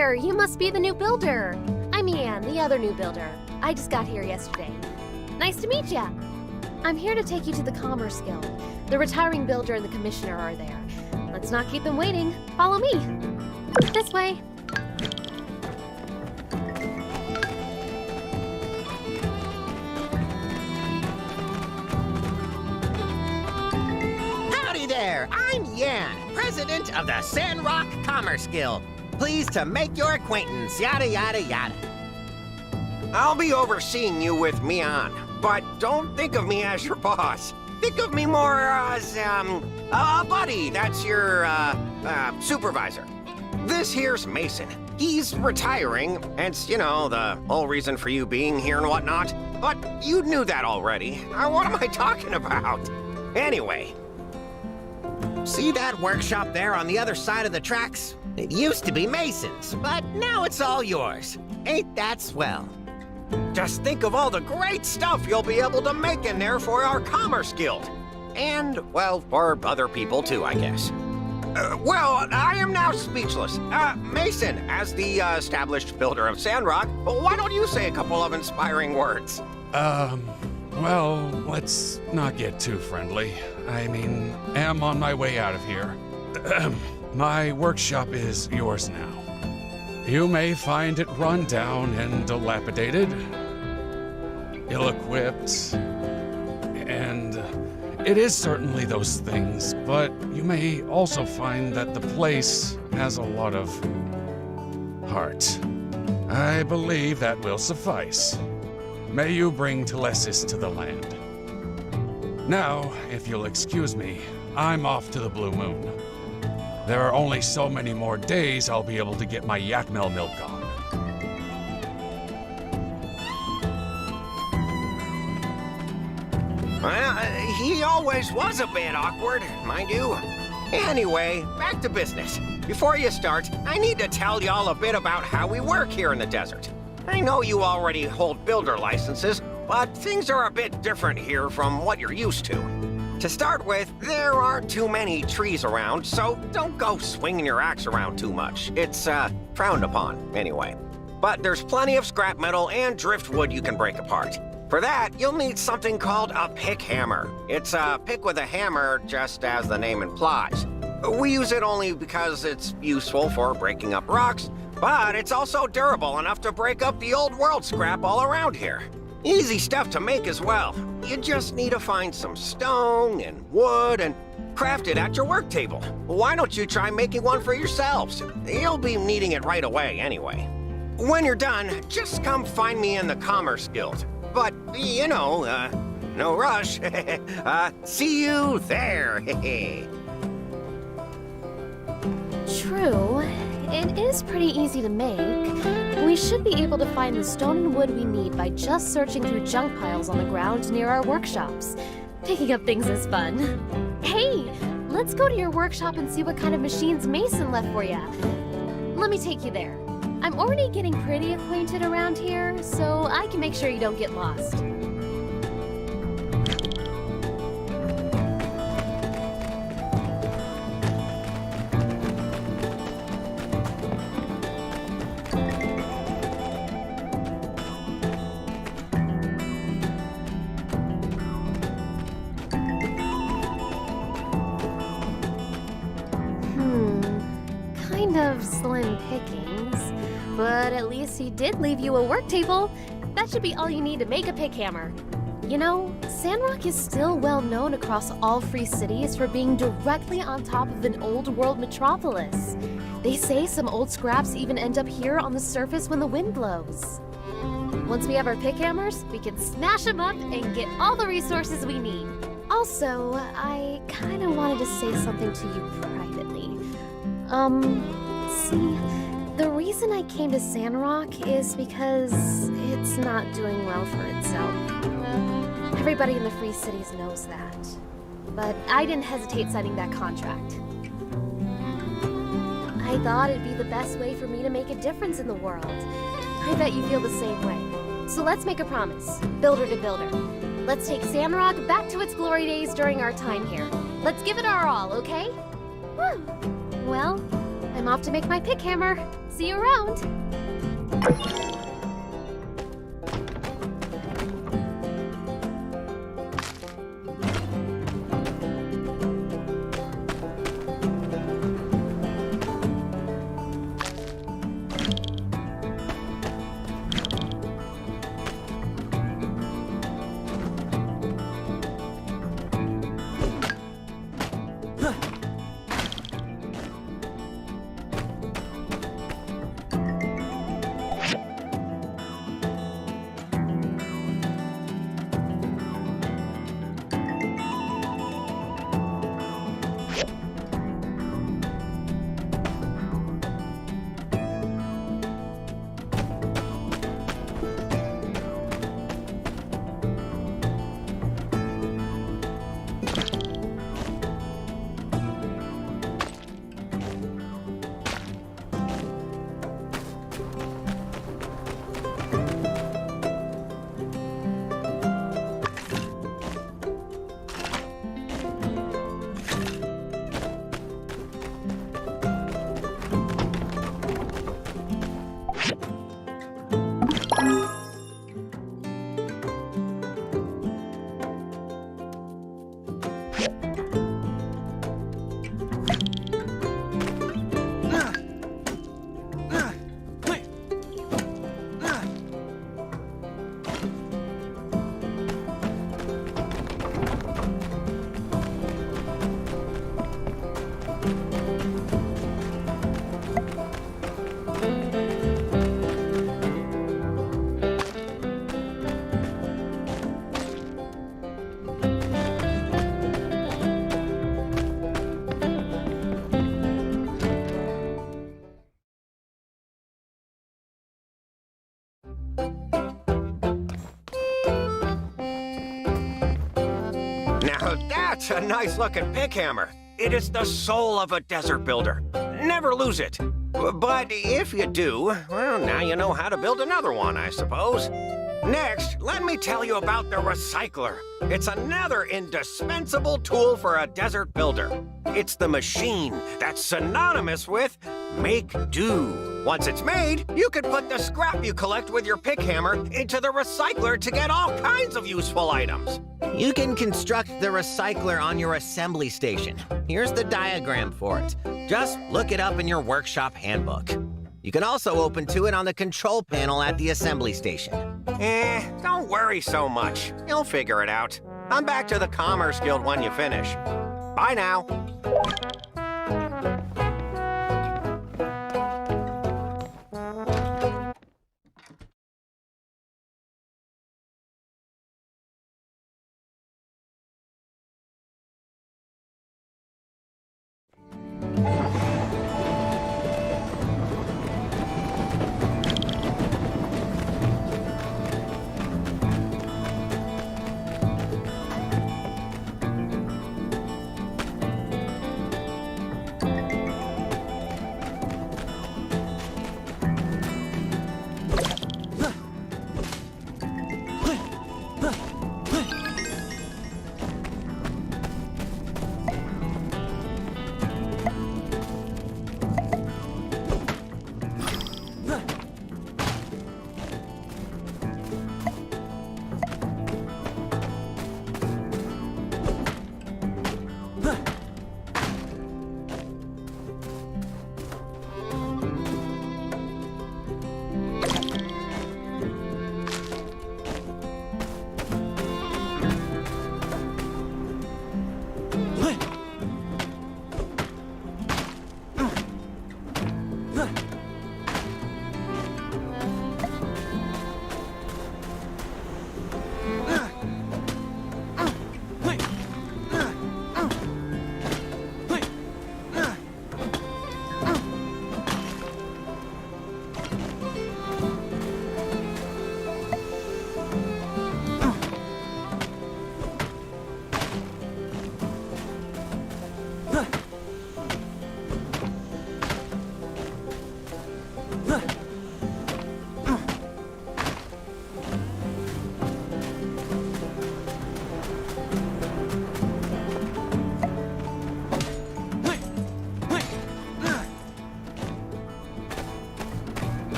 there! You must be the new builder! I'm Ian, the other new builder. I just got here yesterday. Nice to meet ya! I'm here to take you to the Commerce Guild. The retiring builder and the commissioner are there. Let's not keep them waiting. Follow me. This way. Howdy there, I'm Yan, president of the Sandrock Commerce Guild. Pleased to make your acquaintance, yada yada yada. I'll be overseeing you with Mian, but don't think of me as your boss. Think of me more as, a buddy. That's your, supervisor. This here's Mason. He's retiring, hence, you know, the whole reason for you being here and whatnot. But you knew that already. What am I talking about? Anyway, see that workshop there on the other side of the tracks? It used to be Mason's, but now it's all yours. Ain't that swell? Just think of all the great stuff you'll be able to make in there for our Commerce Guild. And, well, for other people too, I guess. Well, I am now speechless. Mason, as the established builder of Sandrock, why don't you say a couple of inspiring words? Well, let's not get too friendly. I mean, am on my way out of here. My workshop is yours now. You may find it run down and dilapidated, ill-equipped, and it is certainly those things, but you may also find that the place has a lot of heart. I believe that will suffice. May you bring Telesis to the land. Now, if you'll excuse me, I'm off to the Blue Moon. There are only so many more days I'll be able to get my Yakmel milk on. Well, he always was a bit awkward, mind you. Anyway, back to business. Before you start, I need to tell y'all a bit about how we work here in the desert. I know you already hold builder licenses, but things are a bit different here from what you're used to. To start with, there aren't too many trees around, so don't go swinging your axe around too much. It's, frowned upon, anyway. But there's plenty of scrap metal and driftwood you can break apart. For that, you'll need something called a pick hammer. It's a pick with a hammer, just as the name implies. We use it only because it's useful for breaking up rocks, but it's also durable enough to break up the old world scrap all around here. Easy stuff to make as well. You just need to find some stone and wood and craft it at your work table. Why don't you try making one for yourselves? You'll be needing it right away anyway. When you're done, just come find me in the Commerce Guild. But, you know, no rush. See you there. True. It is pretty easy to make. We should be able to find the stone and wood we need by just searching through junk piles on the ground near our workshops. Picking up things is fun. Hey, let's go to your workshop and see what kind of machines Mason left for you. Let me take you there. I'm already getting pretty acquainted around here, so I can make sure you don't get lost. Kind of slim pickings, but at least he did leave you a work table. That should be all you need to make a pick hammer. You know, Sandrock is still well known across all free cities for being directly on top of an old world metropolis. They say some old scraps even end up here on the surface when the wind blows. Once we have our pick hammers, we can smash them up and get all the resources we need. Also, I kind of wanted to say something to you privately. See, the reason I came to Sandrock is because it's not doing well for itself. Everybody in the Free Cities knows that. But I didn't hesitate signing that contract. I thought it'd be the best way for me to make a difference in the world. I bet you feel the same way. So let's make a promise, builder to builder. Let's take Sandrock back to its glory days during our time here. Let's give it our all, okay? Woo! Well, I I'm off to make my pick hammer. See you around. Now that's a nice-looking pick hammer. It is the soul of a desert builder. Never lose it. But if you do, well, now you know how to build another one, I suppose. Next, let me tell you about the recycler. It's another indispensable tool for a desert builder. It's the machine that's synonymous with make do. Once it's made, you can put the scrap you collect with your pick hammer into the recycler to get all kinds of useful items. You can construct the recycler on your assembly station. Here's the diagram for it. Just look it up in your workshop handbook. You can also open to it on the control panel at the assembly station. Don't worry so much. You'll figure it out. Come back to the Commerce Guild when you finish. Bye now.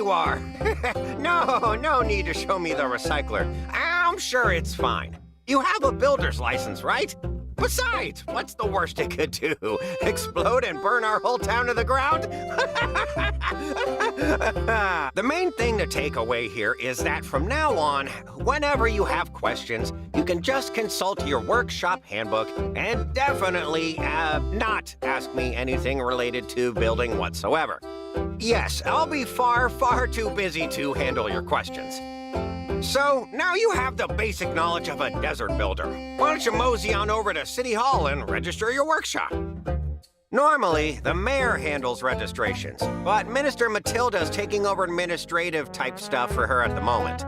you are. No need to show me the recycler. I'm sure it's fine. You have a builder's license, right? Besides, what's the worst it could do? Explode and burn our whole town to the ground? The main thing to take away here is that from now on, whenever you have questions, you can just consult your workshop handbook and definitely not ask me anything related to building whatsoever. Yes, I'll be far too busy to handle your questions. So, now you have the basic knowledge of a desert builder. Why don't you mosey on over to City Hall and register your workshop? Normally, the mayor handles registrations, but Minister Matilda's taking over administrative type stuff for her at the moment.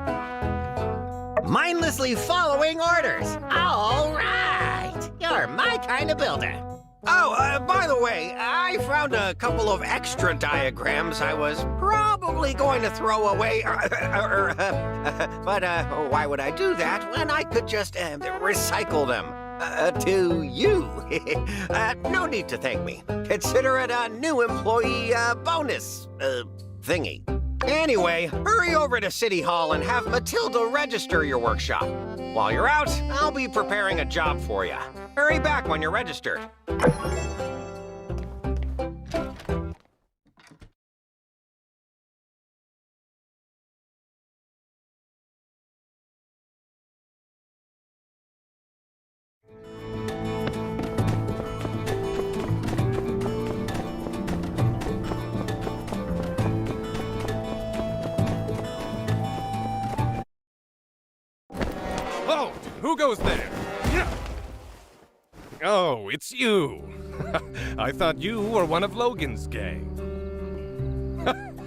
Mindlessly following orders. All right. You're my kind of builder. Oh, by the way, I found a couple of extra diagrams I was probably going to throw away. But why would I do that when I could just recycle them to you? No need to thank me. Consider it a new employee bonus thingy. Anyway, hurry over to City Hall and have Matilda register your workshop. While you're out, I'll be preparing a job for you. Hurry back when you're registered. Oh, who goes there? Oh, it's you. I thought you were one of Logan's gang.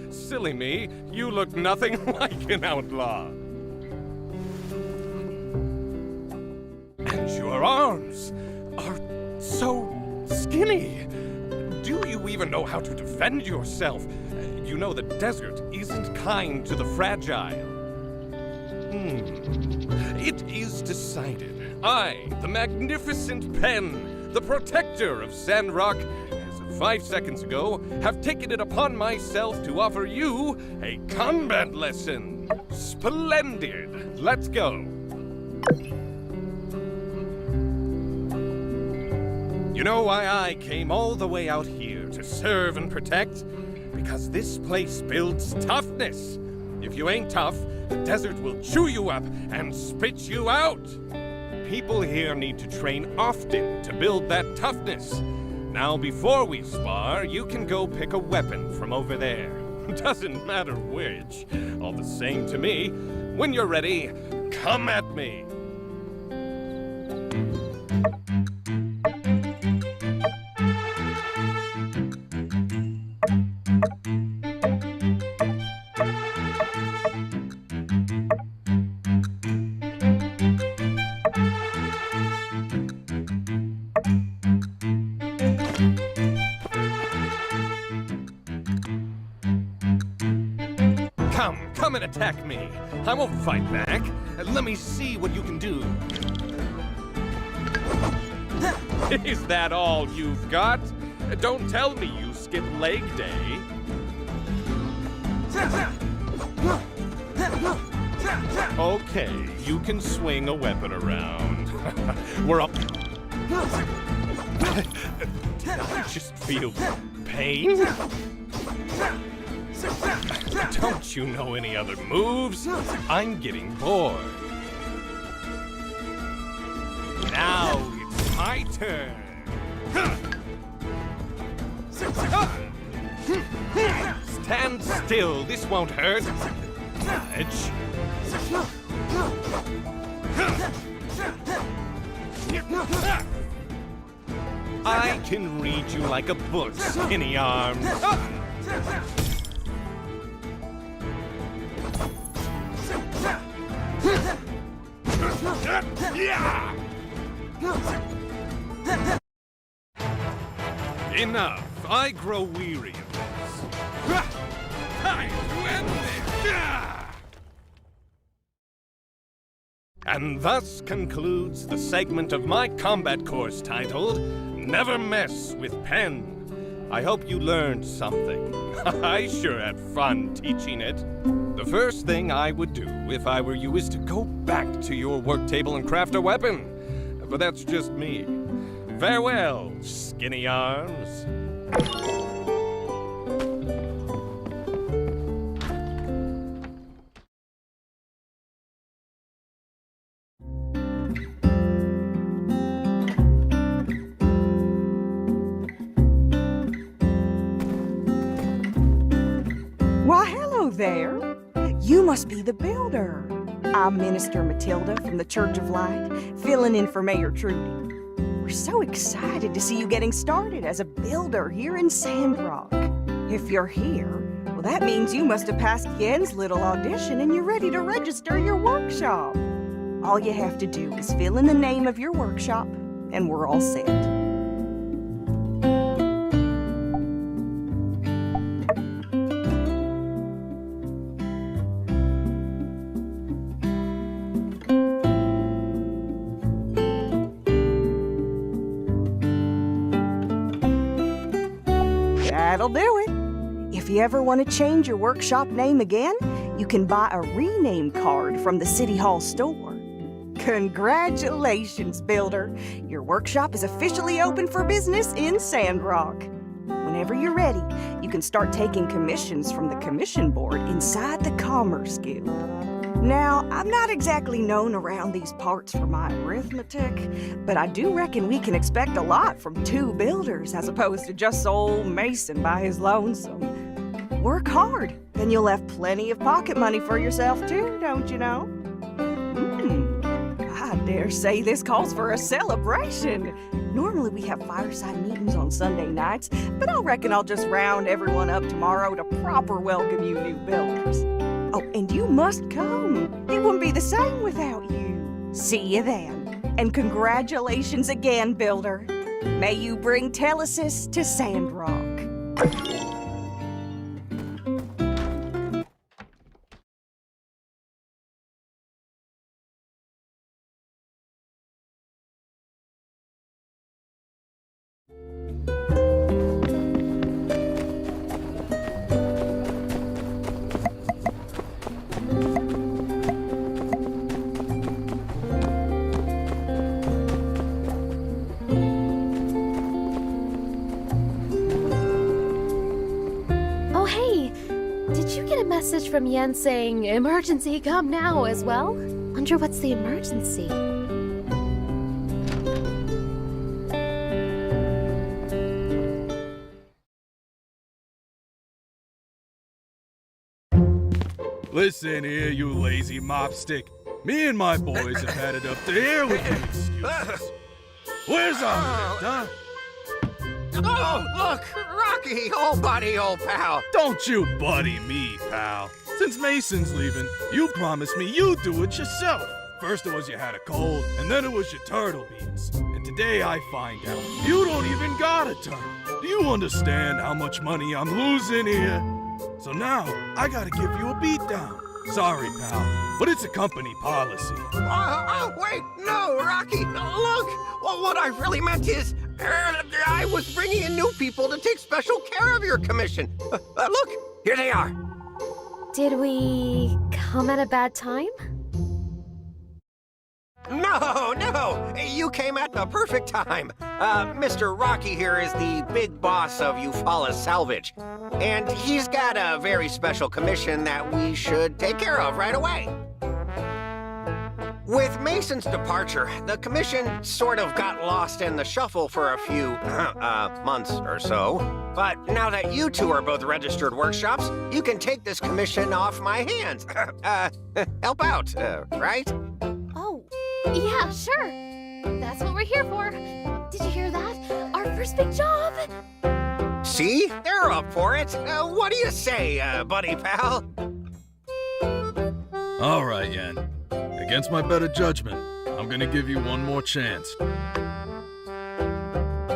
Silly me, you look nothing like an outlaw. And your arms are so skinny. Do you even know how to defend yourself? You know the desert isn't kind to the fragile. It is decided. I, the magnificent Pen, the protector of Sandrock, as of 5 seconds ago, have taken it upon myself to offer you a combat lesson. Splendid. Let's go. You know why I came all the way out here to serve and protect? Because this place builds toughness. If you ain't tough, the desert will chew you up and spit you out. People here need to train often to build that toughness. Now, before we spar, you can go pick a weapon from over there. Doesn't matter which. All the same to me. When you're ready, come at me. Come and attack me. I won't fight back. Let me see what you can do. Is that all you've got? Don't tell me you skip leg day. Okay, you can swing a weapon around. We're up. Did I just feel pain? Don't you know any other moves? I'm getting bored. Now it's my turn. Stand still, this won't hurt. Edge. I can read you like a book, skinny arm. Enough. I grow weary of this. Time to end this. And thus concludes the segment of my combat course titled Never Mess with Pen. I hope you learned something. I sure had fun teaching it. The first thing I would do if I were you is to go back to your work table and craft a weapon. But that's just me. Farewell, skinny arms. Why, hello there. You must be the builder. I'm Minister Matilda from the Church of Light, filling in for Mayor Trudy. We're so excited to see you getting started as a builder here in Sandrock. If you're here, well, that means you must have passed Yen's little audition and you're ready to register your workshop. All you have to do is fill in the name of your workshop, and we're all set. That'll do it. If you ever want to change your workshop name again, you can buy a rename card from the City Hall store. Congratulations, builder. Your workshop is officially open for business in Sandrock. Whenever you're ready, you can start taking commissions from the commission board inside the Commerce Guild. Now, I'm not exactly known around these parts for my arithmetic, but I do reckon we can expect a lot from two builders as opposed to just old Mason by his lonesome. Work hard, then you'll have plenty of pocket money for yourself too, don't you know? I dare say this calls for a celebration. Normally we have fireside meetings on Sunday nights, but I reckon I'll just round everyone up tomorrow to proper welcome you new builders. Oh, and you must come. It wouldn't be the same without you. See you then. And congratulations again, builder. May you bring Telesis to Sandrock. Message from Yen saying, "Emergency, come now," as well? Wonder what's the emergency? Listen here, you lazy mopstick. Me and my boys have had it up to here with you excuses. Where's Ahmed, huh? Oh, look! Rocky, old buddy, old pal! Don't you buddy me, pal. Since Mason's leaving, you promised me you'd do it yourself. First it was you had a cold, and then it was your turtle beans. And today I find out you don't even got a turtle. Do you understand how much money I'm losing here? So now, I gotta give you a beatdown. Sorry, pal, but it's a company policy. Wait, no, Rocky, look! Well, what I really meant is, I was bringing in new people to take special care of your commission. Look, here they are. Did we come at a bad time? No, you came at the perfect time. Mr. Rocky here is the big boss of Eufaula Salvage, and he's got a very special commission that we should take care of right away. With Mason's departure, the commission sort of got lost in the shuffle for a few months or so. But now that you two are both registered workshops, you can take this commission off my hands. Help out, right? Oh, yeah, sure. That's what we're here for. Did you hear that? Our first big job! See? They're up for it. What do you say, buddy pal? All right, Yen. Against my better judgment, I'm gonna give you one more chance.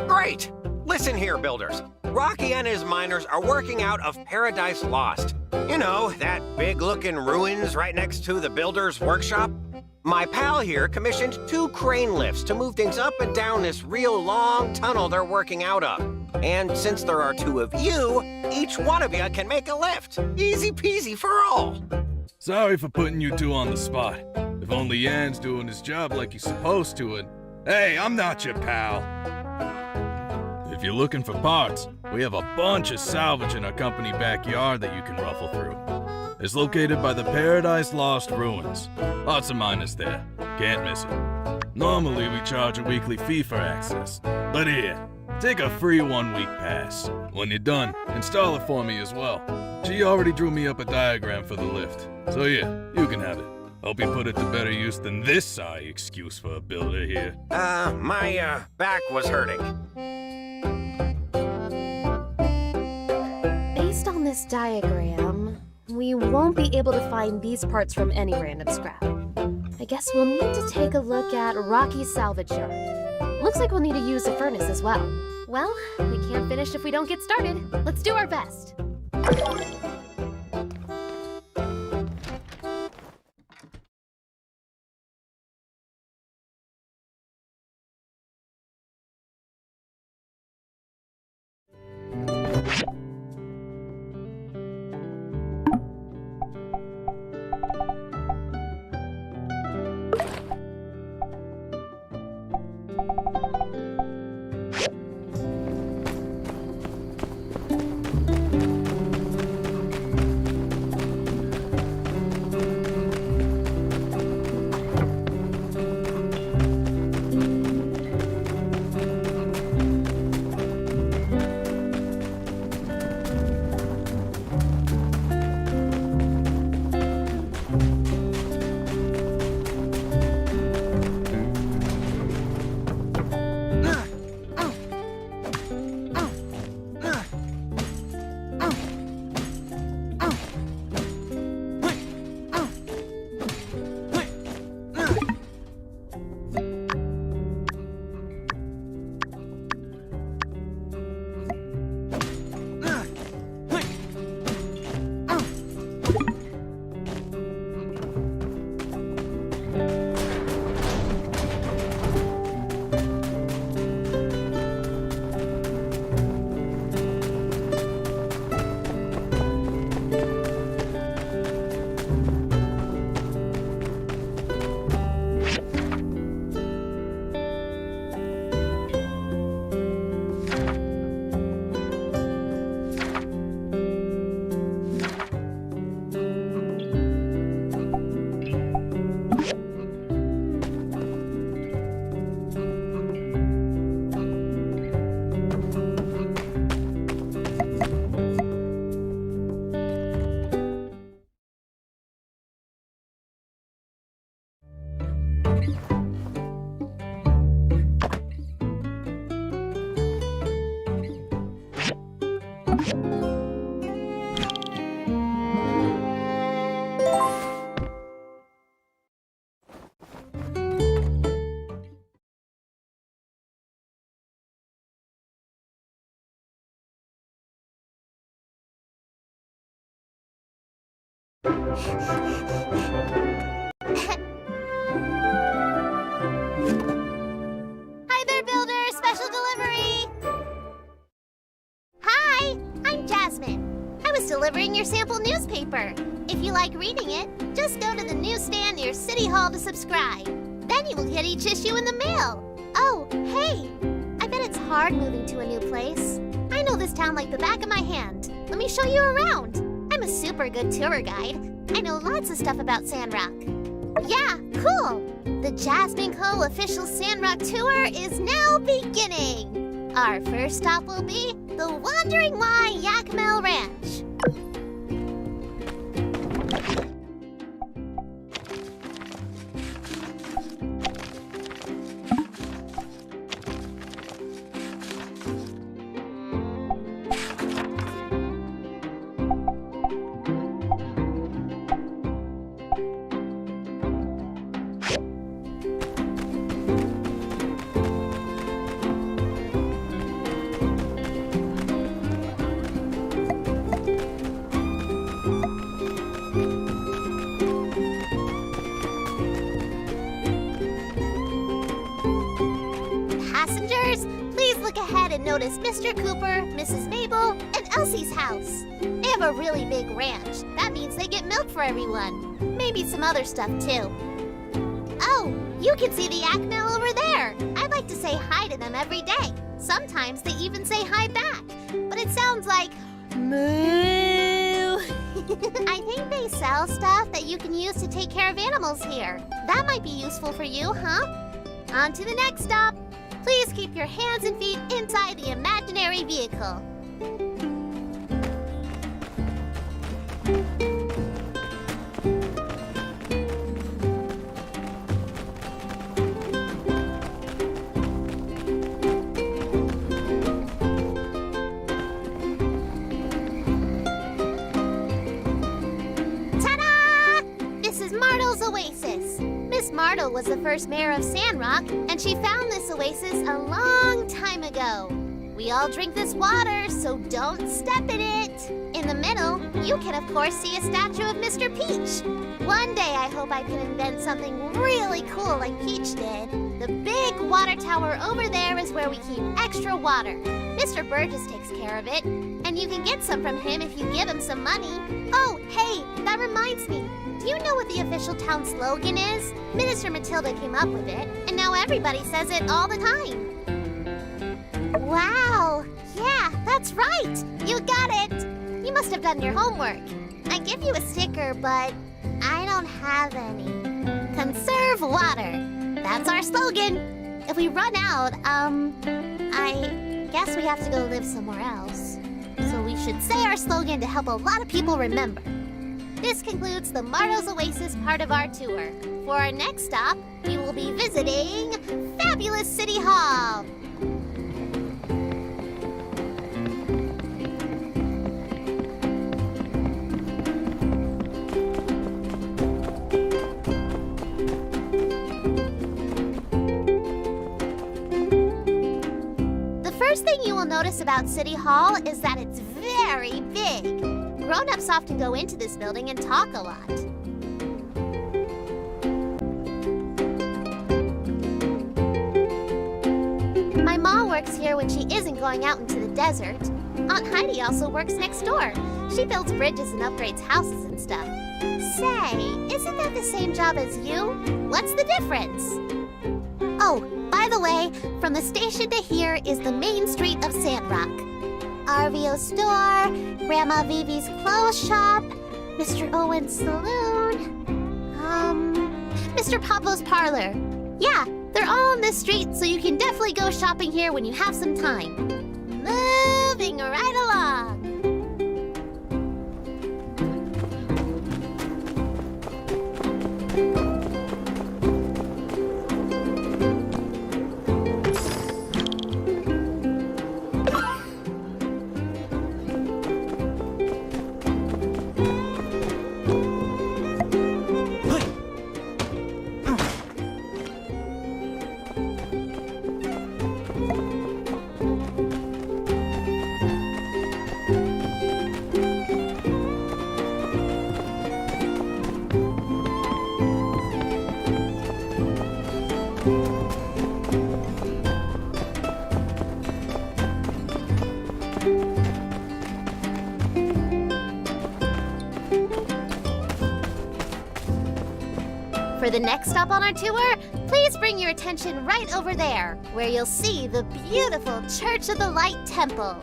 Great! Listen here, builders. Rocky and his miners are working out of Paradise Lost. You know, that big-looking ruins right next to the builder's workshop? My pal here commissioned 2 crane lifts to move things up and down this real long tunnel they're working out of. And since there are 2 of you, each one of you can make a lift. Easy peasy for all. Sorry for putting you 2 on the spot. If only Yan's doing his job like he's supposed to, and hey, I'm not your pal. If you're looking for parts, we have a bunch of salvage in our company backyard that you can ruffle through. It's located by the Paradise Lost Ruins. Lots of miners there. Can't miss it. Normally, we charge a weekly fee for access. But here, take a free 1-week pass. When you're done, install it for me as well. She already drew me up a diagram for the lift. So yeah, you can have it. Hope you put it to better use than this sorry excuse for a builder here. My back was hurting. Based on this diagram, we won't be able to find these parts from any random scrap. I guess we'll need to take a look at Rocky's salvage yard. Looks like we'll need to use a furnace as well. Well, we can't finish if we don't get started. Let's do our best. Hi there, builder! Special delivery! Hi, I'm Jasmine. I was delivering your sample newspaper. If you like reading it, just go to the newsstand near City Hall to subscribe. Then you will get each issue in the mail. Oh, hey! I bet it's hard moving to a new place. I know this town like the back of my hand. Let me show you around. I'm a super good tour guide. I know lots of stuff about Sandrock. Yeah, cool! The Jasmine Co. official Sandrock tour is now beginning. Our first stop will be the Wandering Y Yakimel Ranch. notice Mr. Cooper, Mrs. Mabel, and Elsie's house. They have a really big ranch. That means they get milk for everyone. Maybe some other stuff, too. Oh, you can see the yak mill over there. I like to say hi to them every day. Sometimes they even say hi back. But it sounds like moo. I think they sell stuff that you can use to take care of animals here. That might be useful for you, huh? On to the next stop. Please keep your hands and feet inside the imaginary vehicle. Oasis. Miss Martle was the first mayor of Sandrock, and she found this oasis a long time ago. We all drink this water, so don't step in it. In the middle, you can of course see a statue of Mr. Peach. One day I hope I can invent something really cool like Peach did. The big water tower over there is where we keep extra water. Mr. Burgess takes care of it, and you can get some from him if you give him some money. Oh, hey, that reminds me. Do you know what the official town slogan is? Minister Matilda came up with it, and now everybody says it all the time. Wow! Yeah, that's right! You got it! You must have done your homework. I give you a sticker, but I don't have any. Conserve water. That's our slogan. If we run out, I guess we have to go live somewhere else. So we should say our slogan to help a lot of people remember. This concludes the Martle's Oasis part of our tour. For our next stop, we will be visiting Fabulous City Hall. The first thing you will notice about City Hall is that it's very big. Grown-ups often go into this building and talk a lot. My mom works here when she isn't going out into the desert. Aunt Heidi also works next door. She builds bridges and upgrades houses and stuff. Say, isn't that the same job as you? What's the difference? Oh, by the way, from the station to here is the main street of Sandrock. RVO store, Grandma Vivi's clothes shop, Mr. Owen's saloon, Mr. Pablo's parlor. Yeah, they're all on this street, so you can definitely go shopping here when you have some time. Moving right along. For the next stop on our tour, please bring your attention right over there, where you'll see the beautiful Church of the Light Temple.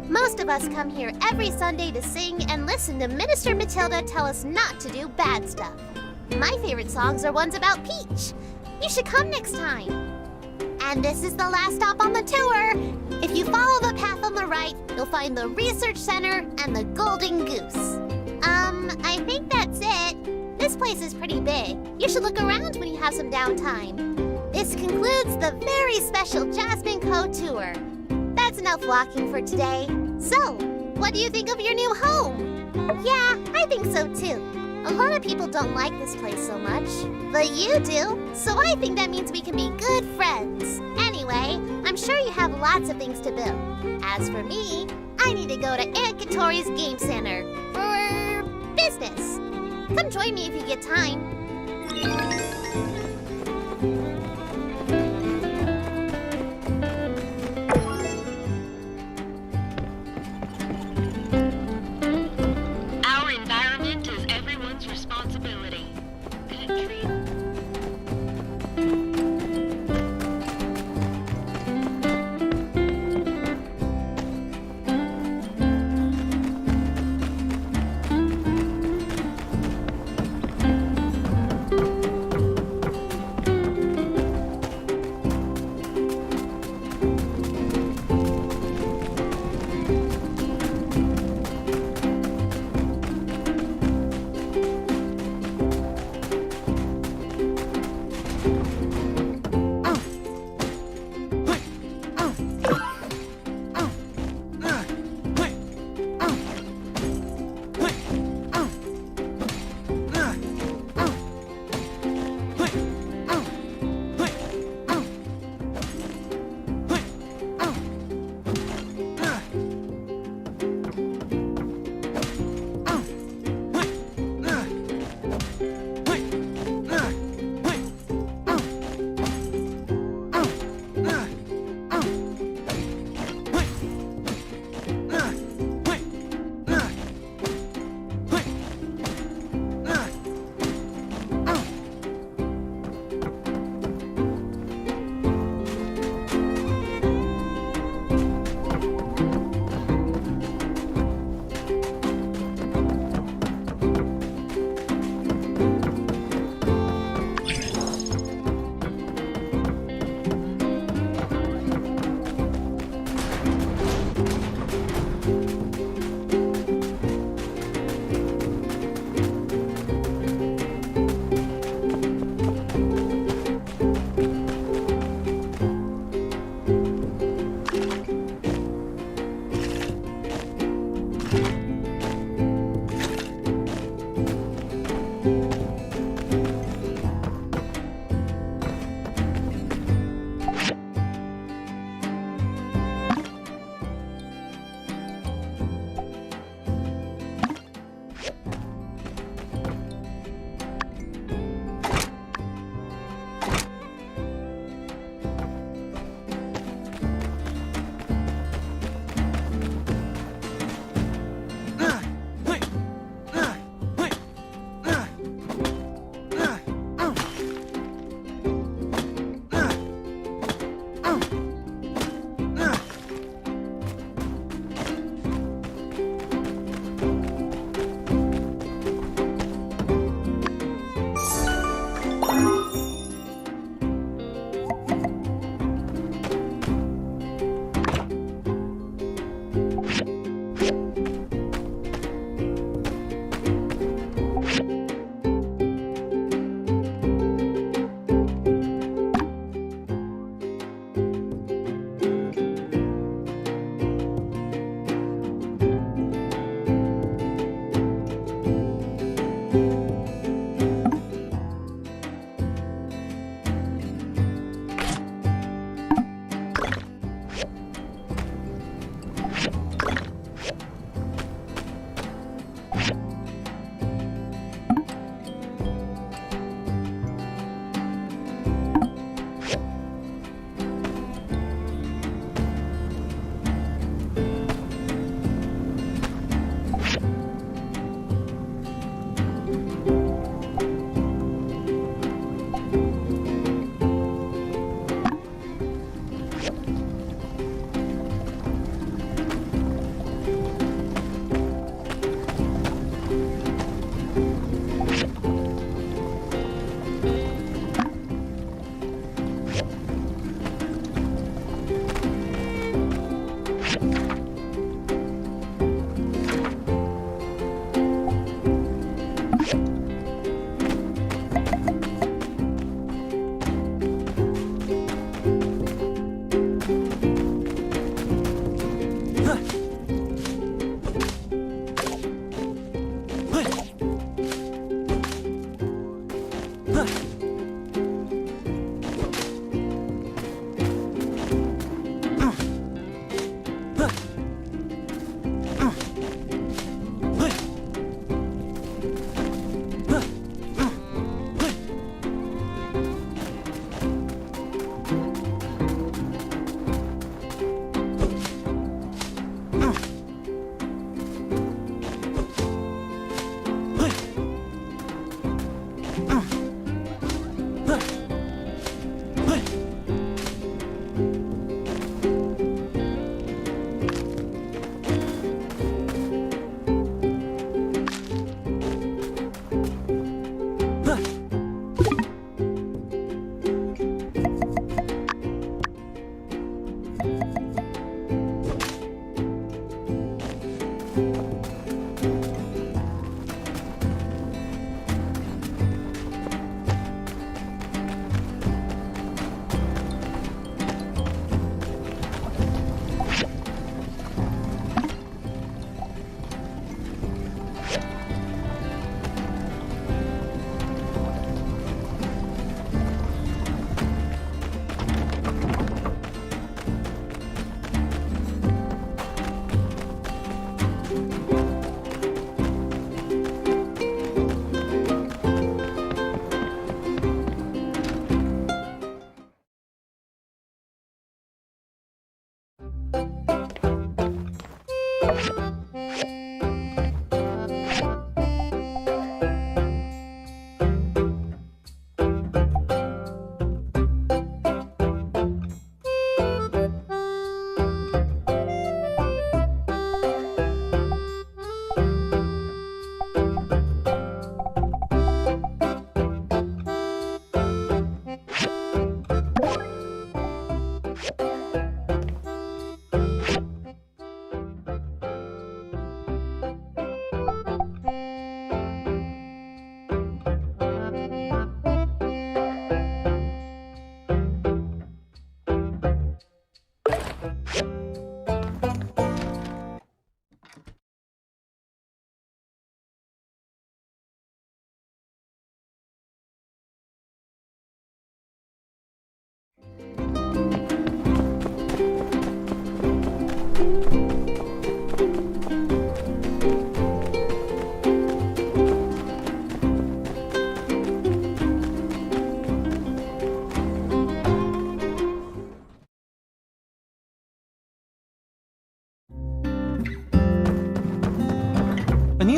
Most of us come here every Sunday to sing and listen to Minister Matilda tell us not to do bad stuff. My favorite songs are ones about Peach. You should come next time. And this is the last stop on the tour. If you follow the path on the right, you'll find the Research Center and the Golden Goose. I think that's it. This place is pretty big. You should look around when you have some downtime. This concludes the very special Jasmine Co. tour. That's enough walking for today. So, what do you think of your new home? Yeah, I think so too. A lot of people don't like this place so much, but you do, so I think that means we can be good friends. Anyway, I'm sure you have lots of things to build. As for me, I need to go to Aunt Katori's Game Center for business. Come join me if you get time.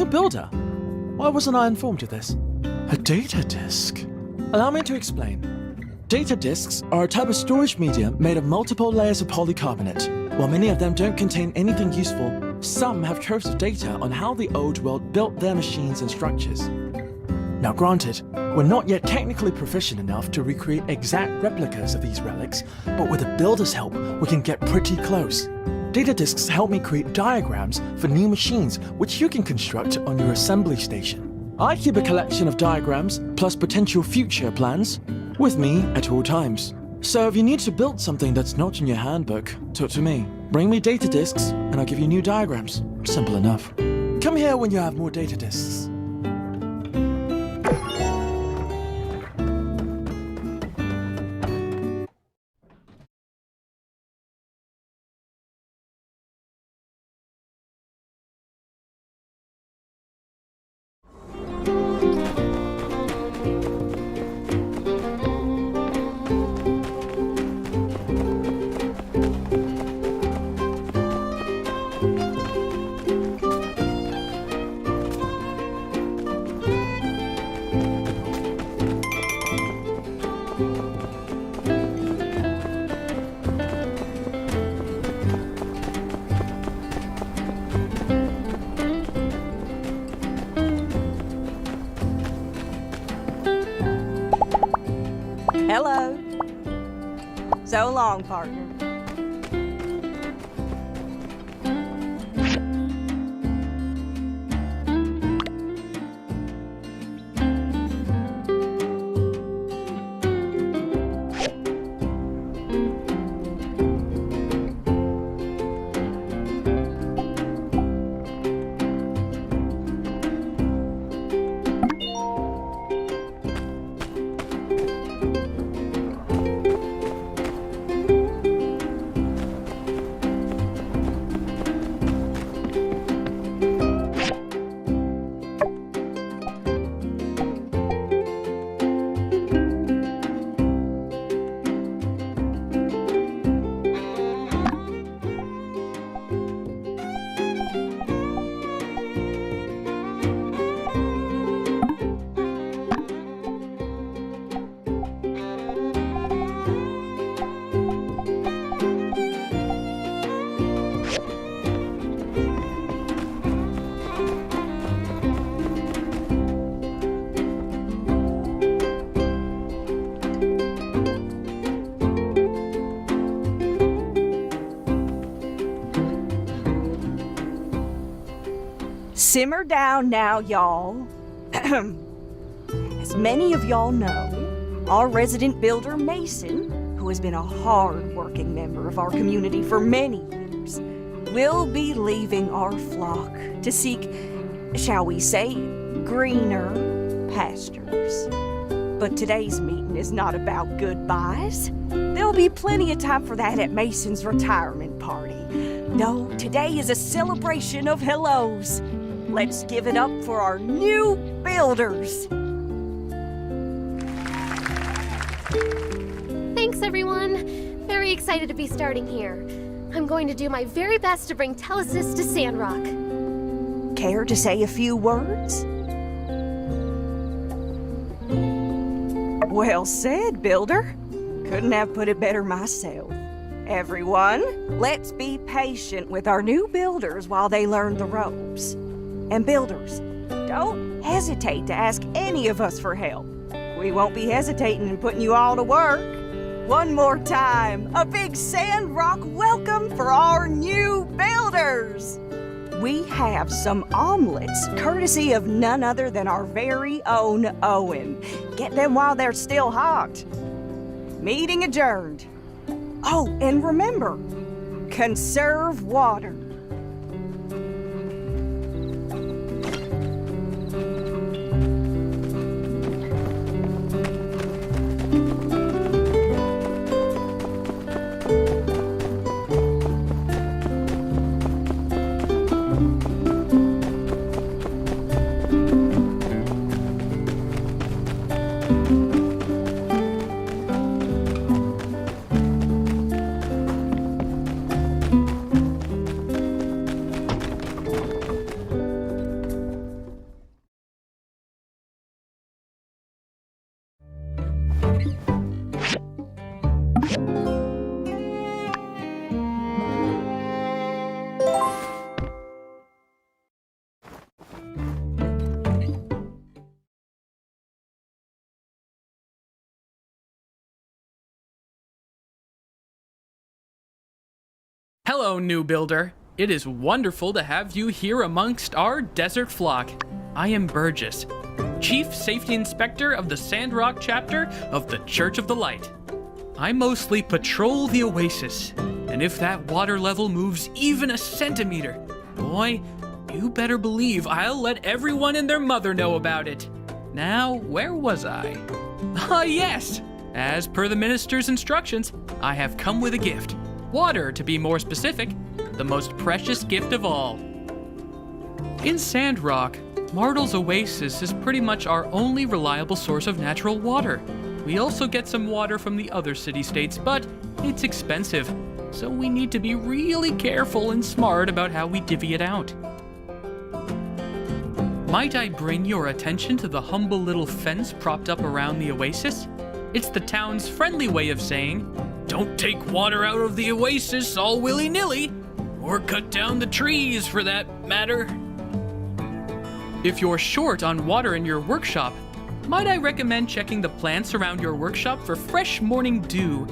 new builder? Why wasn't I informed of this? A data disk. Allow me to explain. Data disks are a type of storage medium made of multiple layers of polycarbonate. While many of them don't contain anything useful, some have troves of data on how the old world built their machines and structures. Now granted, we're not yet technically proficient enough to recreate exact replicas of these relics, but with a builder's help, we can get pretty close. Data disks help me create diagrams for new machines which you can construct on your assembly station. I keep a collection of diagrams, plus potential future plans, with me at all times. So if you need to build something that's not in your handbook, talk to me. Bring me data disks, and I'll give you new diagrams. Simple enough. Come here when you have more data disks. Hello. So long, partner. Simmer down now, y'all. As many of y'all know, our resident builder, Mason, who has been a hard-working member of our community for many years, will be leaving our flock to seek, shall we say, greener pastures. But today's meeting is not about goodbyes. There'll be plenty of time for that at Mason's retirement party. No, today is a celebration of hellos. Let's give it up for our new builders. Thanks, everyone. Very excited to be starting here. I'm going to do my very best to bring Telesis to Sandrock. Care to say a few words? Well said, builder. Couldn't have put it better myself. Everyone, let's be patient with our new builders while they learn the ropes. And builders, don't hesitate to ask any of us for help. We won't be hesitating in putting you all to work. One more time, a big Sandrock welcome for our new builders. We have some omelets, courtesy of none other than our very own Owen. Get them while they're still hot. Meeting adjourned. Oh, and remember, conserve water. Hello, new builder. It is wonderful to have you here amongst our desert flock. I am Burgess, Chief Safety Inspector of the Sandrock chapter of the Church of the Light. I mostly patrol the oasis, and if that water level moves even a centimeter, boy, you better believe I'll let everyone and their mother know about it. Now, where was I? Ah, yes! As per the minister's instructions, I have come with a gift. Water, to be more specific, the most precious gift of all. In Sandrock, Martel's Oasis is pretty much our only reliable source of natural water. We also get some water from the other city-states, but it's expensive, so we need to be really careful and smart about how we divvy it out. Might I bring your attention to the humble little fence propped up around the oasis? It's the town's friendly way of saying, don't take water out of the oasis all willy-nilly, or cut down the trees for that matter. If you're short on water in your workshop, might I recommend checking the plants around your workshop for fresh morning dew,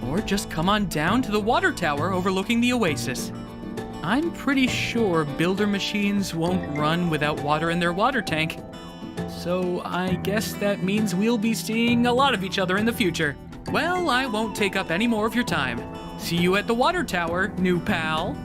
or just come on down to the water tower overlooking the oasis. I'm pretty sure builder machines won't run without water in their water tank, so I guess that means we'll be seeing a lot of each other in the future. Well, I won't take up any more of your time. See you at the water tower, new pal.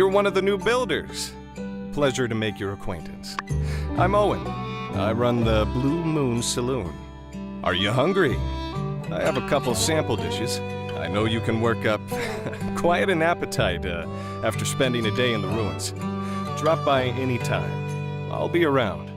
you're one of the new builders. Pleasure to make your acquaintance. I'm Owen. I run the Blue Moon Saloon. Are you hungry? I have a couple sample dishes. I know you can work up quite an appetite after spending a day in the ruins. Drop by any time. I'll be around.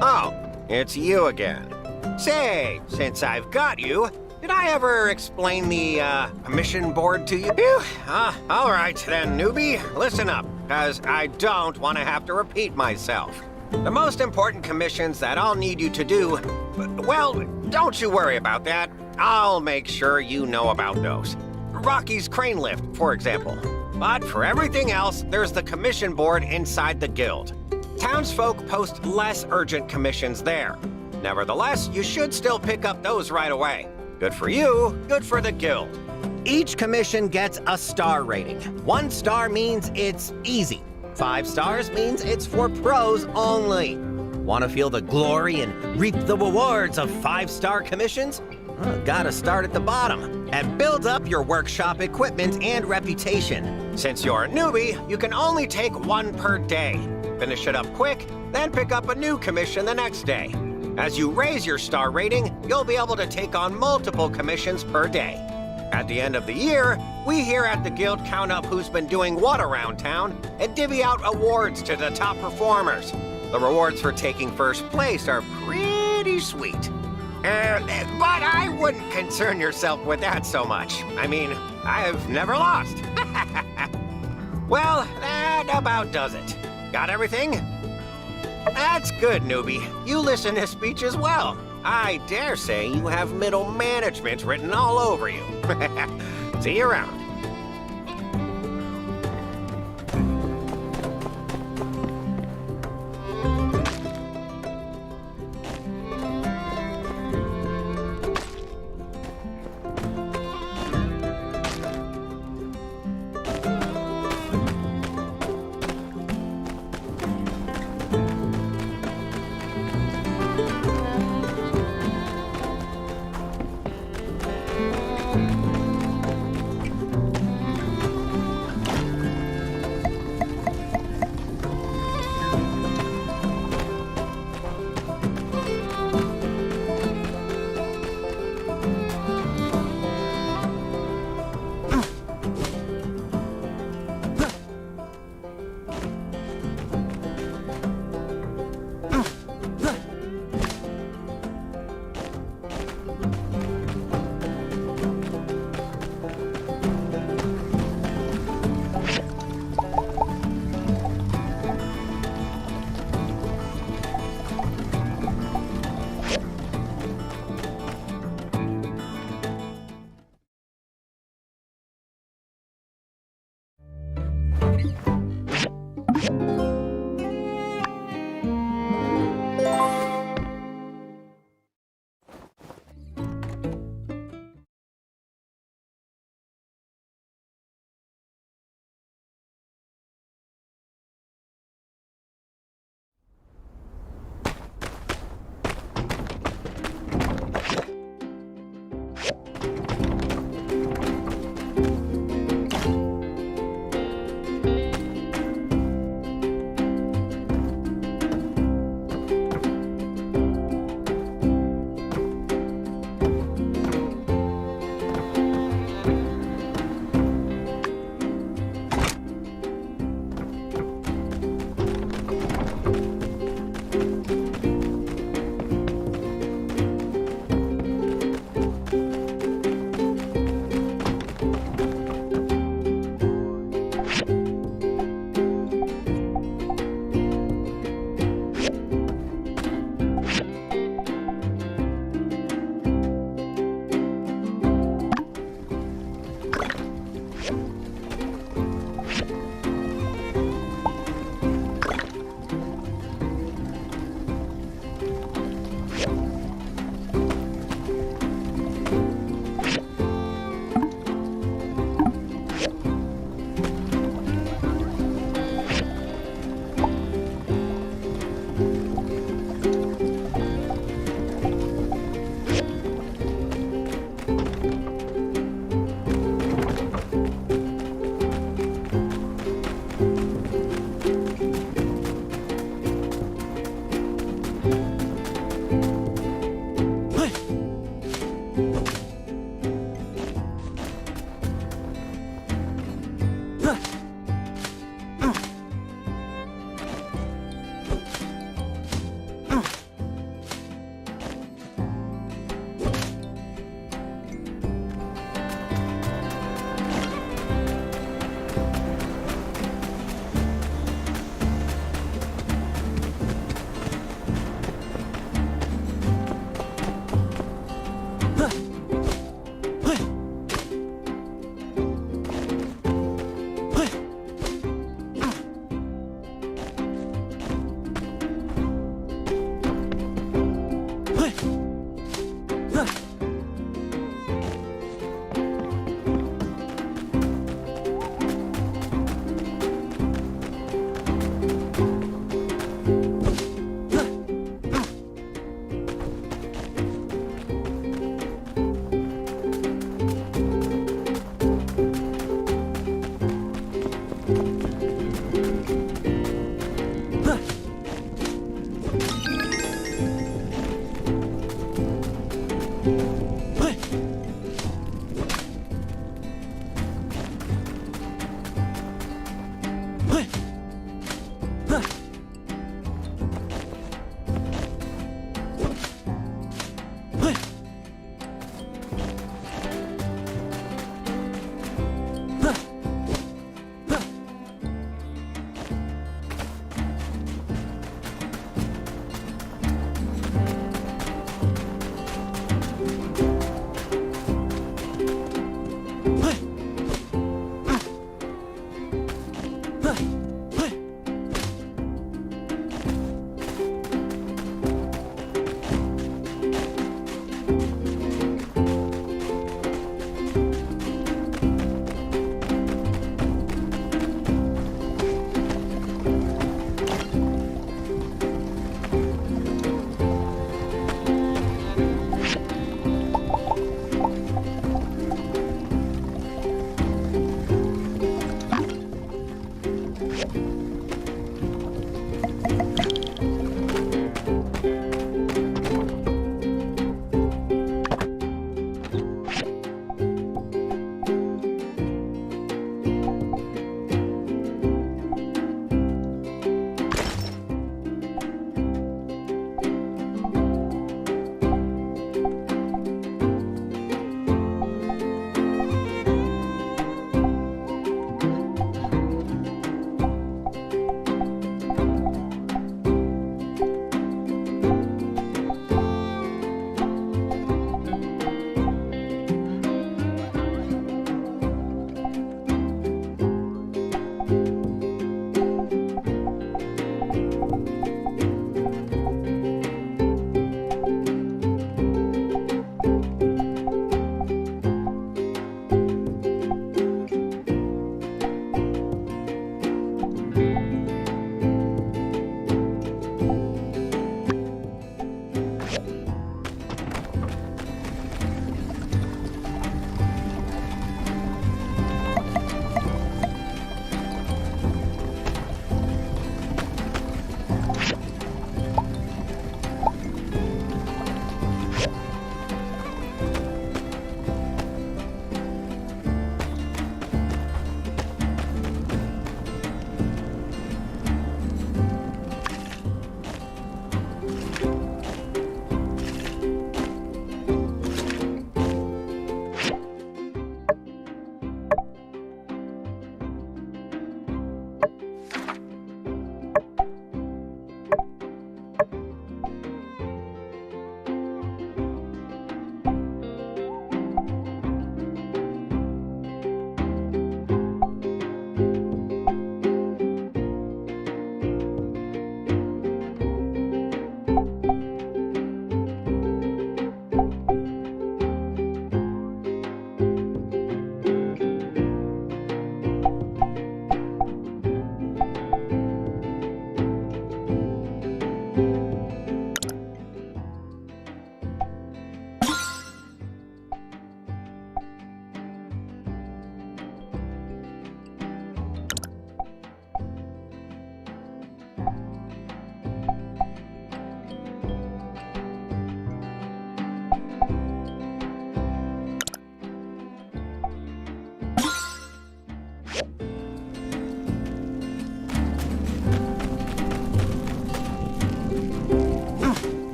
Oh, it's you again. Say, since I've got you, did I ever explain the commission board to you? Phew. All right then, newbie, listen up, because I don't want to have to repeat myself. The most important commissions that I'll need you to do, well, don't you worry about that. I'll make sure you know about those. Rocky's crane lift, for example. But for everything else, there's the commission board inside the guild. Townsfolk post less urgent commissions there. Nevertheless, you should still pick up those right away. Good for you, good for the guild. Each commission gets a star rating. 1 star means it's easy. 5 stars means it's for pros only. Want to feel the glory and reap the rewards of 5-star commissions? Well, gotta start at the bottom and build up your workshop equipment and reputation. Since you're a newbie, you can only take 1 per day. Finish it up quick, then pick up a new commission the next day. As you raise your star rating, you'll be able to take on multiple commissions per day. At the end of the year, we here at the Guild count up who's been doing what around town and divvy out awards to the top performers. The rewards for taking first place are pretty sweet. But I wouldn't concern yourself with that so much. I mean, I've never lost. Well, that about does it. Got everything? That's good, newbie. You listen to speech as well. I dare say you have middle management written all over you. See you around.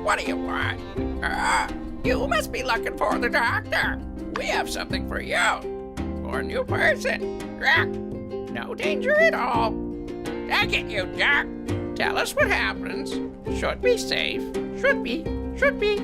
What do you want? You must be looking for the doctor. We have something for you. For a new person. Jack, no danger at all. Take it, you Jack. Tell us what happens. Should be safe. Should be. Should be.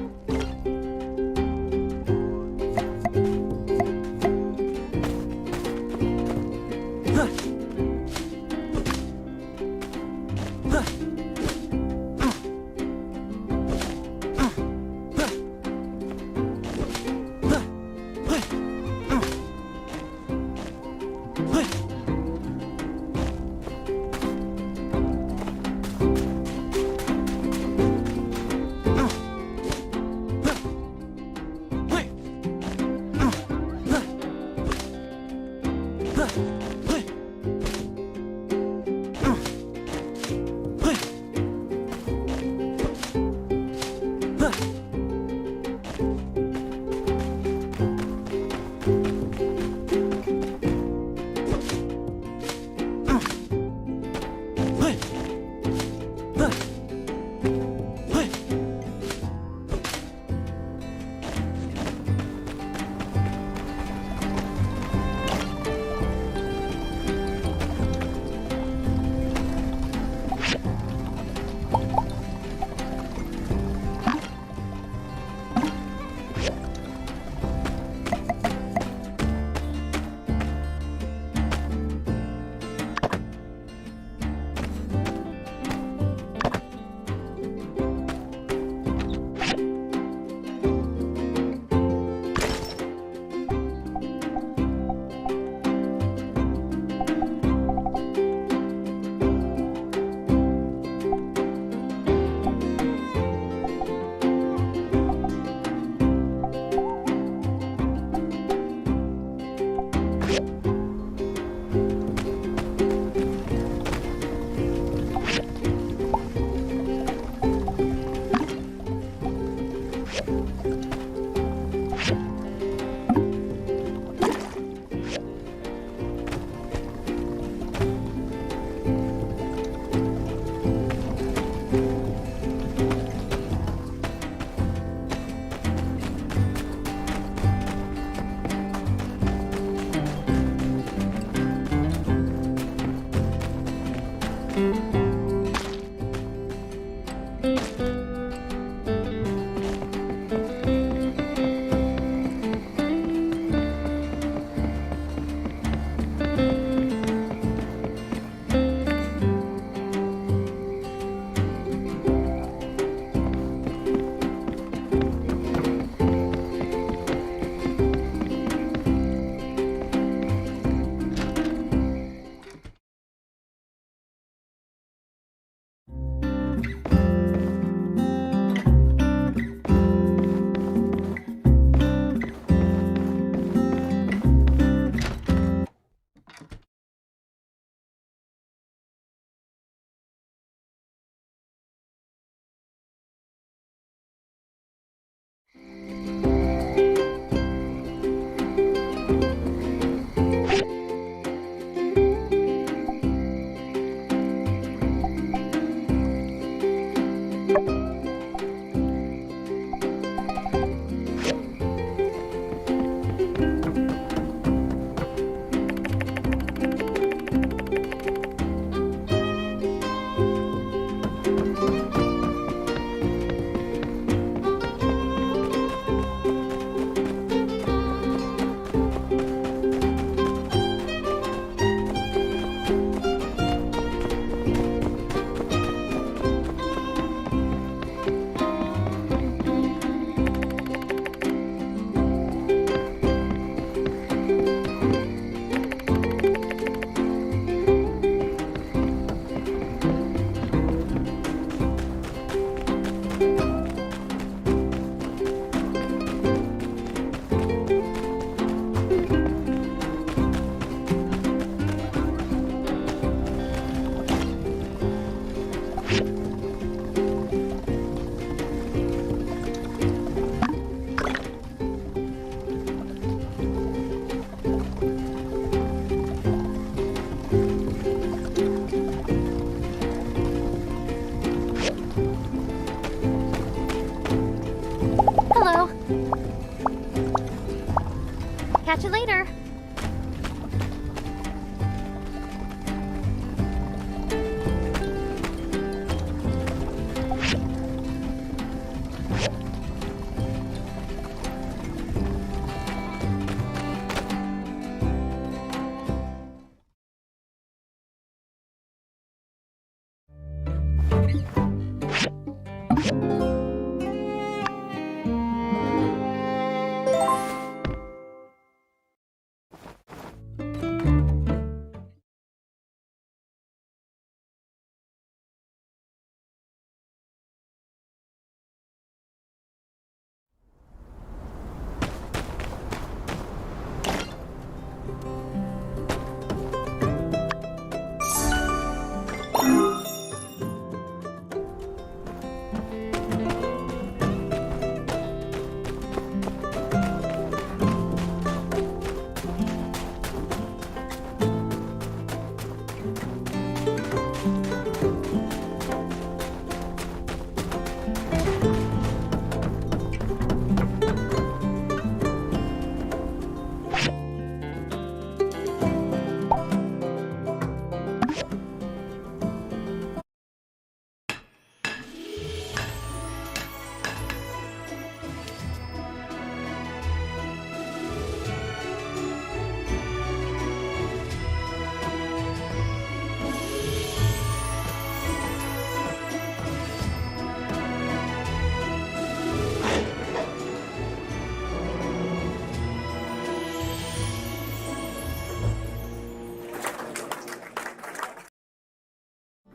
Catch you later.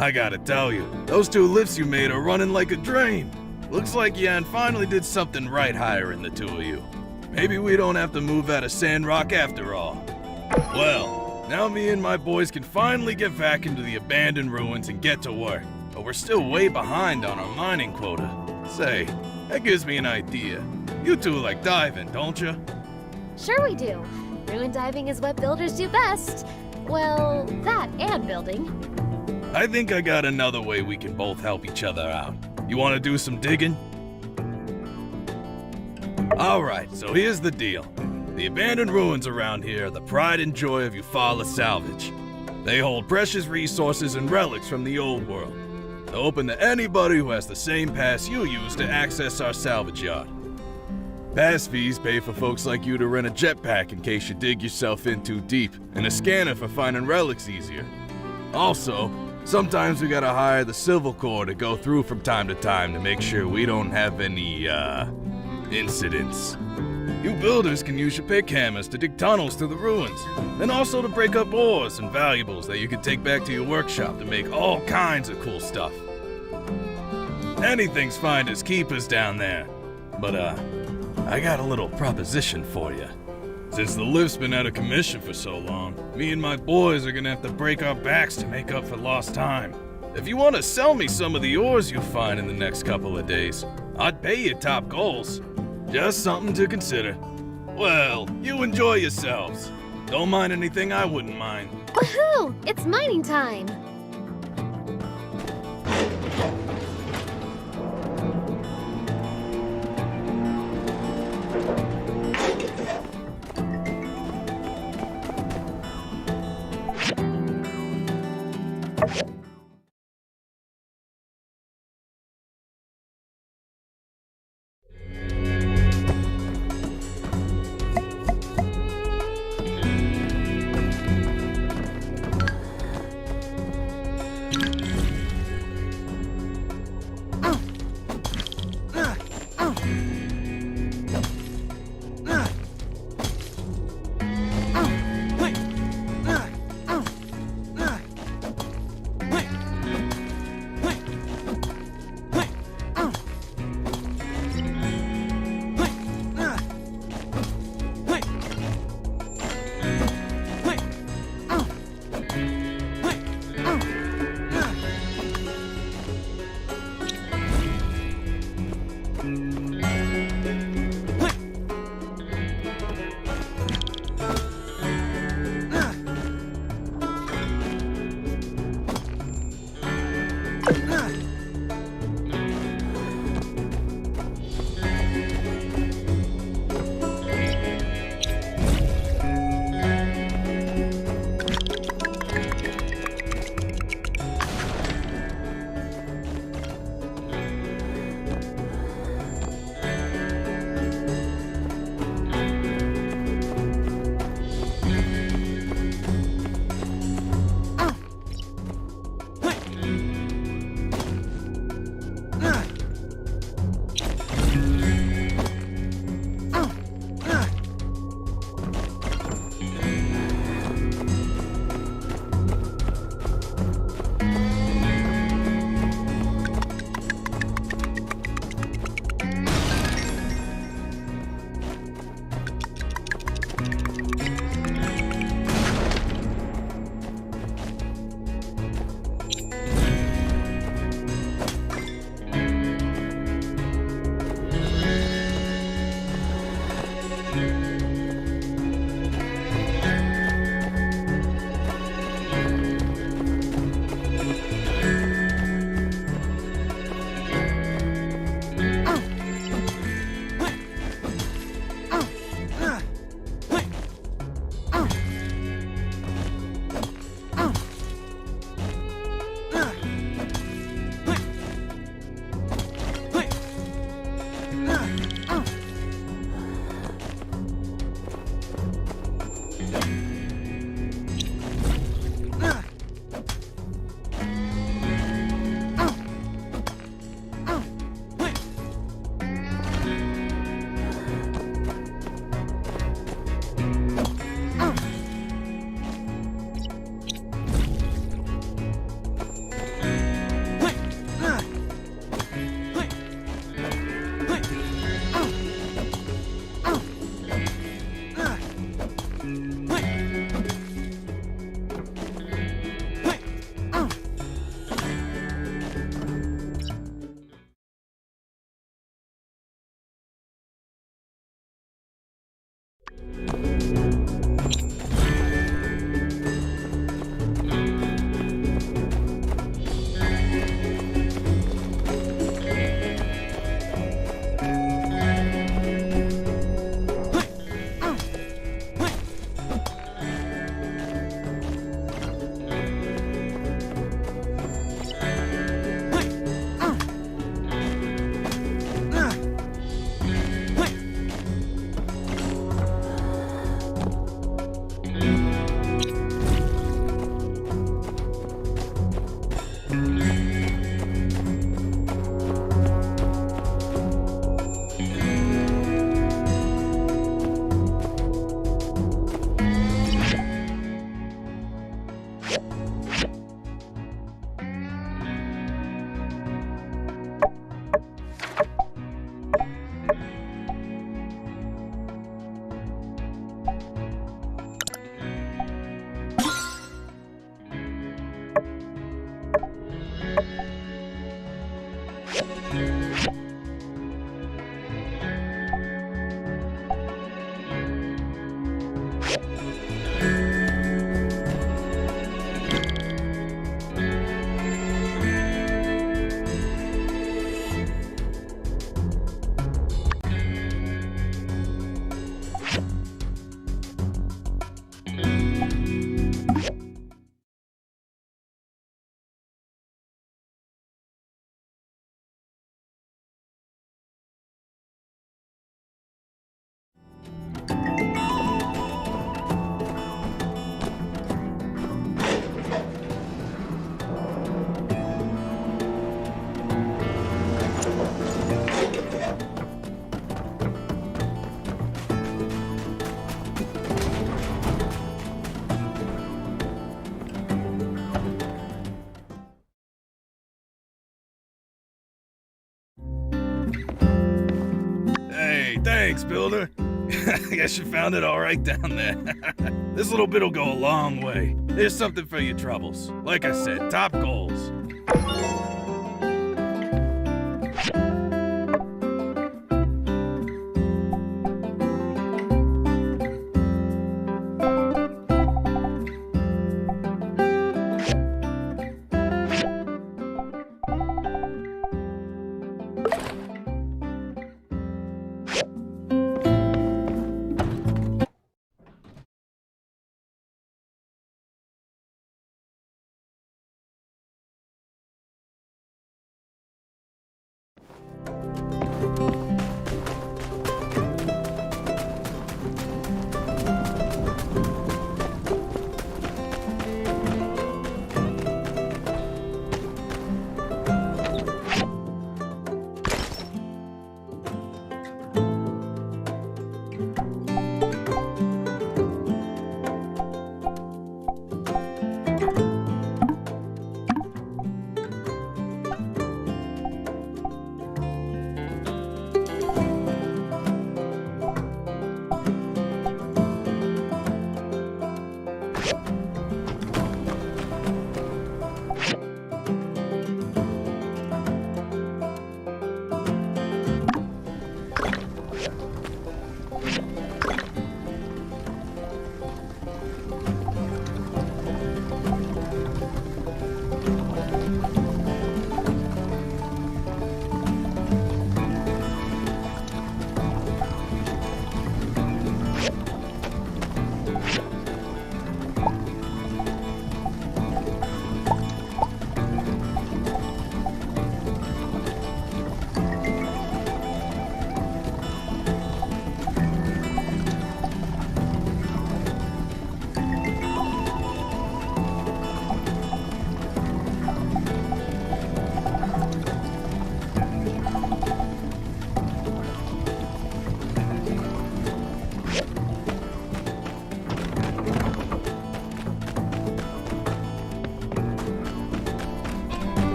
I gotta tell you, those 2 lifts you made are running like a drain. Looks like Yan finally did something right hiring the 2 of you. Maybe we don't have to move out of Sandrock after all. Well, now me and my boys can finally get back into the abandoned ruins and get to work. But we're still way behind on our mining quota. Say, that gives me an idea. You 2 like diving, don't you? Sure we do. Ruin diving is what builders do best. Well, that and building. I think I got another way we can both help each other out. You want to do some digging? Alright, so here's the deal. The abandoned ruins around here are the pride and joy of Eufaula salvage. They hold precious resources and relics from the old world. They're open to anybody who has the same pass you use to access our salvage yard. Pass fees pay for folks like you to rent a jetpack in case you dig yourself in too deep, and a scanner for finding relics easier. Also, sometimes we gotta hire the Civil Corps to go through from time to time to make sure we don't have any, incidents. You builders can use your pick hammers to dig tunnels through the ruins, and also to break up ores and valuables that you can take back to your workshop to make all kinds of cool stuff. Anything's finders keepers down there. But, I got a little proposition for you. Since the lift's been out of commission for so long, me and my boys are gonna have to break our backs to make up for lost time. If you want to sell me some of the ores you find in the next couple of days, I'd pay you top goals. Just something to consider. Well, you enjoy yourselves. Don't mind anything I wouldn't mind. Woohoo! It's mining time! Hey, thanks, Builder. Guess you found it all right down there. This little bit'll go a long way. Here's something for your troubles. Like I said, top goals.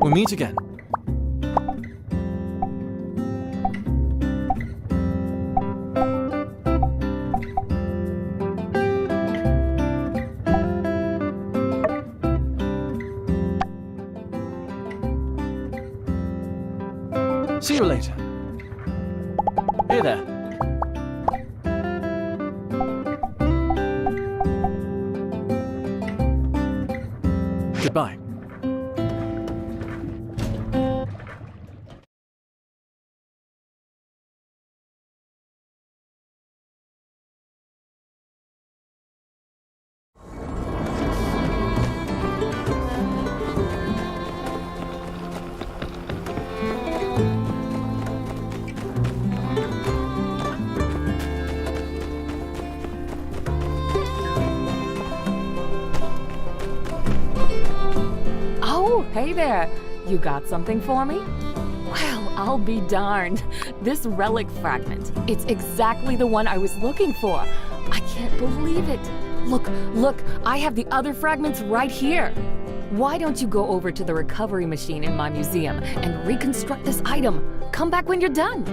We'll meet again. See you later. Hey there. Goodbye. Oh, hey there. You got something for me? Well, I'll be darned. This relic fragment, it's exactly the one I was looking for. I can't believe it. Look, I have the other fragments right here. Why don't you go over to the recovery machine in my museum and reconstruct this item? Come back when you're done.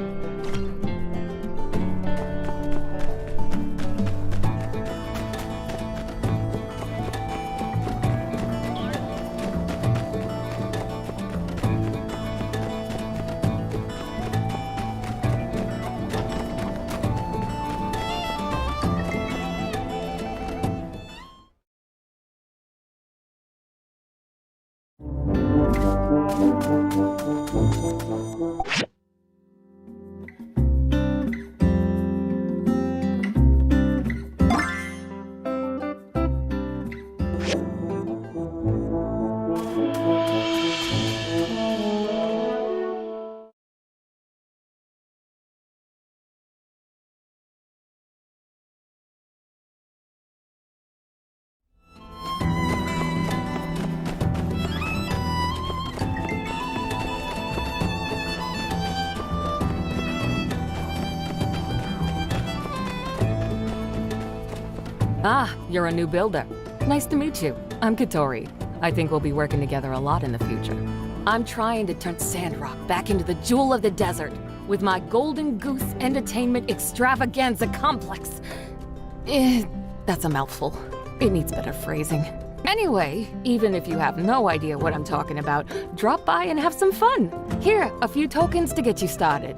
Ah, you're a new builder. Nice to meet you. I'm Katori. I think we'll be working together a lot in the future. I'm trying to turn Sandrock back into the jewel of the desert with my Golden Goose Entertainment Extravaganza Complex. That's a mouthful. It needs better phrasing. Anyway, even if you have no idea what I'm talking about, drop by and have some fun. Here, a few tokens to get you started.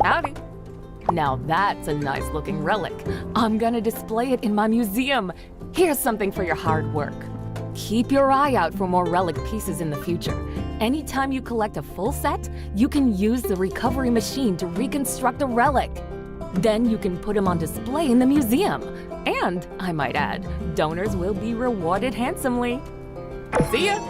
Howdy. Now that's a nice looking relic. I'm gonna display it in my museum. Here's something for your hard work. Keep your eye out for more relic pieces in the future. Anytime you collect a full set, you can use the recovery machine to reconstruct a relic. Then you can put them on display in the museum. And, I might add, donors will be rewarded handsomely. See ya!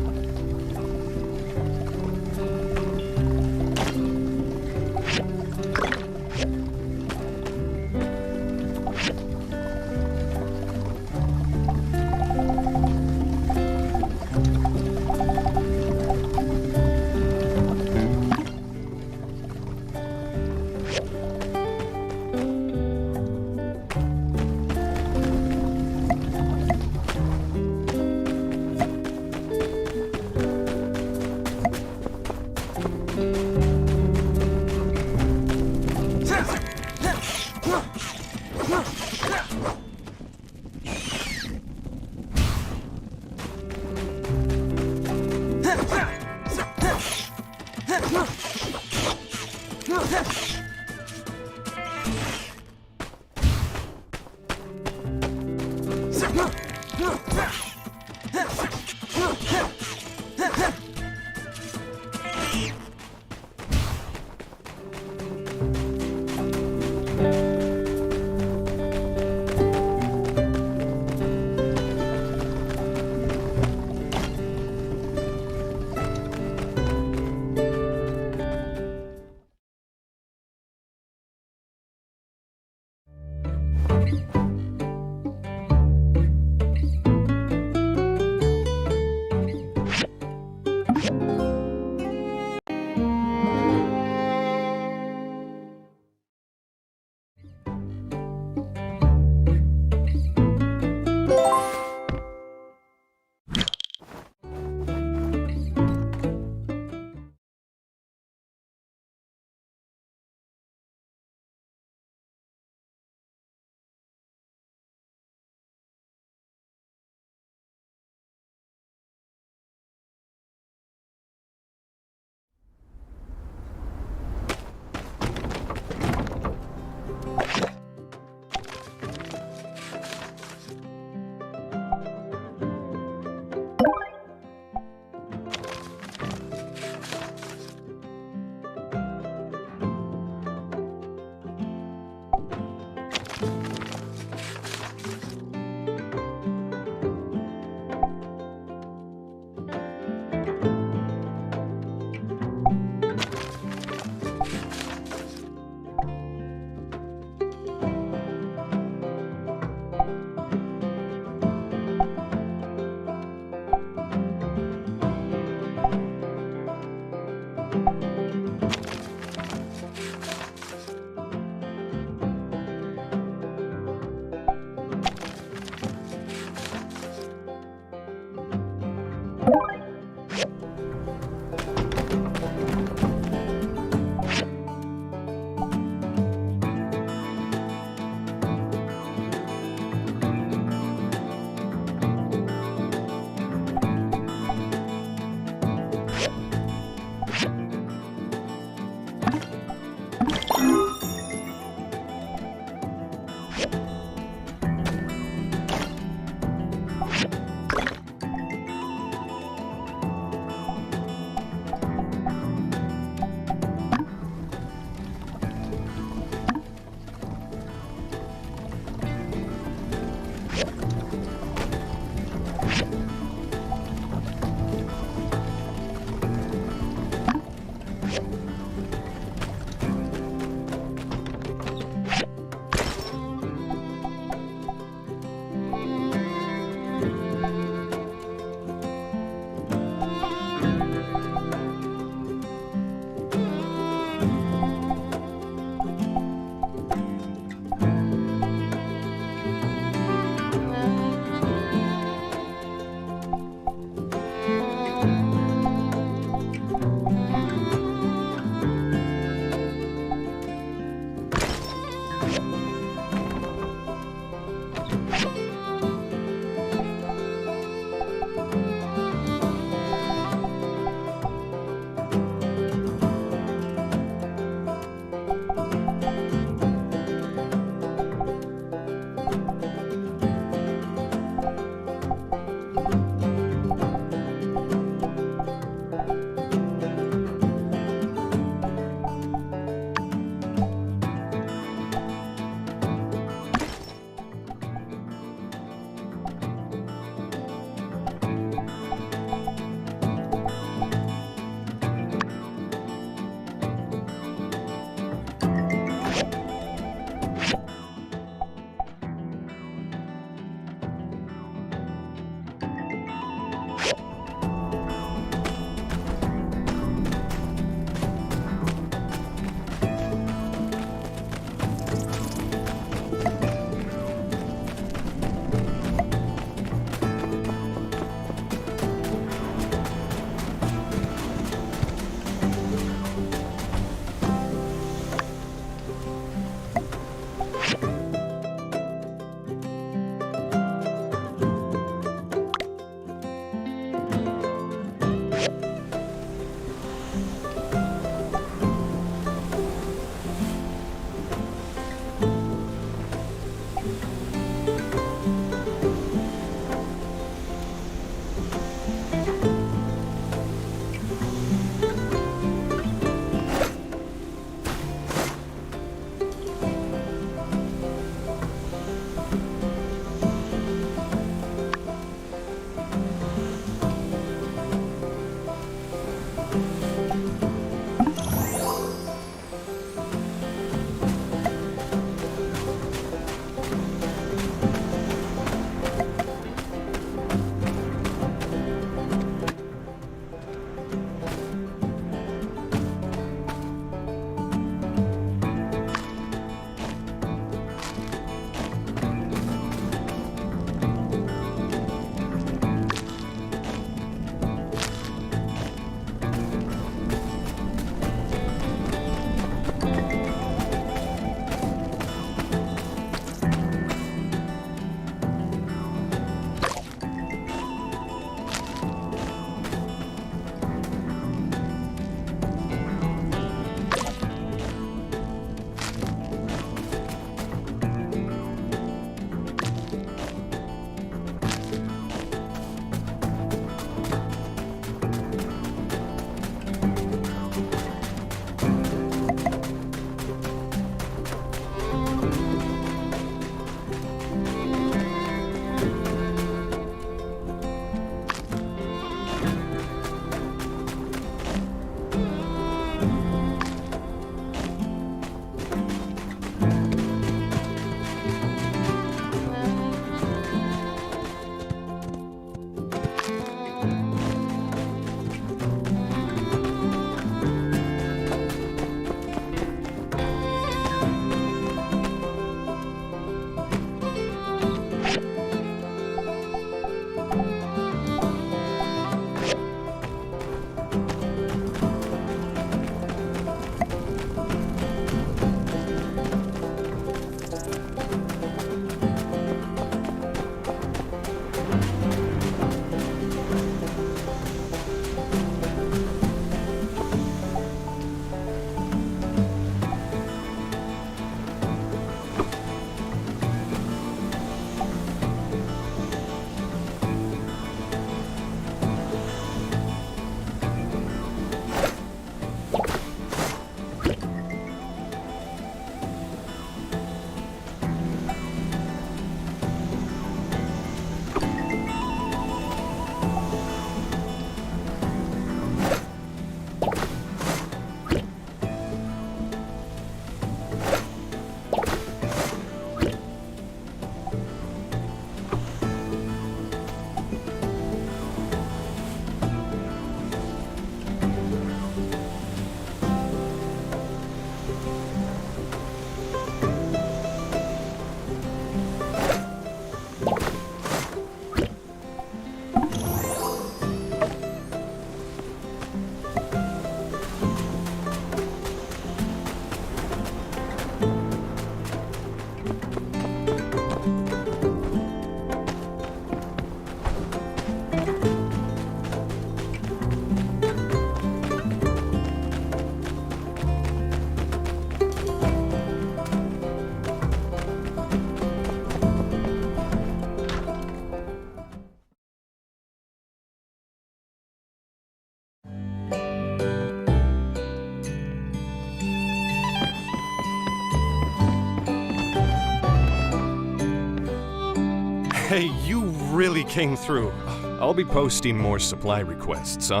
Hey, you really came through. I'll be posting more supply requests, huh?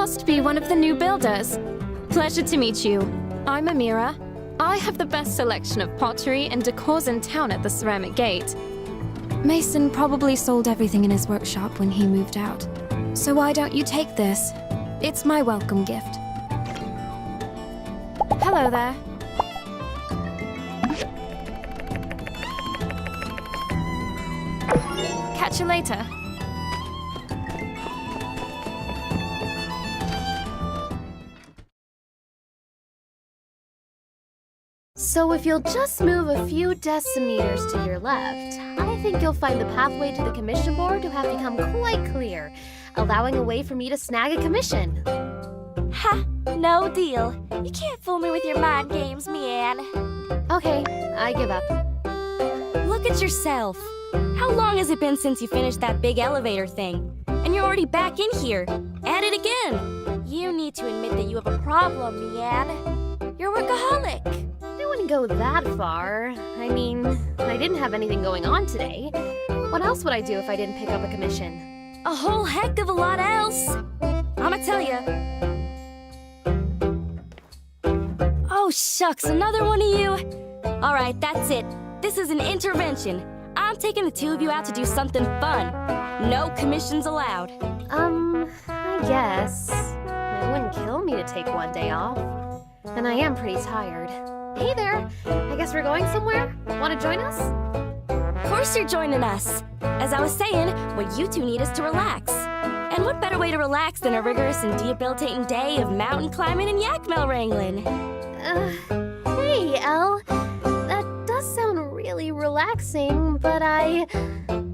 must be one of the new builders. Pleasure to meet you. I'm Amira. I have the best selection of pottery and decors in town at the Ceramic Gate. Mason probably sold everything in his workshop when he moved out. So why don't you take this? It's my welcome gift. Hello there. Catch you later. So if you'll just move a few decimeters to your left, I think you'll find the pathway to the commission board to have become quite clear, allowing a way for me to snag a commission. Ha! No deal. You can't fool me with your mind games, Mian. Okay, I give up. Look at yourself. How long has it been since you finished that big elevator thing? And you're already back in here. At it again. You need to admit that you have a problem, Mian. You're a workaholic. I wouldn't wouldn't go that far. I mean, I didn't have anything going on today. What else would I do if I didn't pick up a commission? A whole heck of a lot else. I'ma tell ya. Oh, shucks, another one of you? All right, that's it. This is an intervention. I'm taking the two of you out to do something fun. No commissions allowed. I guess. It wouldn't kill me to take one day off. And I am pretty tired. Hey there! I guess we're going somewhere? Want to join us? Of course you're joining us. As I was saying, what you two need is to relax. And what better way to relax than a rigorous and debilitating day of mountain climbing and yak mail wrangling? Hey, Elle. That does sound really relaxing, but I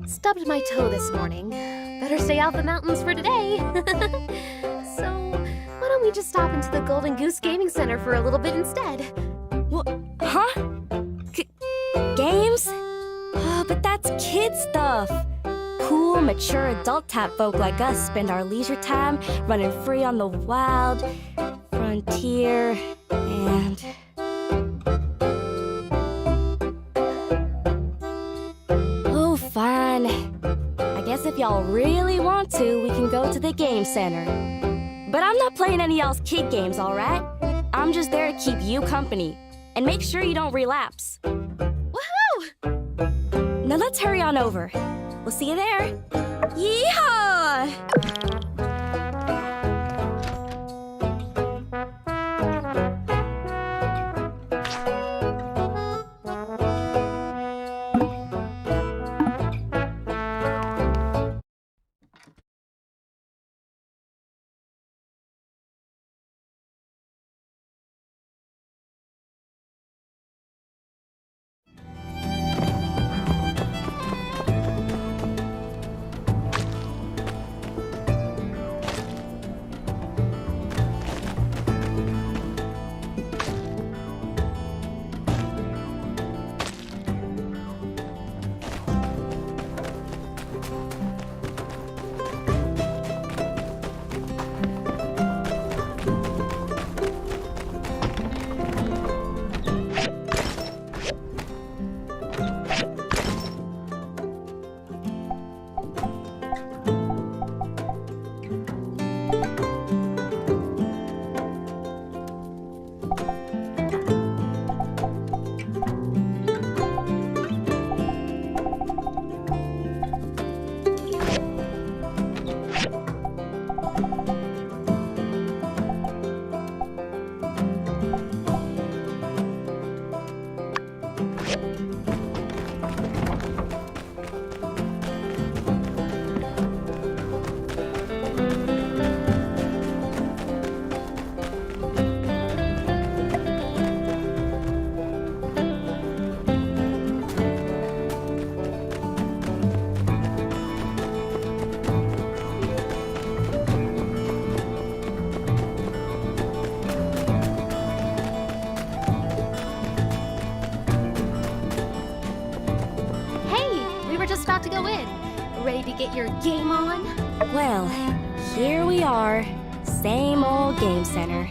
stubbed my toe this morning. Better stay off the mountains for today. So, why don't we just stop into the Golden Goose Gaming Center for a little bit instead? What? Huh? Games? Oh, but that's kid stuff. Cool, mature adult type folk like us spend our leisure time running free on the wild frontier and... Oh, fine. I guess if y'all really want to, we can go to the game center. But I'm not playing any of y'all's kid games, all right? I'm just there to keep you company and make sure you don't relapse. Woohoo! Now let's hurry on over. We'll see you there. Yeehaw! About to go in. Ready to get your game on? Well, here we are. Same old game center.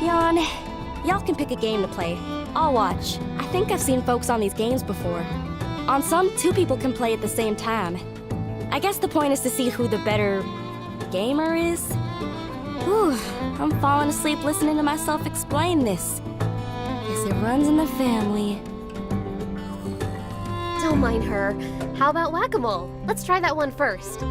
Y'all can pick a game to play. I'll watch. I think I've seen folks on these games before. On some, two people can play at the same time. I guess the point is to see who the better gamer is. Whew, I'm falling asleep listening to myself explain this. Guess it runs in the family. Don't mind her. How about whack-a-mole? Let's try that one first.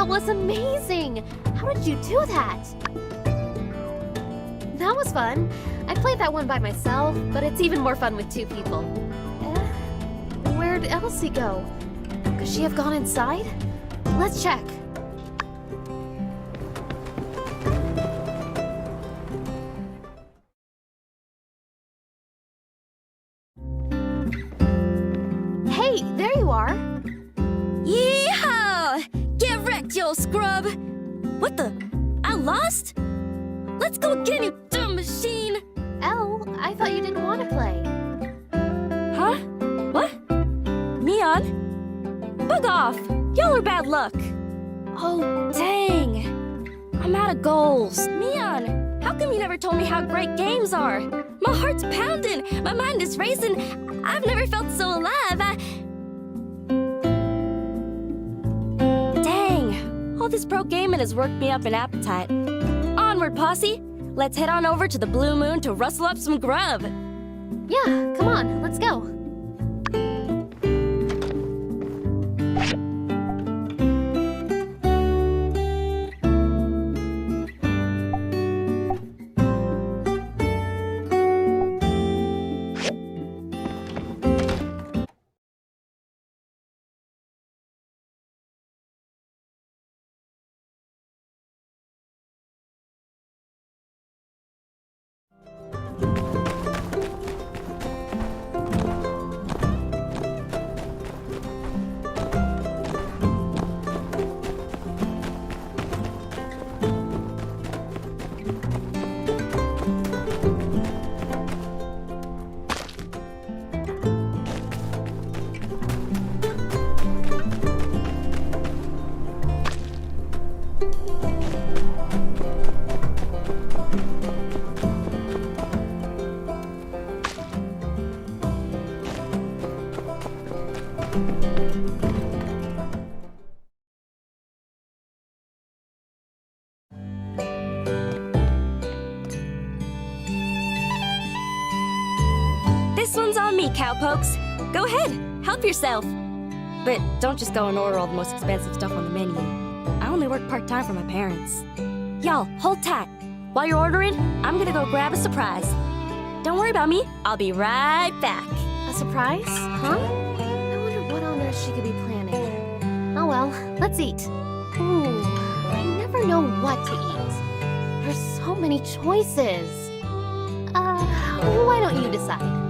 That was amazing! How did you do that? That was fun. I played that one by myself, but it's even more fun with two people. Where'd Elsie go? Could she have gone inside? Let's check. Hey, there you are. Yeehaw! Get wrecked, yo scrub! What the? I lost? Let's go again, you dumb machine! Elle, I thought you didn't want to play. Huh? What? Mion? Bug off! Y'all are bad luck! Oh, dang! I'm out of goals. Mion, how come you never told me how great games are? My heart's pounding, my mind is racing. I've never felt so alive. Dang, all this pro gaming has worked me up an appetite. Onward, posse! Let's head on over to the Blue Moon to rustle up some grub. Yeah, come on, let's go. This one's on me, cowpokes. Go ahead, help yourself. But don't just go and order all the most expensive stuff on the menu. I only work part-time for my parents. Y'all, hold tight. While you're ordering, I'm gonna go grab a surprise. Don't worry about me, I'll be right back. A surprise? Huh? I wonder what on earth she could be planning. Oh well, let's eat. Ooh, I never know what to eat. There's so many choices. Why don't you decide?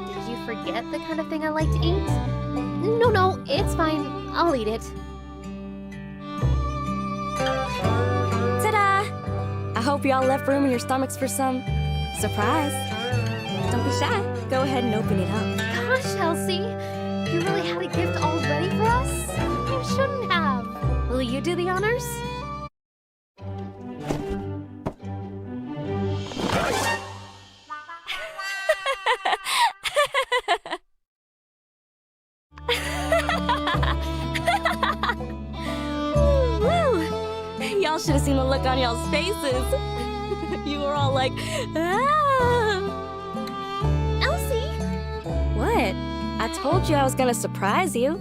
Did you forget the kind of thing I like to eat? No, it's fine. I'll eat it. Ta-da! I hope y'all left room in your stomachs for some surprise. Don't be shy. Go ahead and open it up. Gosh, Elsie, you really had a gift all ready for us? You shouldn't have. Will you do the honors? Y'all should have seen the look on y'all's faces. You were all like, ah. Elsie! What? I told you I was gonna surprise you.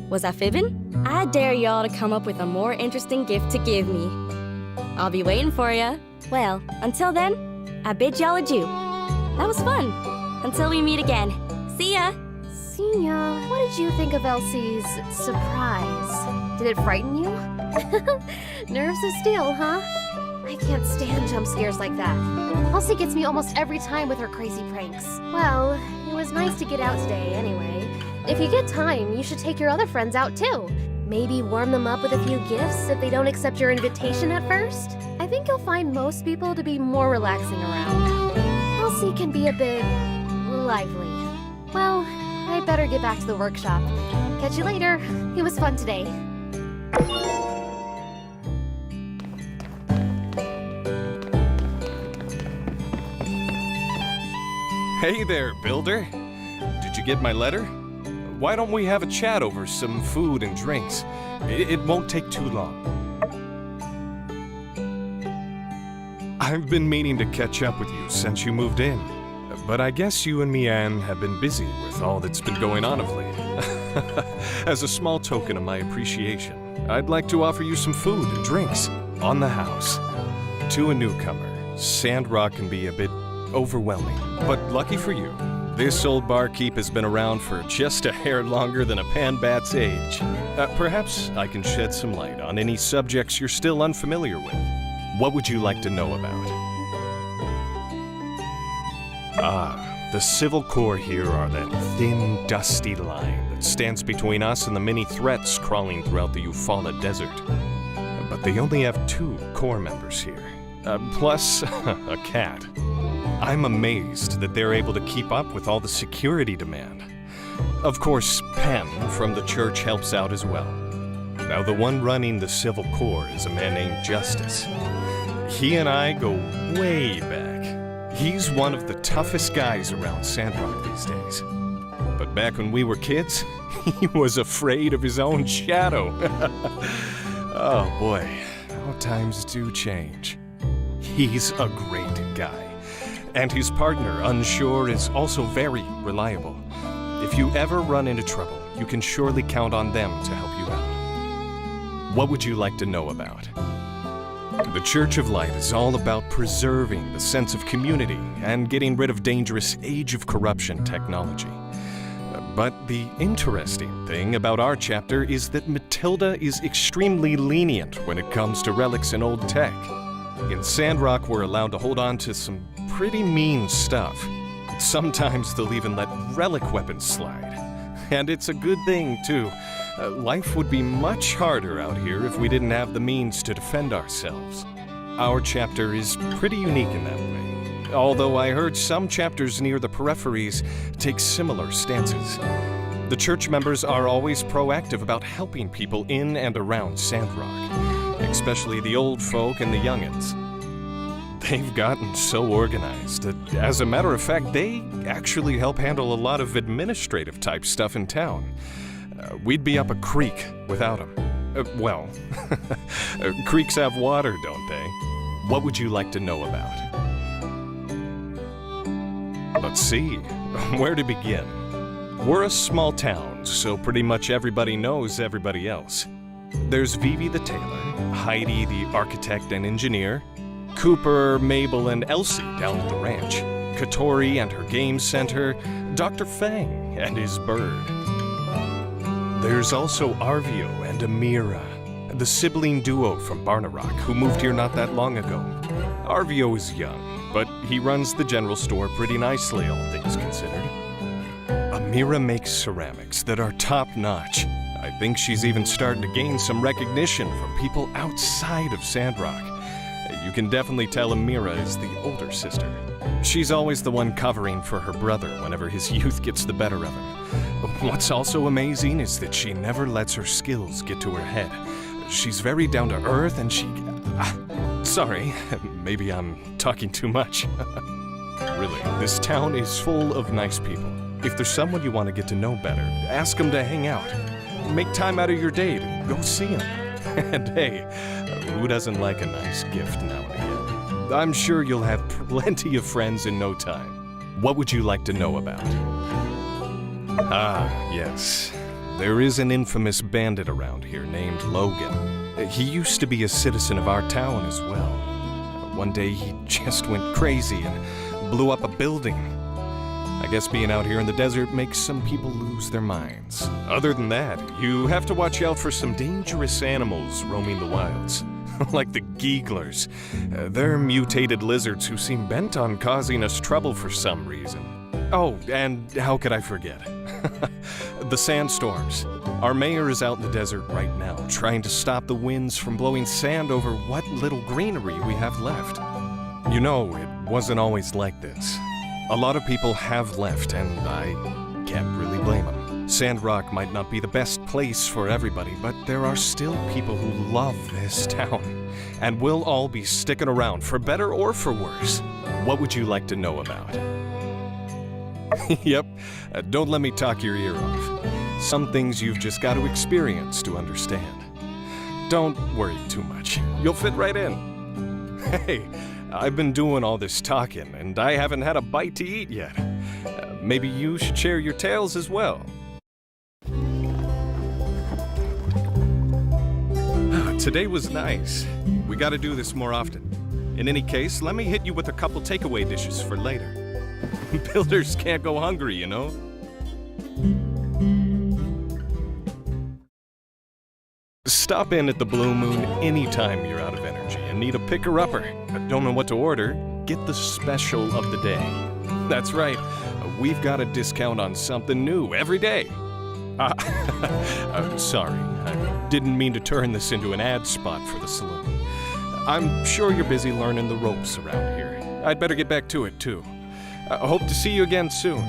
Was I fibbing? I dare y'all to come up with a more interesting gift to give me. I'll be waiting for ya. Well, until then, I bid y'all adieu. That was fun. Until we meet again. See ya! See ya. What did you think of Elsie's surprise? Did it frighten you? Nerves of steel, huh? I can't stand jump scares like that. Elsie gets me almost every time with her crazy pranks. Well, it was nice to get out today anyway. If you get time, you should take your other friends out too. Maybe warm them up with a few gifts if they don't accept your invitation at first. I think you'll find most people to be more relaxing around. Elsie can be a bit lively. Well, I better get back to the workshop. Catch you later. It was fun today. Hey there, Builder. Did you get my letter? Why don't we have a chat over some food and drinks? It won't take too long. I've been meaning to catch up with you since you moved in, but I guess you and Mian have been busy with all that's been going on of late. As a small token of my appreciation, I'd like to offer you some food and drinks on the house. To a newcomer, Sandrock can be a bit overwhelming, but lucky for you, this old barkeep has been around for just a hair longer than a panbat's age. Perhaps I can shed some light on any subjects you're still unfamiliar with. What would you like to know about? The civil core here are that thin, dusty line that stands between us and the many threats crawling throughout the Eufaula Desert. But they only have 2 core members here, plus a cat. I'm amazed that they're able to keep up with all the security demand. Of course, Penn from the church helps out as well. Now, the one running the civil core is a man named Justice. He and I go way back. He's one of the toughest guys around Sandrock these days. But back when we were kids, he was afraid of his own shadow. Oh boy, how times do change. He's a great guy. And his partner, Unsure, is also very reliable. If you ever run into trouble, you can surely count on them to help you out. What would you like to know about? The Church of Light is all about preserving the sense of community and getting rid of dangerous Age of Corruption technology. But the interesting thing about our chapter is that Matilda is extremely lenient when it comes to relics and old tech. In Sandrock, we're allowed to hold on to some pretty mean stuff. Sometimes they'll even let relic weapons slide. And it's a good thing, too. Life would be much harder out here if we didn't have the means to defend ourselves. Our chapter is pretty unique in that way, although I heard some chapters near the peripheries take similar stances. The church members are always proactive about helping people in and around Sandrock, especially the old folk and the youngins. They've gotten so organized that, as a matter of fact, they actually help handle a lot of administrative type stuff in town. We'd be up a creek without them. Creeks have water, don't they? What would you like to know about? Let's see, where to begin? We're a small town, so pretty much everybody knows everybody else. There's Vivi the tailor, Heidi the architect and engineer, Cooper, Mabel, and Elsie down at the ranch, Katori and her game center, Dr. Fang and his bird. There's also Arvio and Amira, the sibling duo from Barnarock who moved here not that long ago. Arvio is young, but he runs the general store pretty nicely, all things considered. Amira makes ceramics that are top-notch. I think she's even starting to gain some recognition from people outside of Sandrock. You can definitely tell Amira is the older sister. She's always the one covering for her brother whenever his youth gets the better of him. What's also amazing is that she never lets her skills get to her head. She's very down to earth and she... sorry, maybe I'm talking too much. Really, this town is full of nice people. If there's someone you want to get to know better, ask them to hang out. Make time out of your day to go see them. And hey, who doesn't like a nice gift now and again? I'm sure you'll have plenty of friends in no time. What would you like to know about? Yes. There is an infamous bandit around here named Logan. He used to be a citizen of our town as well. One day he just went crazy and blew up a building. I guess being out here in the desert makes some people lose their minds. Other than that, you have to watch out for some dangerous animals roaming the wilds. Like the Geeglers. They're mutated lizards who seem bent on causing us trouble for some reason. Oh, and how could I forget? The sandstorms. Our mayor is out in the desert right now, trying to stop the winds from blowing sand over what little greenery we have left. You know, it wasn't always like this. A lot of people have left, and I can't really blame them. Sandrock might not be the best place for everybody, but there are still people who love this town, and we'll all be sticking around for better or for worse. What would you like to know about? Yep, don't let me talk your ear off. Some things you've just got to experience to understand. Don't worry too much. You'll fit right in. Hey, I've been doing all this talking, and I haven't had a bite to eat yet. Maybe you should share your tales as well. Today was nice. We gotta do this more often. In any case, let me hit you with a couple takeaway dishes for later. Builders can't go hungry, you know? Stop in at the Blue Moon anytime you're out of energy and need a picker-upper. Don't know what to order? Get the special of the day. That's right, we've got a discount on something new every day. Sorry, I didn't mean to turn this into an ad spot for the saloon. I'm sure you're busy learning the ropes around here. I'd better get back to it, too. I hope to see you again soon.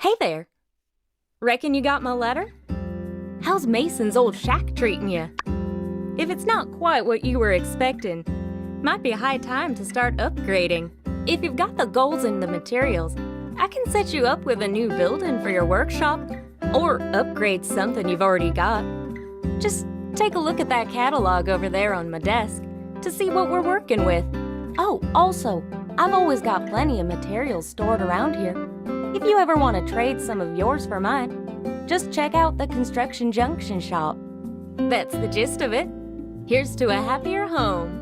Hey there. Reckon you got my letter? How's Mason's old shack treating you? If it's not quite what you were expecting, might be a high time to start upgrading. If you've got the goals and the materials, I can set you up with a new building for your workshop, or upgrade something you've already got. Just take a look at that catalog over there on my desk to see what we're working with. Oh, also, I've always got plenty of materials stored around here. If you ever want to trade some of yours for mine, just check out the Construction Junction shop. That's the gist of it. Here's to a happier home.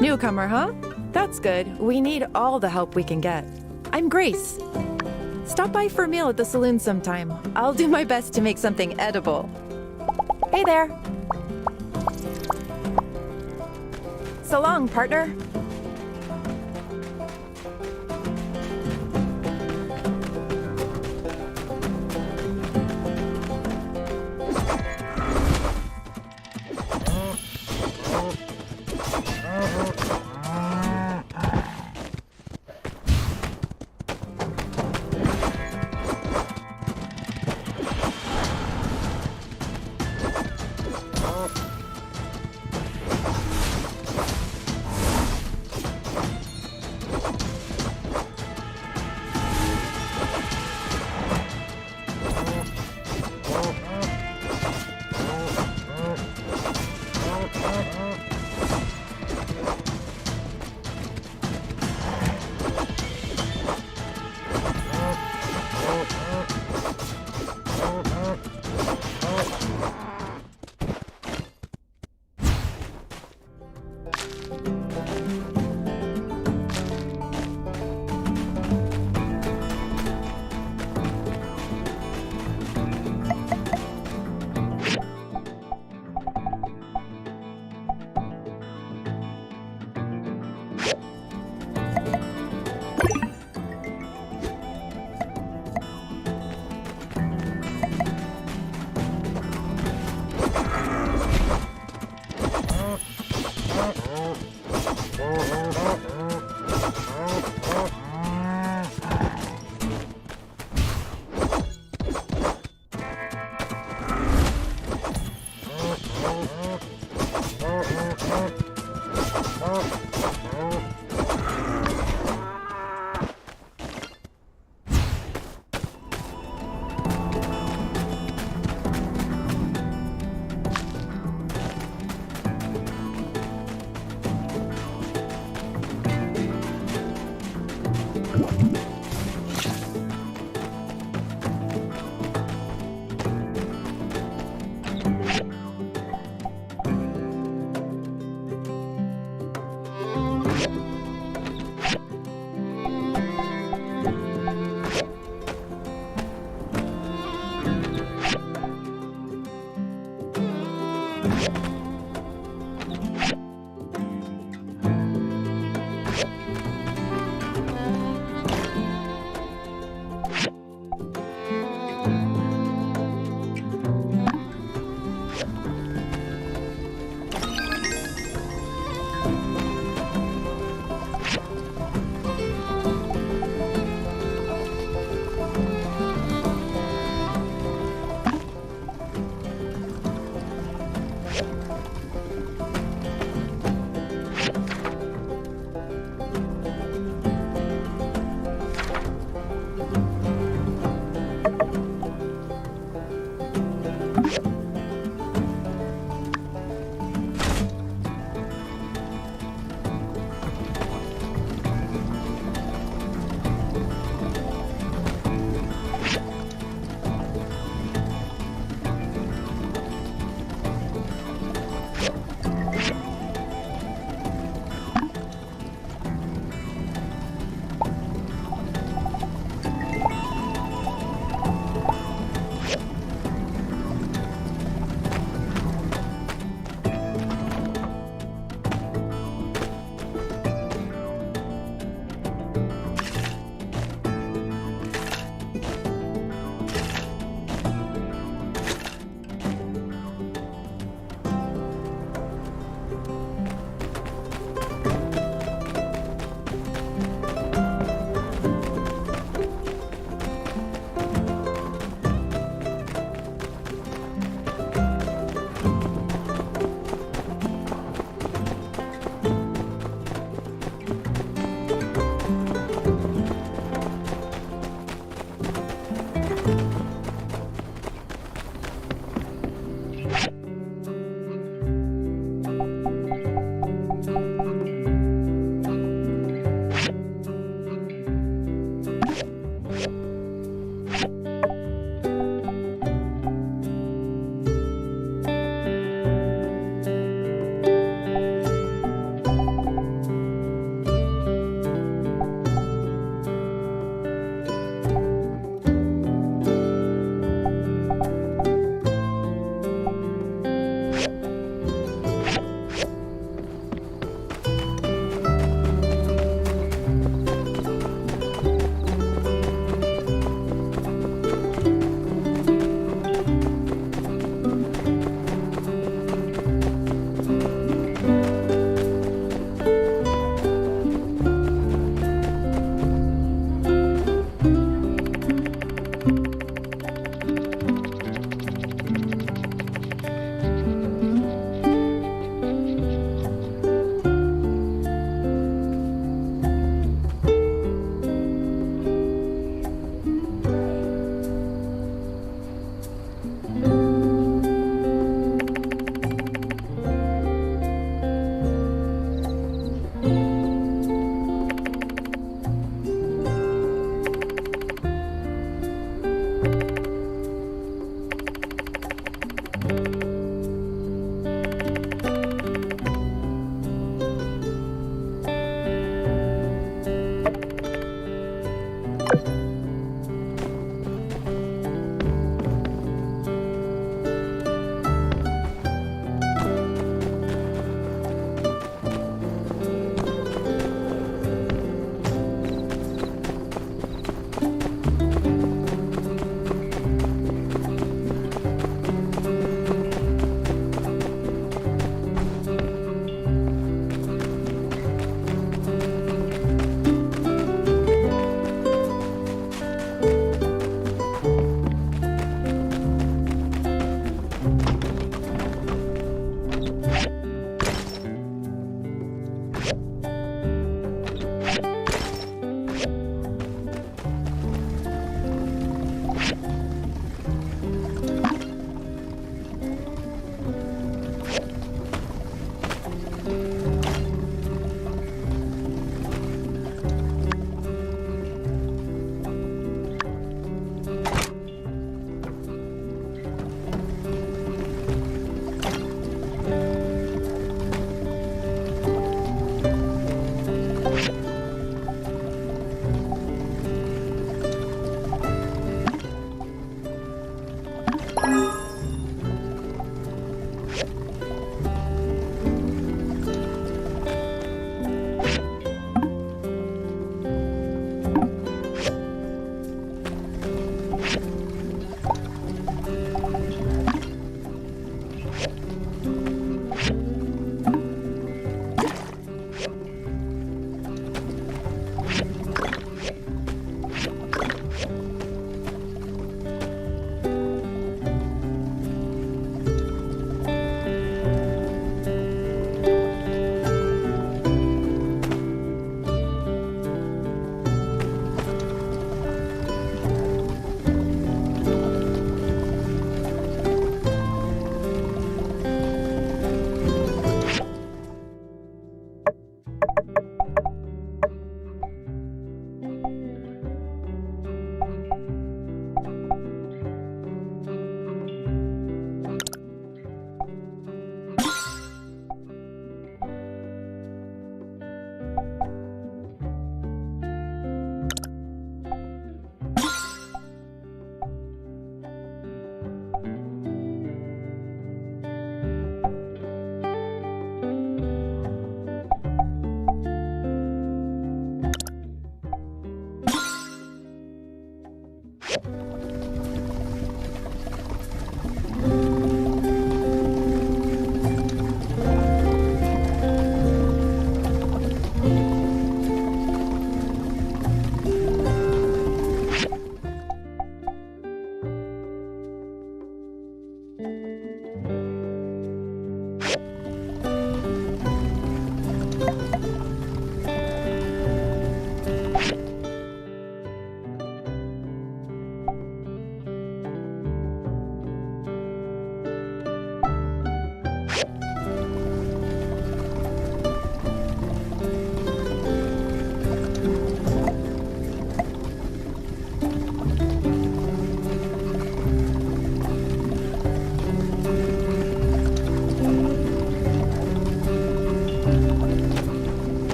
Newcomer, huh? That's good. We need all the help we can get. I'm Grace. Stop by for a meal at the saloon sometime. I'll do my best to make something edible. Hey there. So long, partner.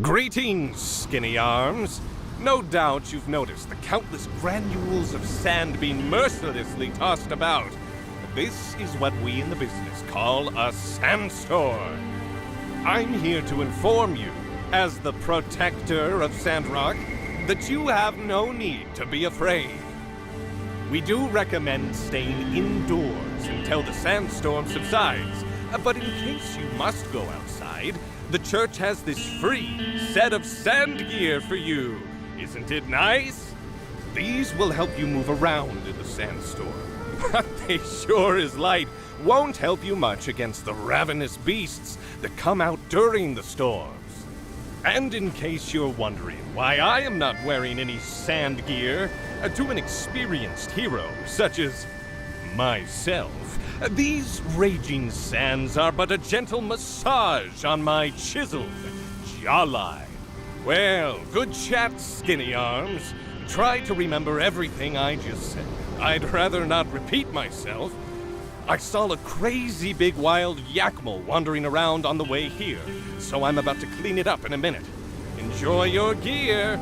Greetings, skinny arms. No doubt you've noticed the countless granules of sand being mercilessly tossed about. This is what we in the business call a sandstorm. I'm here to inform you, as the protector of Sandrock, that you have no need to be afraid. We do recommend staying indoors until the sandstorm subsides, but in case you must go outside, the church has this free set of sand gear for you. Isn't it nice? These will help you move around in the sandstorm, but they sure as light won't help you much against the ravenous beasts that come out during the storms. And in case you're wondering why I am not wearing any sand gear, to an experienced hero such as myself, these raging sands are but a gentle massage on my chiseled jawline. Well, good chat, skinny arms. Try to remember everything I just said. I'd rather not repeat myself. I saw a crazy big wild yakmal wandering around on the way here, so I'm about to clean it up in a minute. Enjoy your gear!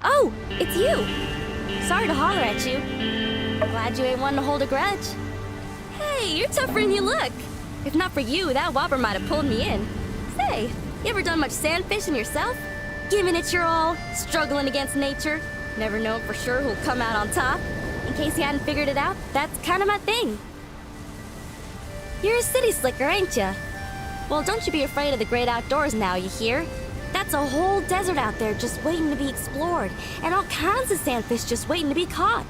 Oh, it's you! Sorry to holler at you. Glad you ain't one to hold a grudge. Hey, you're tougher than you look. If not for you, that whopper might have pulled me in. Say, you ever done much sand fishing yourself? Giving it your all, struggling against nature, never knowing for sure who'll come out on top. In case you hadn't figured it out, that's kind of my thing. You're a city slicker, ain't ya? Well, don't you be afraid of the great outdoors now, you hear? That's a whole desert out there just waiting to be explored, and all kinds of sandfish just waiting to be caught.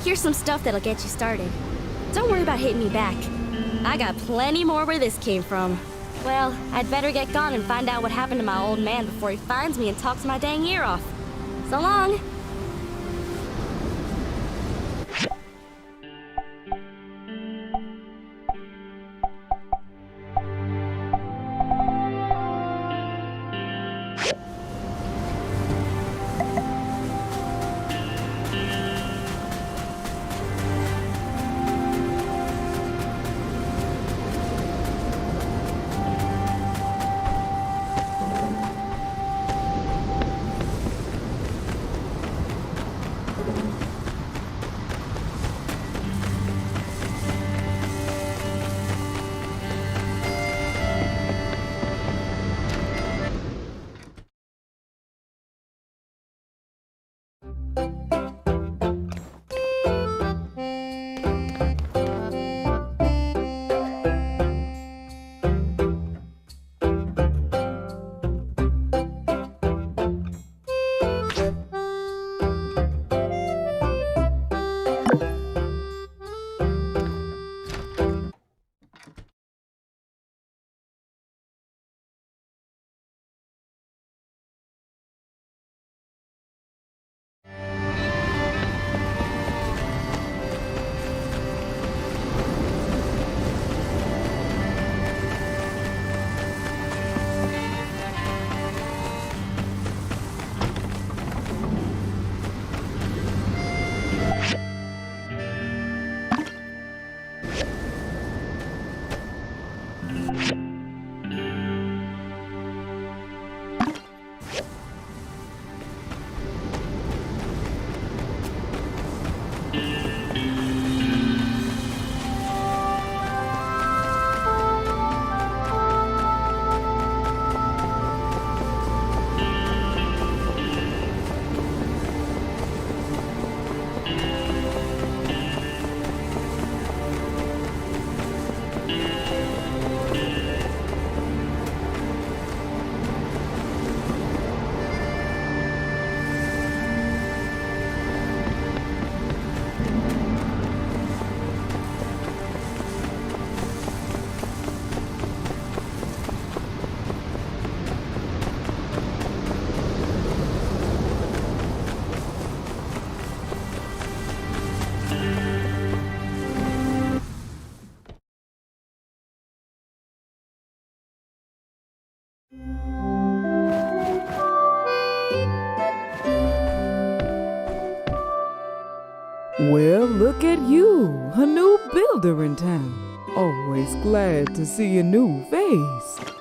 Here's some stuff that'll get you started. Don't worry about hitting me back. I got plenty more where this came from. Well, I'd better get gone and find out what happened to my old man before he finds me and talks my dang ear off. So long. Well, look at you, a new builder in town. Always glad to see a new face.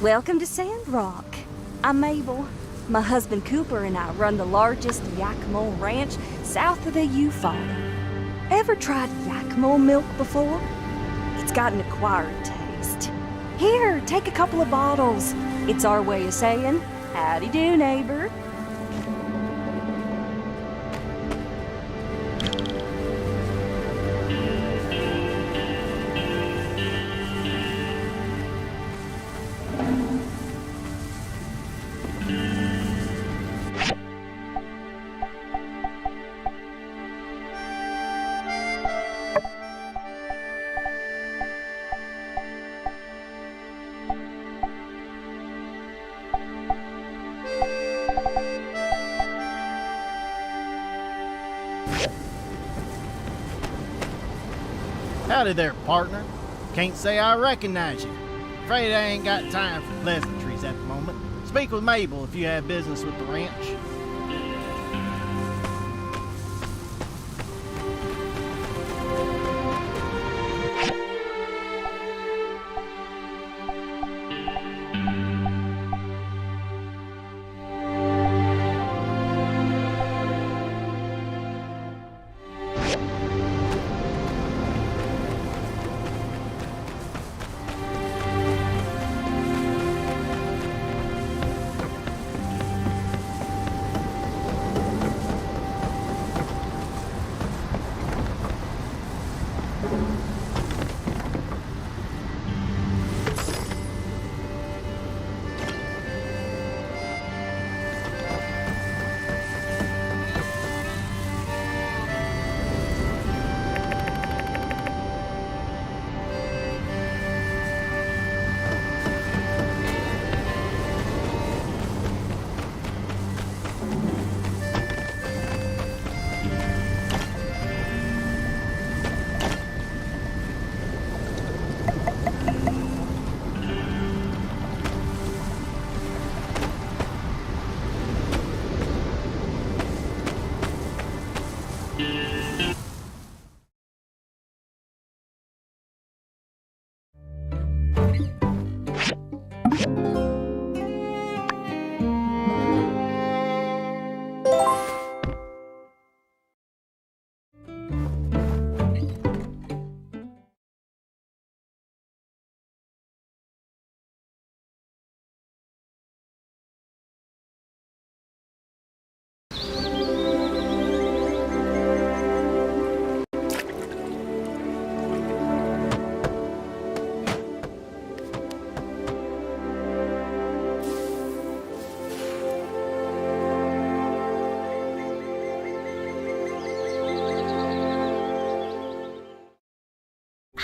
Welcome to Sandrock. I'm Mabel. My husband Cooper and I run the largest Yakima ranch south of the Euphrates. Ever tried Yakima milk before? It's got an acquired taste. Here, take a couple of bottles. It's our way of saying, howdy do, neighbor. Howdy there, partner. Can't say I recognize you. Afraid I ain't got time for pleasantries at the moment. Speak with Mabel if you have business with the ranch.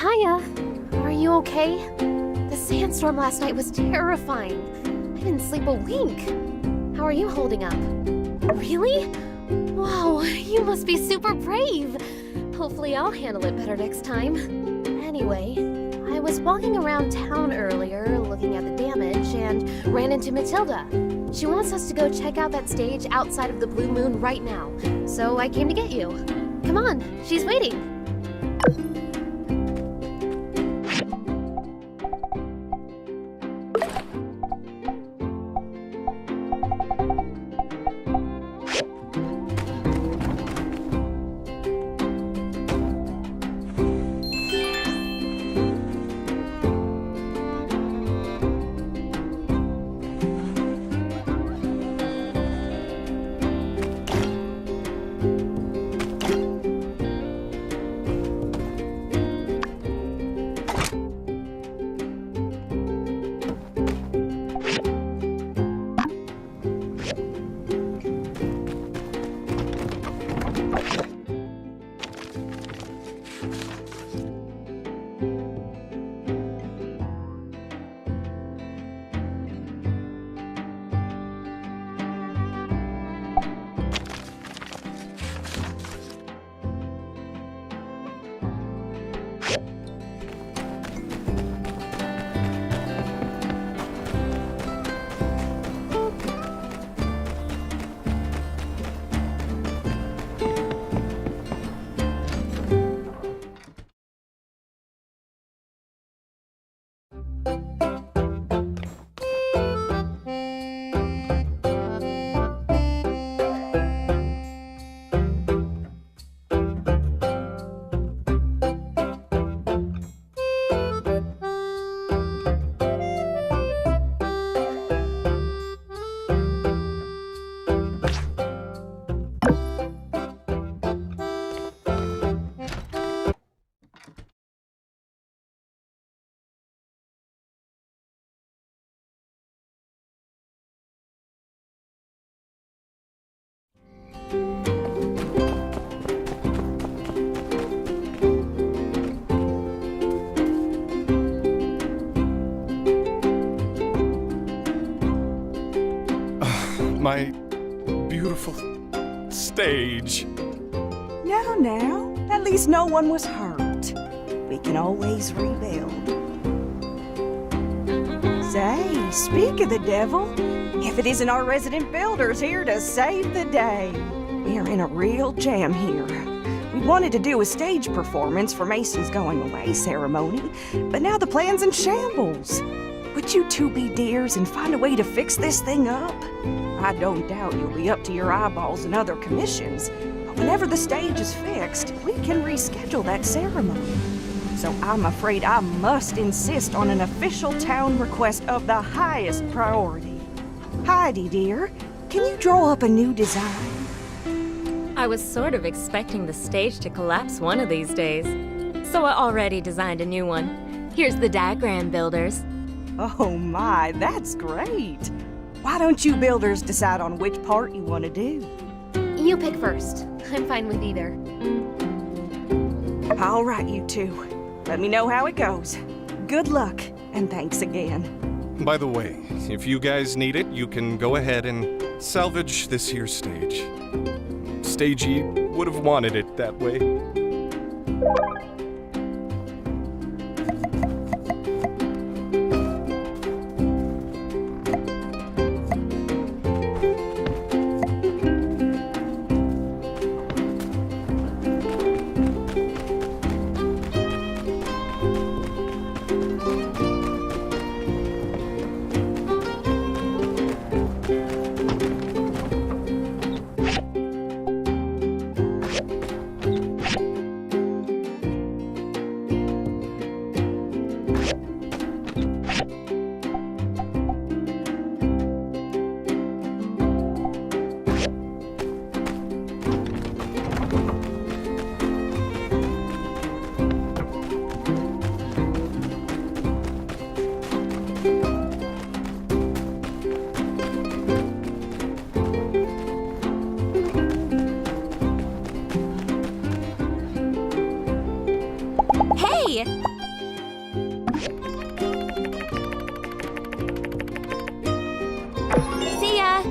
Hiya. Are you okay? The sandstorm last night was terrifying. I didn't sleep a wink. How are you holding up? Really? Wow, you must be super brave. Hopefully I'll handle it better next time. Anyway, I was walking around town earlier looking at the damage and ran into Matilda. She wants us to go check out that stage outside of the Blue Moon right now. So I came to get you. Come on, she's waiting. my beautiful stage. Now, at least no one was hurt. We can always rebuild. Say, speak of the devil, if it isn't our resident builders here to save the day. We're in a real jam here. We wanted to do a stage performance for Mason's going away ceremony, but now the plan's in shambles. Would you two be dears and find a way to fix this thing up? I don't doubt you'll be up to your eyeballs in other commissions, but whenever the stage is fixed, we can reschedule that ceremony. So I'm afraid I must insist on an official town request of the highest priority. Heidi, dear, can you draw up a new design? I was sort of expecting the stage to collapse one of these days, so I already designed a new one. Here's the diagram, builders. Oh my, that's great. Why don't you builders decide on which part you want to do? You pick first. I'm fine with either. All right, you two. Let me know how it goes. Good luck, and thanks again. By the way, if you guys need it, you can go ahead and salvage this here stage. Stagey would have wanted it that way. Hey! See ya!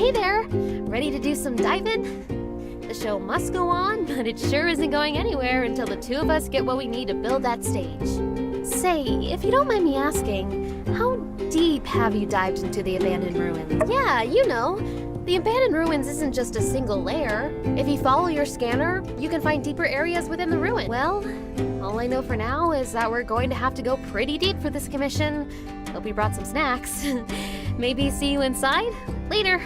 Hey there! Ready to do some diving? The show must go on, but it sure isn't going anywhere until the two of us get what we need to build that stage. Say, if you don't mind me asking, how deep have you dived into the abandoned ruins? Yeah, you know. The abandoned ruins isn't just a single layer. If you follow your scanner, you can find deeper areas within the ruin. Well, all I know for now is that we're going to have to go pretty deep for this commission. Hope you brought some snacks. Maybe see you inside? Later.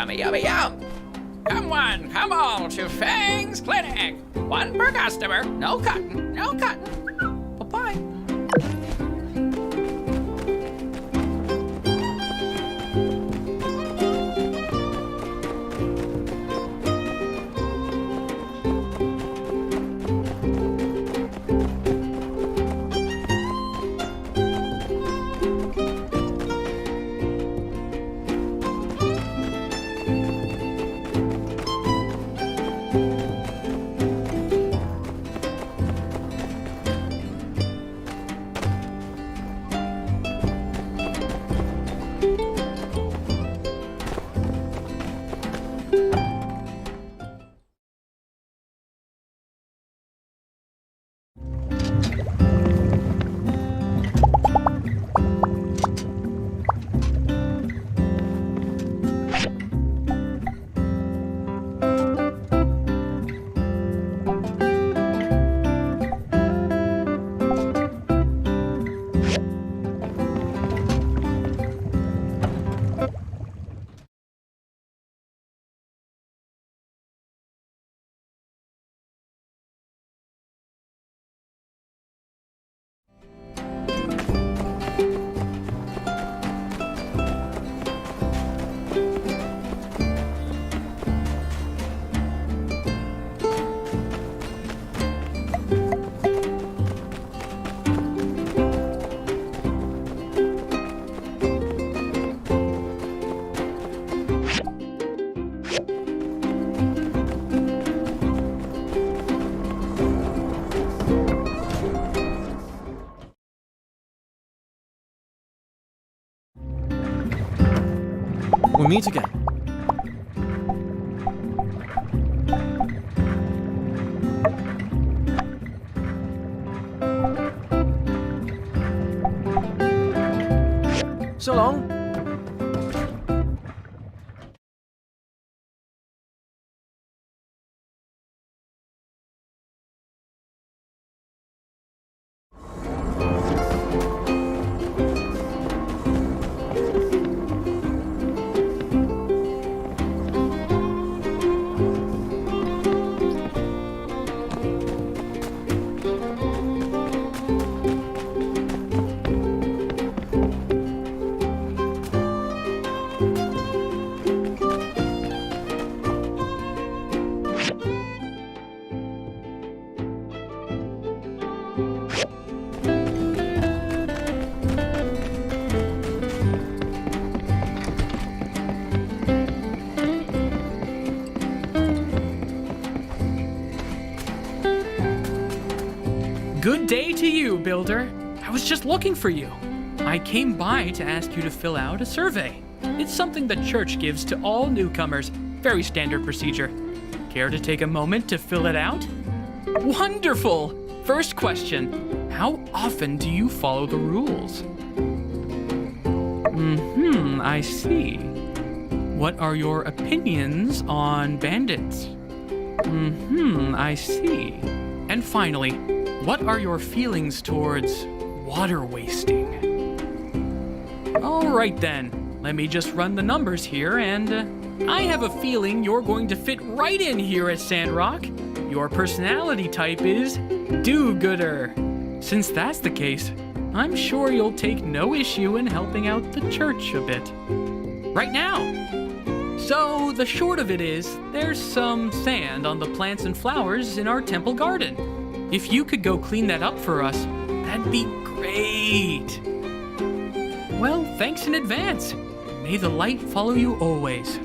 Yummy, yummy, yum! Come one, come all to Fang's Clinic. One per customer. No cutting, no cutting. Bye-bye. We'll meet again. So long. Good day to you, Builder. I was just looking for you. I came by to ask you to fill out a survey. It's something the church gives to all newcomers. Very standard procedure. Care to take a moment to fill it out? Wonderful! First question. How often do you follow the rules? I see. What are your opinions on bandits? I see. And finally, what are your feelings towards water wasting? All right then, let me just run the numbers here, and I have a feeling you're going to fit right in here at Sandrock. Your personality type is do-gooder. Since that's the case, I'm sure you'll take no issue in helping out the church a bit. Right now. So the short of it is, there's some sand on the plants and flowers in our temple garden. If you could go clean that up for us, that'd be great. Well, thanks in advance. May the light follow you always.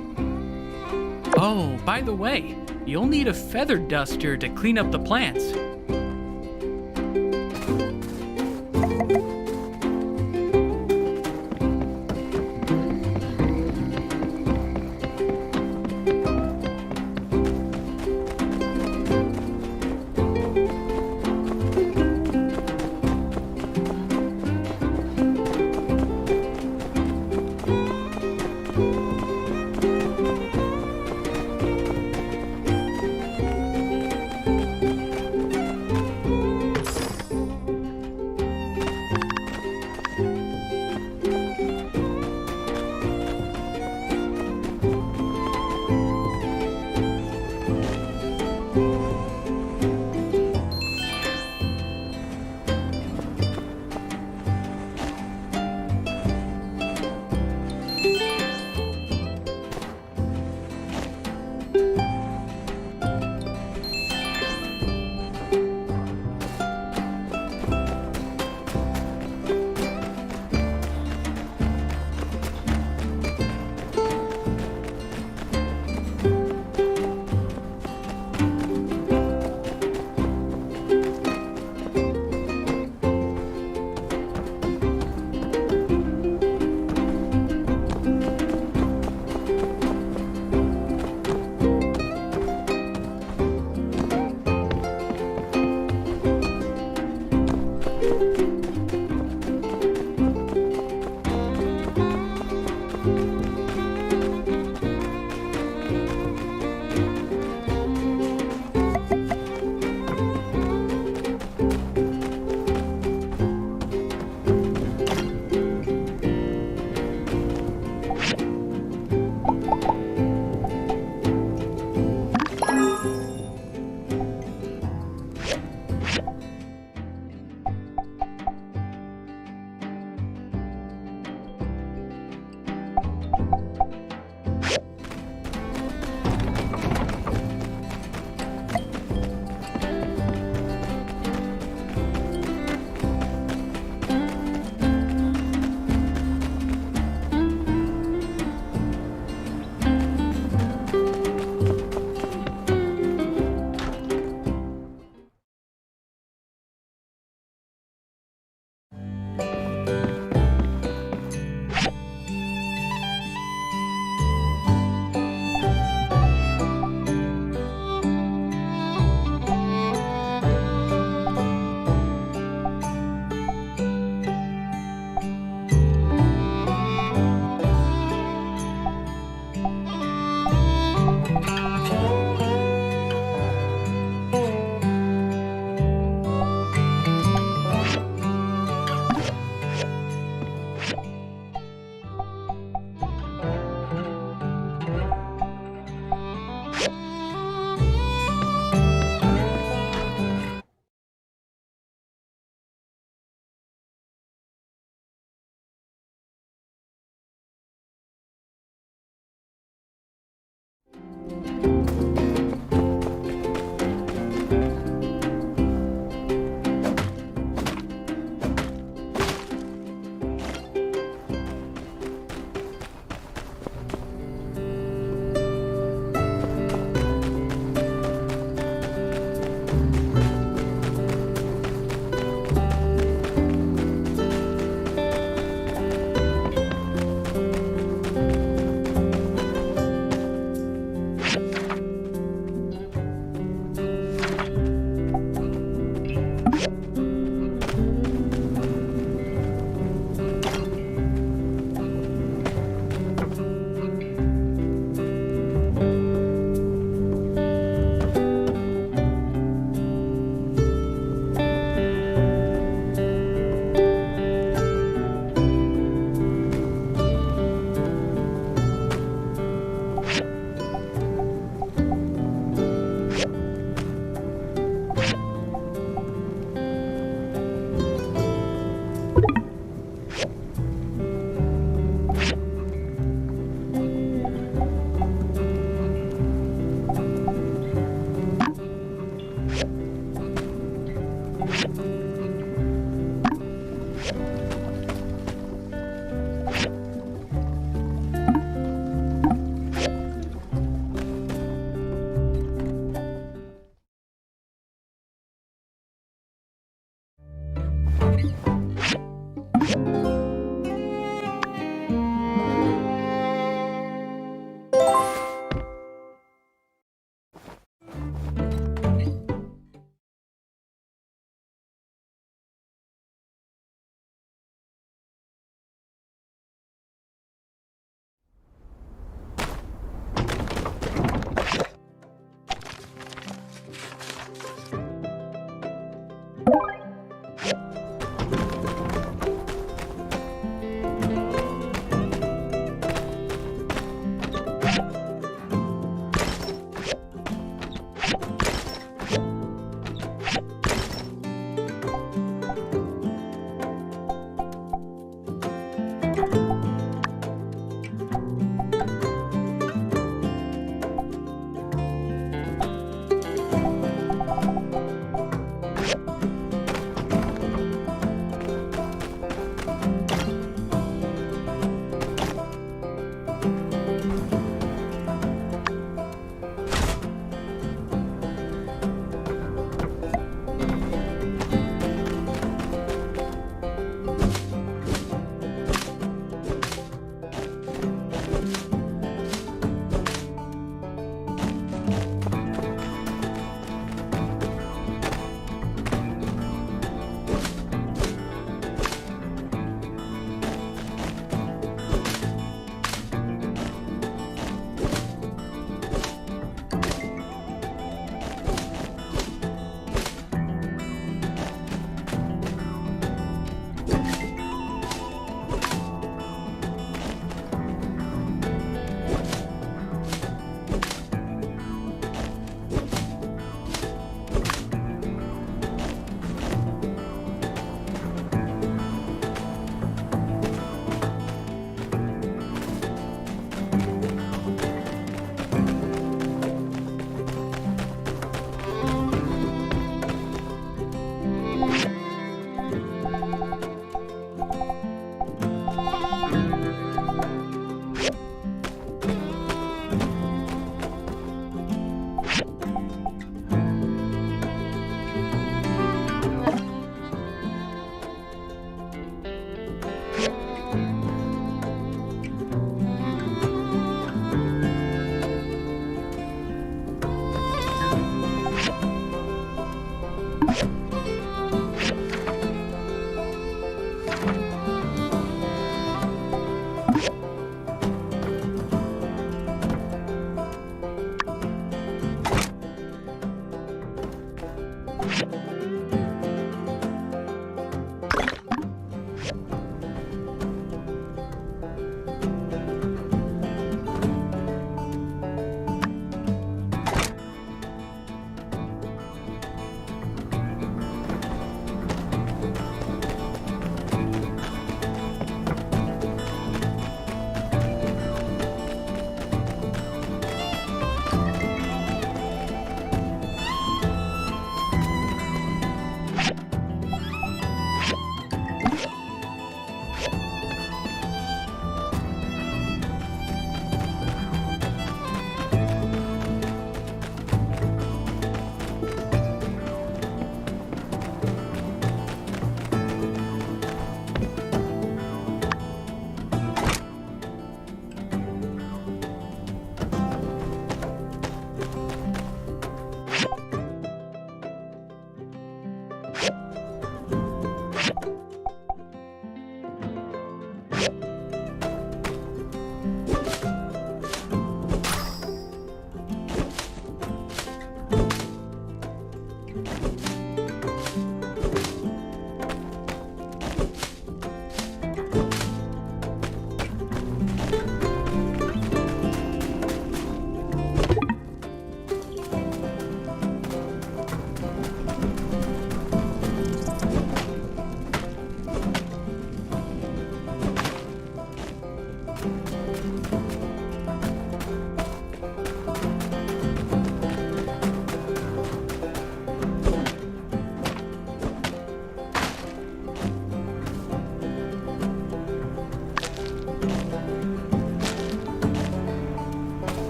Oh, by the way, you'll need a feather duster to clean up the plants.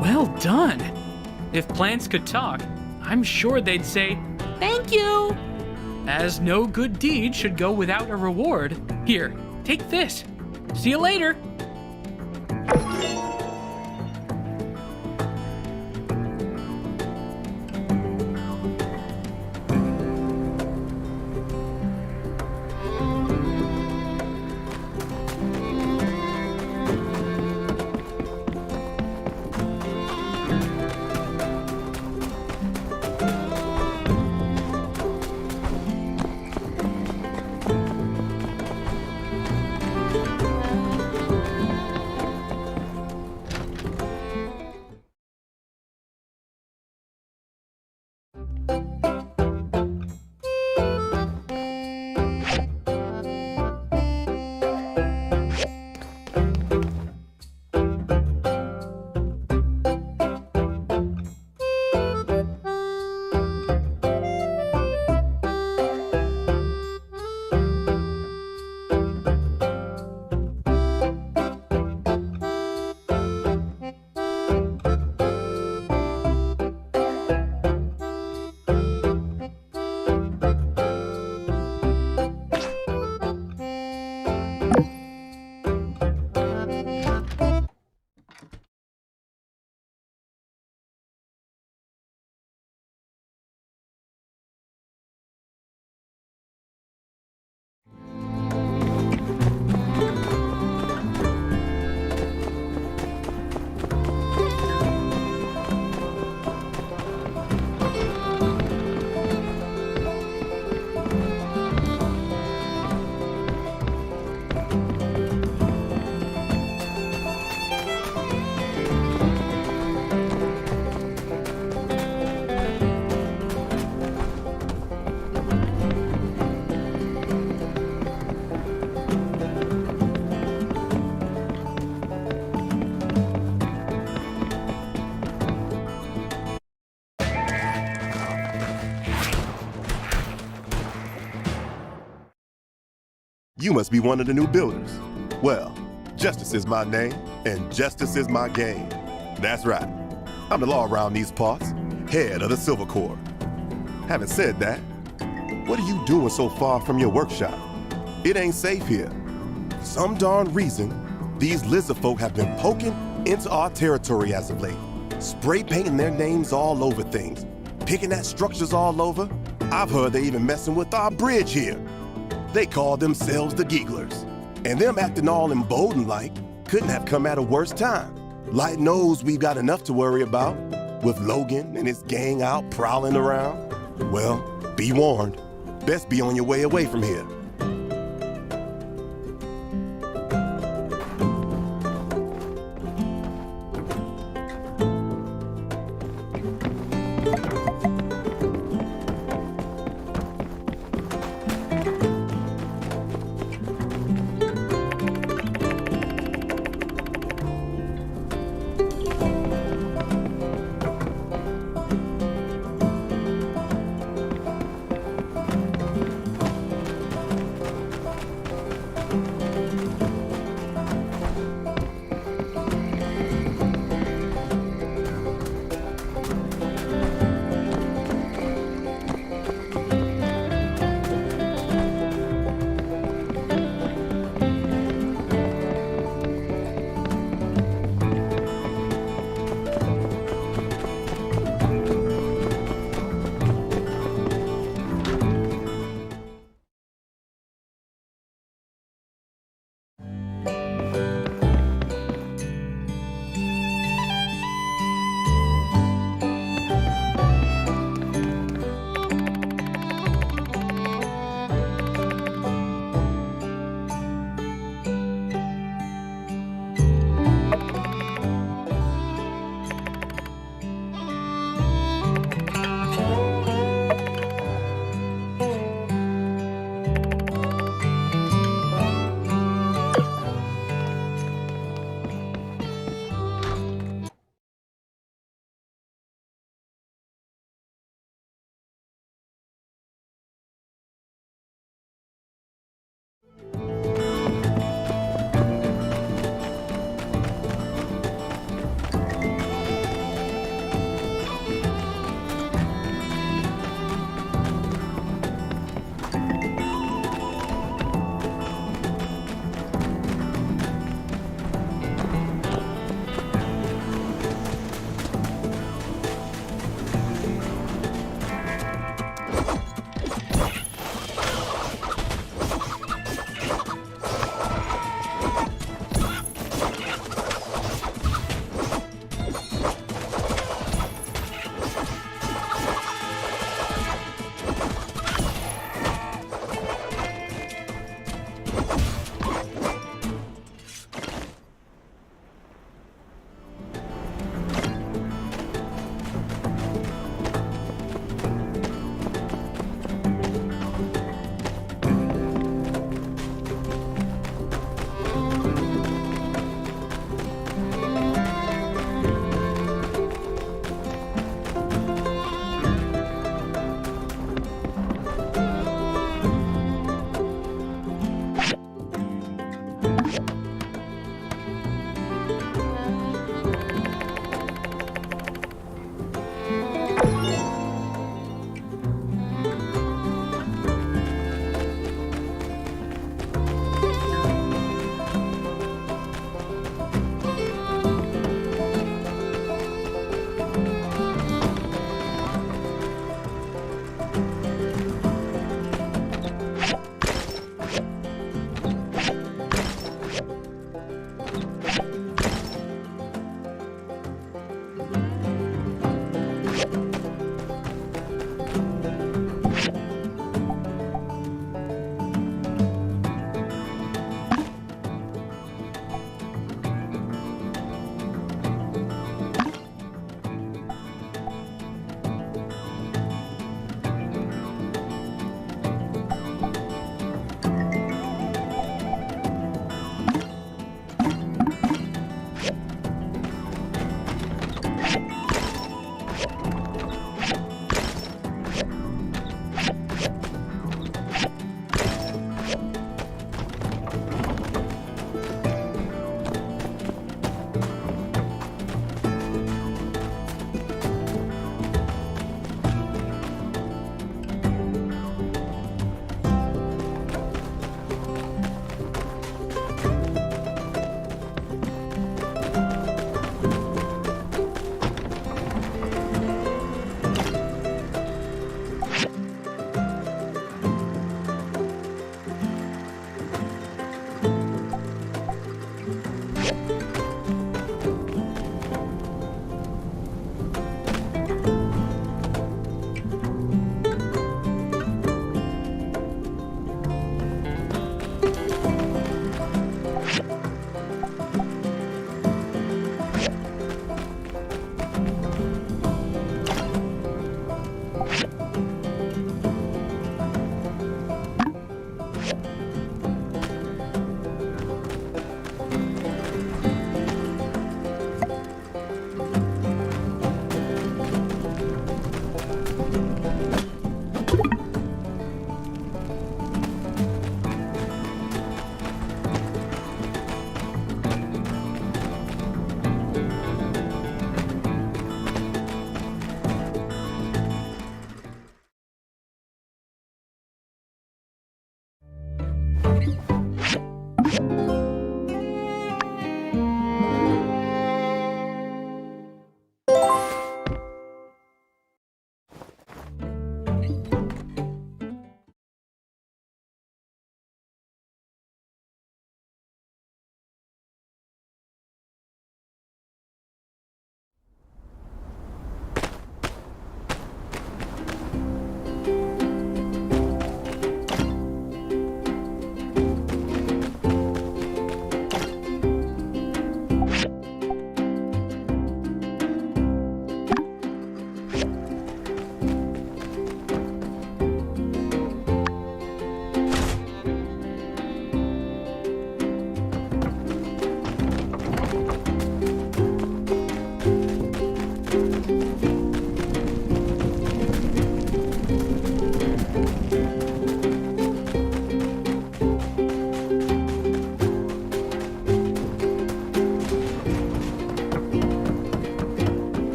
Well done! If plants could talk, I'm sure they'd say, "Thank you!" As no good deed should go without a reward. Here, take this. See you later! You must be one of the new builders. Well, Justice is my name, and Justice is my game. That's right. I'm the law around these parts, head of the Silver Corps. Having said that, what are you doing so far from your workshop? It ain't safe here. For some darn reason, these lizard folk have been poking into our territory as of late, spray painting their names all over things, picking at structures all over. I've heard they even messing with our bridge here. They call themselves the Gigglers, and them acting all emboldened like couldn't have come at a worse time. Light knows we've got enough to worry about, with Logan and his gang out prowling around. Well, be warned. Best be on your way away from here.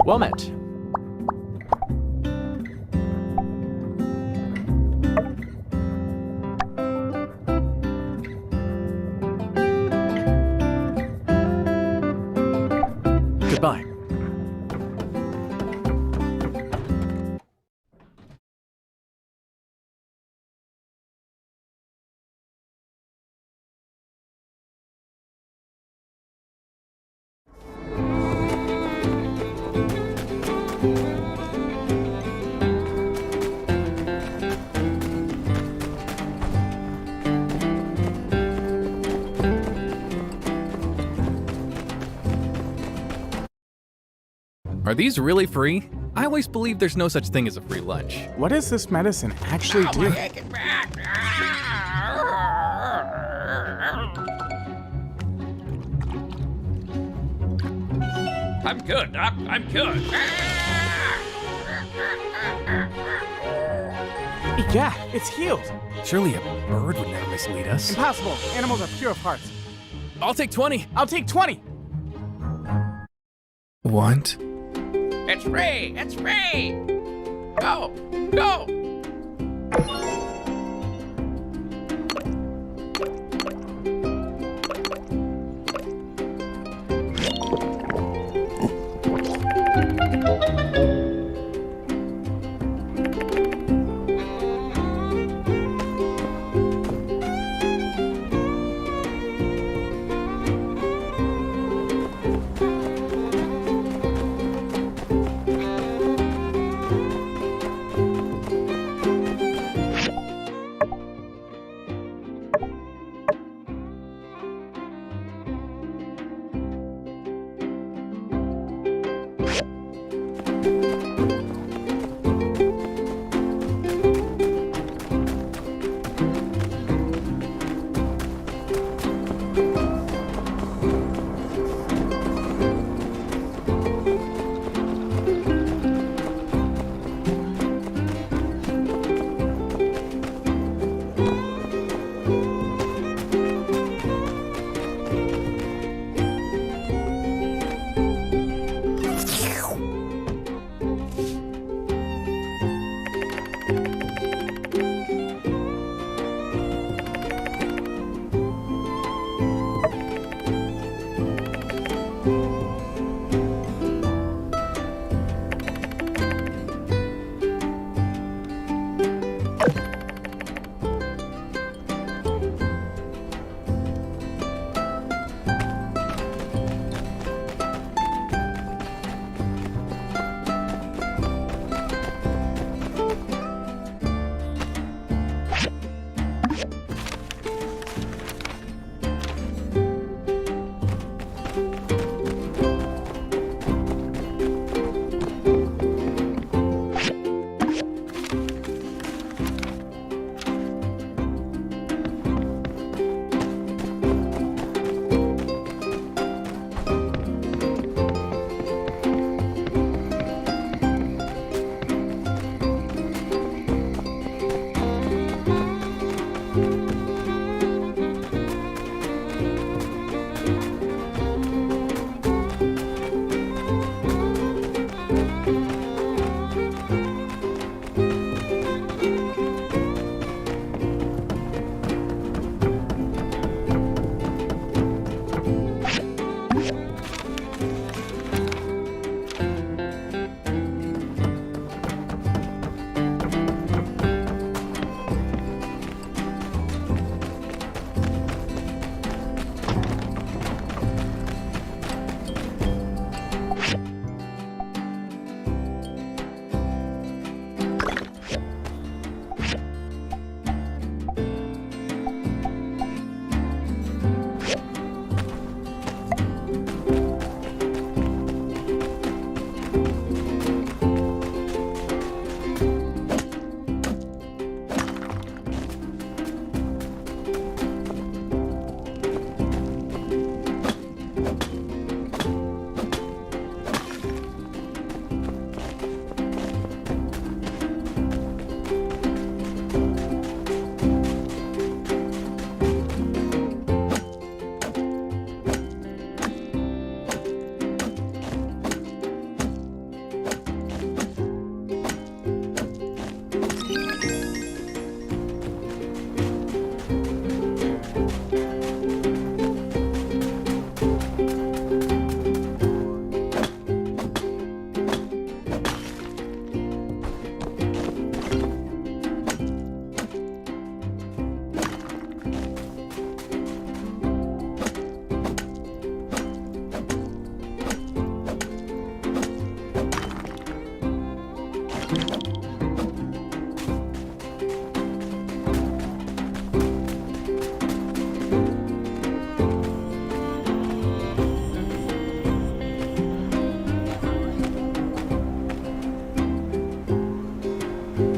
Well met. Goodbye. Are these really free? I always believe there's no such thing as a free lunch. What does this medicine actually do? My aching back. I'm good, Doc. I'm good. Yeah, it's healed. Surely a bird would never mislead us. Impossible. Animals are pure of heart. I'll take 20. I'll take 20. What? It's free. It's free. Go. Go.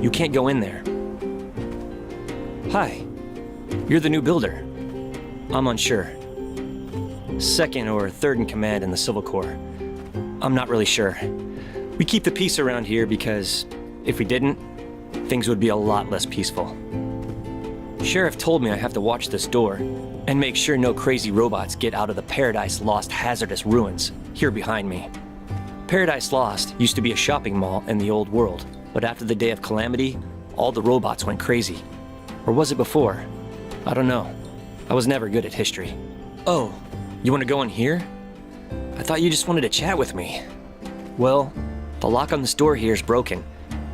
You can't go in there. Hi. You're the new builder. I'm unsure. Second or third in command in the Civil Corps. I'm not really sure. We keep the peace around here because if we didn't, things would be a lot less peaceful. Sheriff told me I have to watch this door and make sure no crazy robots get out of the Paradise Lost hazardous ruins here behind me. Paradise Lost used to be a shopping mall in the old world, but after the Day of Calamity, all the robots went crazy. Or was it before? I don't know. I was never good at history. Oh, you want to go in here? I thought you just wanted to chat with me. Well, the lock on this door here is broken,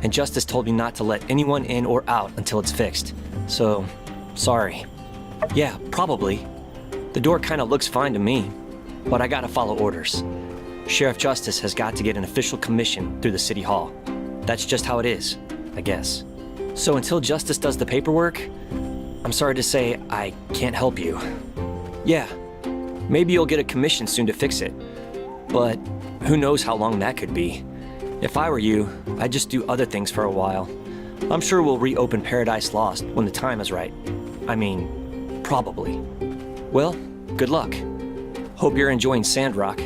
and Justice told me not to let anyone in or out until it's fixed. So, sorry. Yeah, probably. The door kinda looks fine to me, but I gotta follow orders. Sheriff Justice has got to get an official commission through the City Hall. That's just how it is, I guess. So until Justice does the paperwork, I'm sorry to say I can't help you. Yeah, maybe you'll get a commission soon to fix it, but who knows how long that could be. If I were you, I'd just do other things for a while. I'm sure we'll reopen Paradise Lost when the time is right. I mean, probably. Well, good luck. Hope you're enjoying Sandrock.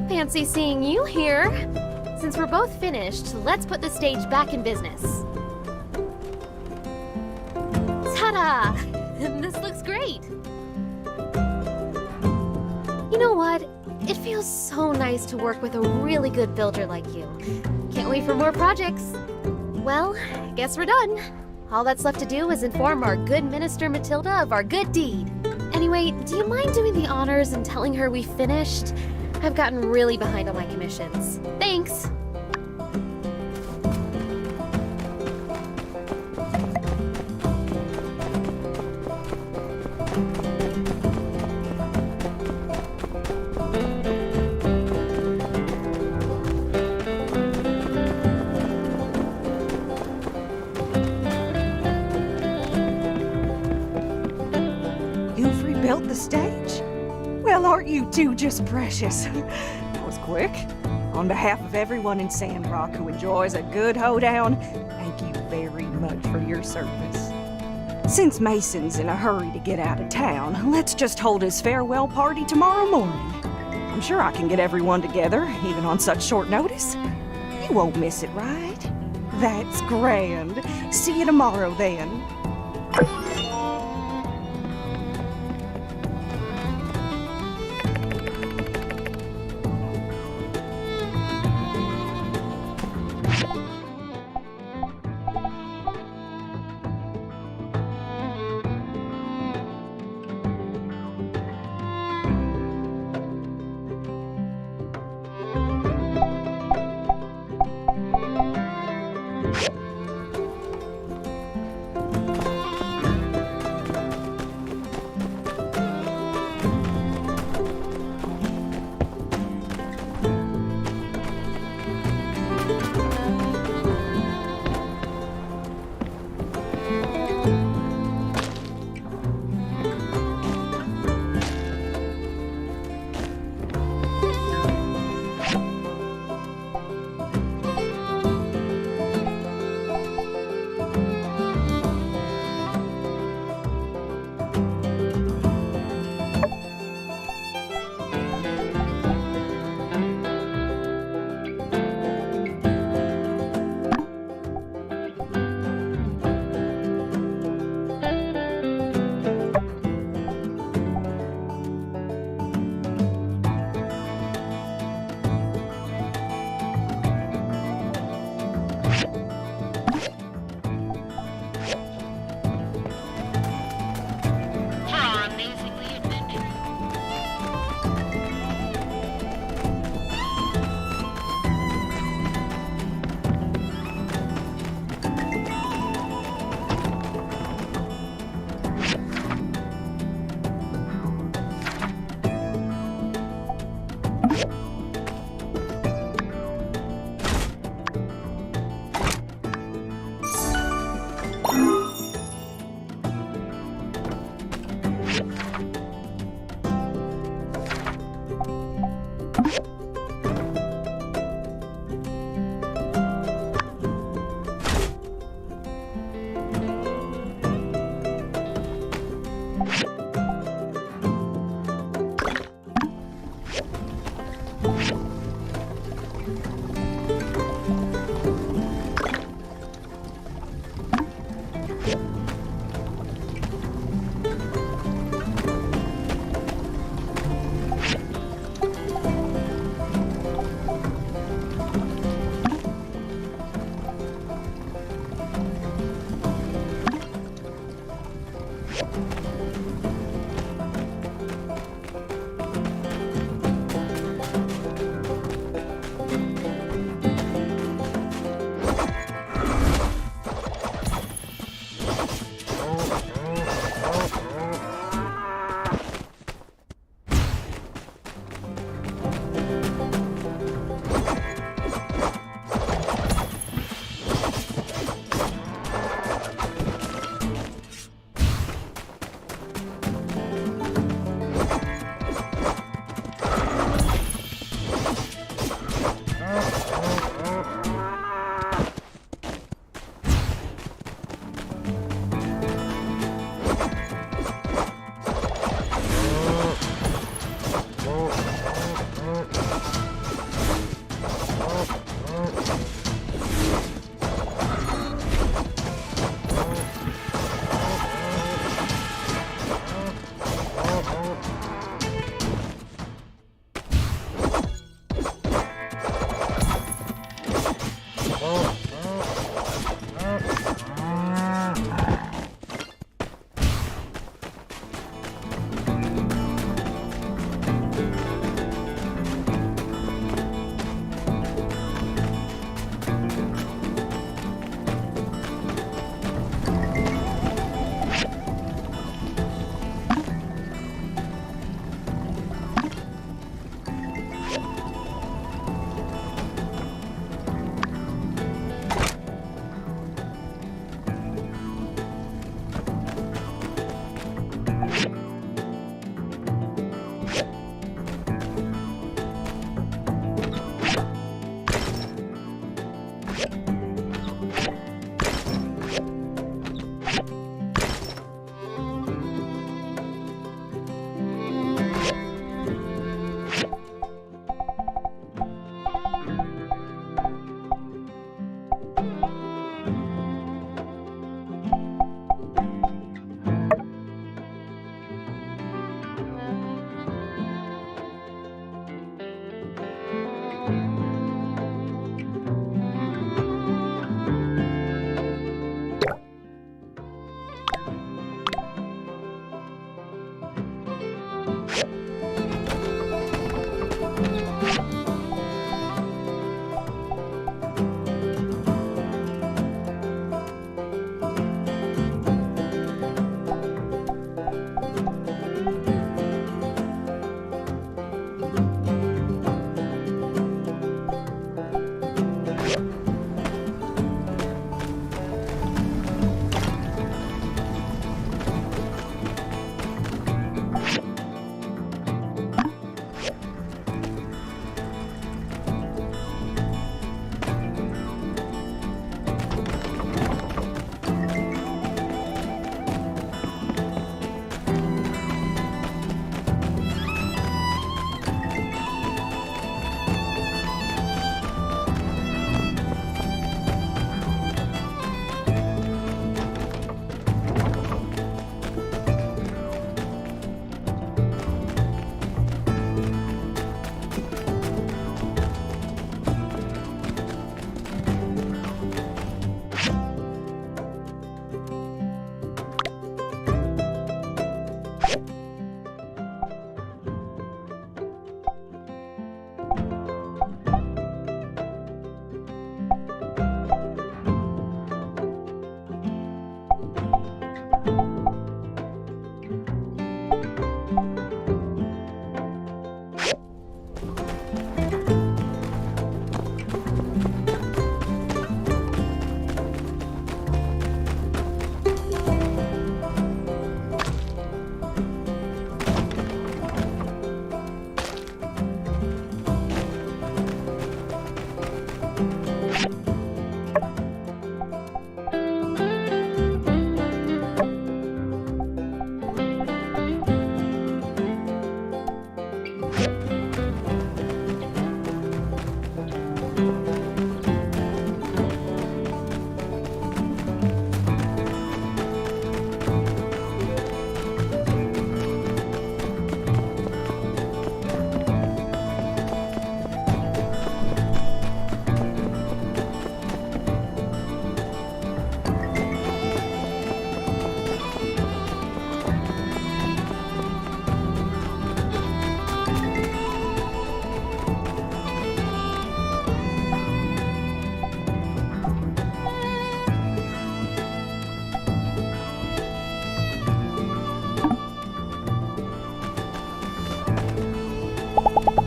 Fancy seeing you here. Since we're both finished, let's put the stage back in business. Ta-da! This looks great. You know what? It feels so nice to work with a really good builder like you. Can't wait for more projects. Well, guess we're done. All that's left to do is inform our good Minister Matilda of our good deed. Anyway, do you mind doing the honors and telling her we finished? I've gotten really behind on my commissions. Thanks! You've rebuilt the stage? Well, aren't you two just precious? That was quick. On behalf of everyone in Sandrock who enjoys a good hoedown, thank you very much for your service. Since Mason's in a hurry to get out of town, let's just hold his farewell party tomorrow morning. I'm sure I can get everyone together, even on such short notice. You won't miss it, right? That's grand. See you tomorrow, then.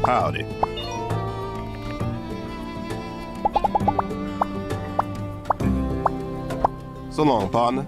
Howdy. So long, partner.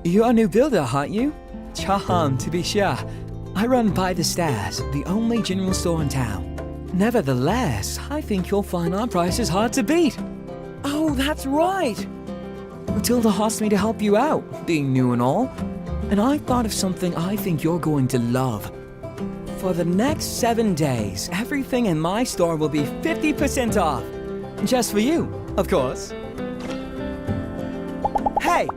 You're a new builder, aren't you? Charmed, to be sure. I run by the Stairs, the only general store in town. Nevertheless, I think you'll find our prices hard to beat. Oh, that's right! Matilda asked me to help you out, being new and all. And I thought of something I think you're going to love. For the next 7 days, everything in my store will be 50% off. Just for you, of course. Hey!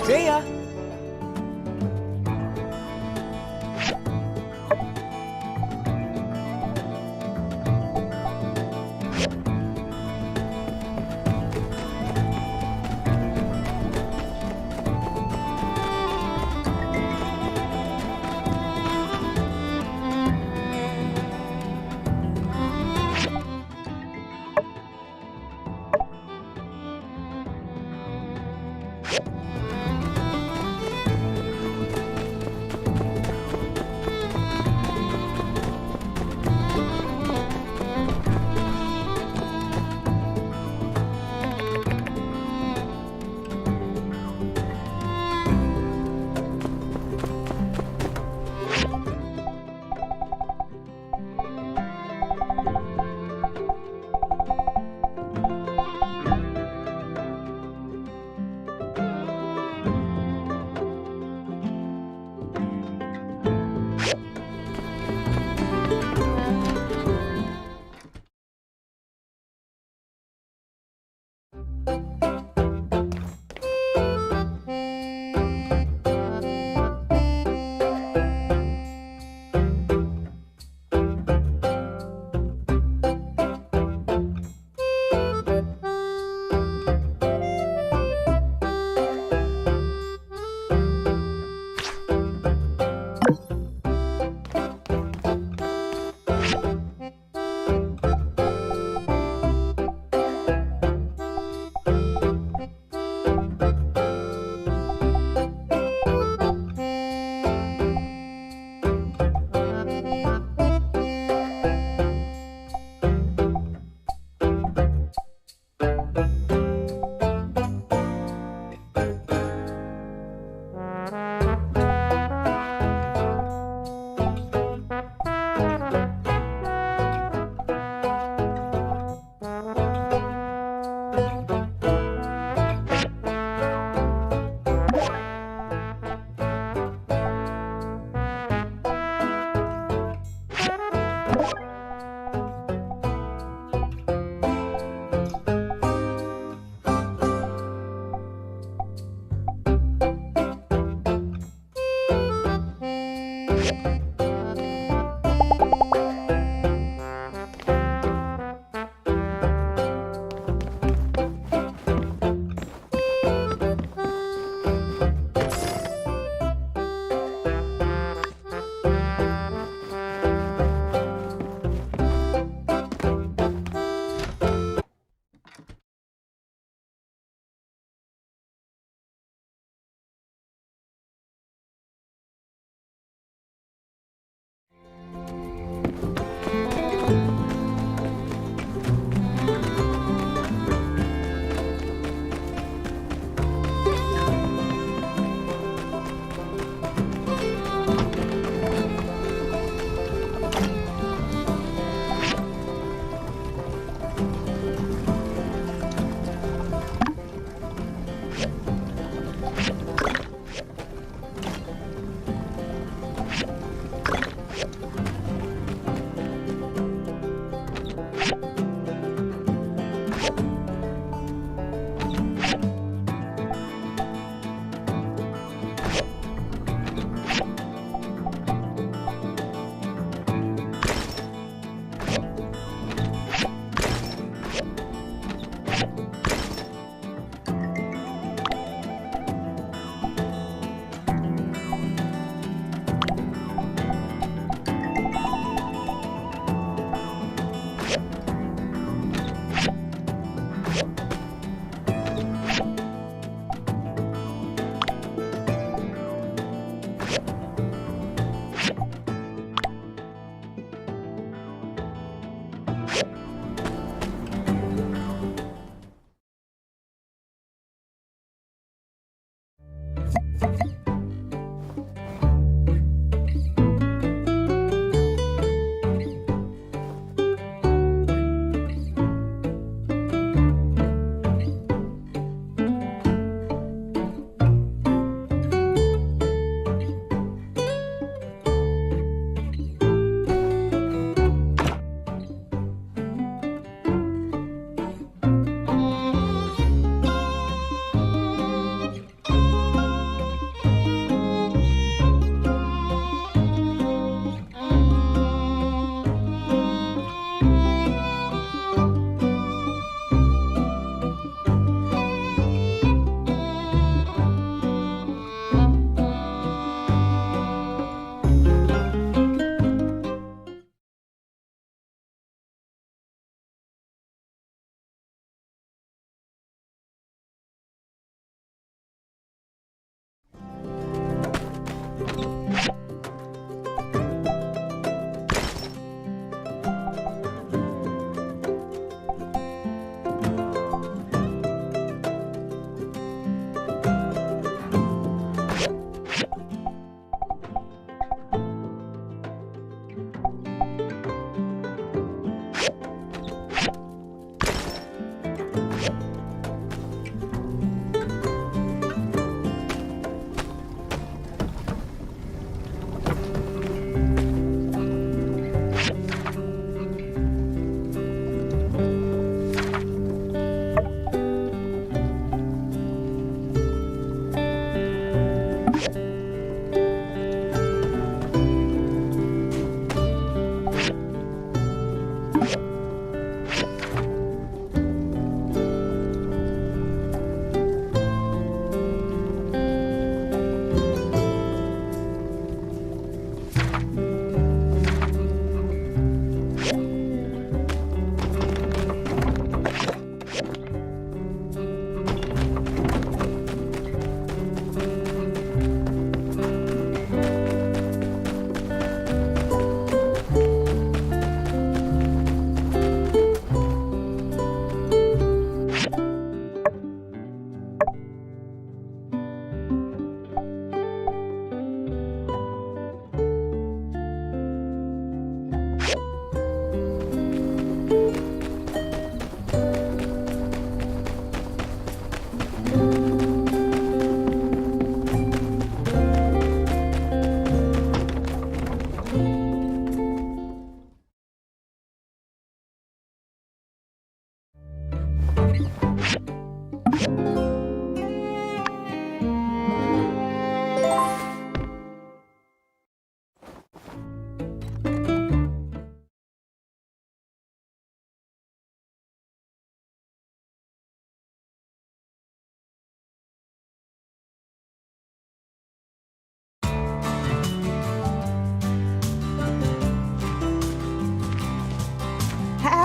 See ya!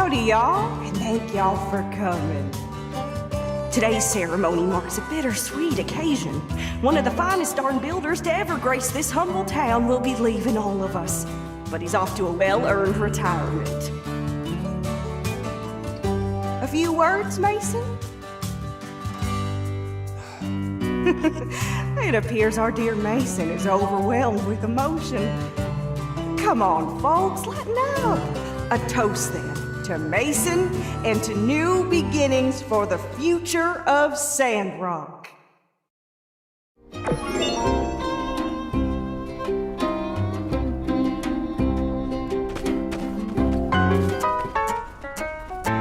Howdy, y'all, and thank y'all for coming. Today's ceremony marks a bittersweet occasion. One of the finest darn builders to ever grace this humble town will be leaving all of us, but he's off to a well-earned retirement. A few words, Mason? It appears our dear Mason is overwhelmed with emotion. Come on, folks, lighten up. A toast, then, to Mason and to new beginnings for the future of Sandrock.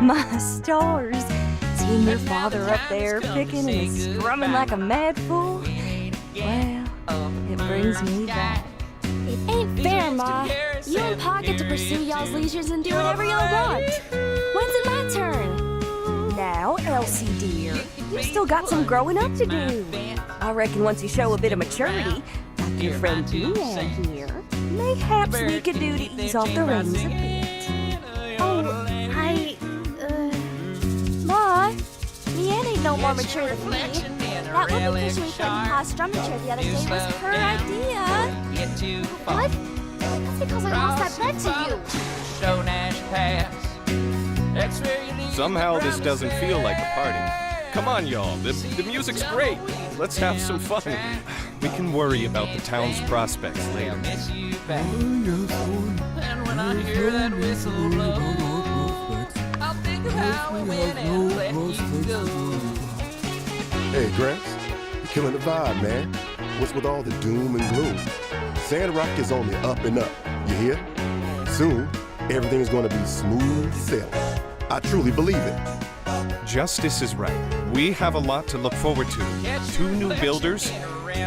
My stars. Seeing your father up there picking and strumming like a mad fool. Well, it brings me back. It ain't fair, Ma. You and Pa get to pursue y'all's leisures and do whatever y'all want. When's it my turn? Now, Elsie dear, you've still got some growing up to do. I reckon once you show a bit of maturity, like your friend Deanne here, mayhaps we could do to ease off the reins a bit. Oh, Ma, Leanne ain't no more mature than me. That woman fishing we put in Pa's strumming chair the other day was her idea. What? That's because I lost that bet to you. Somehow this doesn't feel like a party. Come on, y'all. The music's great. Let's have some fun. We can worry about the town's prospects later. And when I hear that whistle blow, I'll think of how it went and let you go. Hey, Gramps, you're killing the vibe, man. What's with all the doom and gloom? Sandrock is on the up and up, you hear? Soon, everything's gonna be smooth sailing. I truly believe it. Justice is right. We have a lot to look forward to. 2 new builders.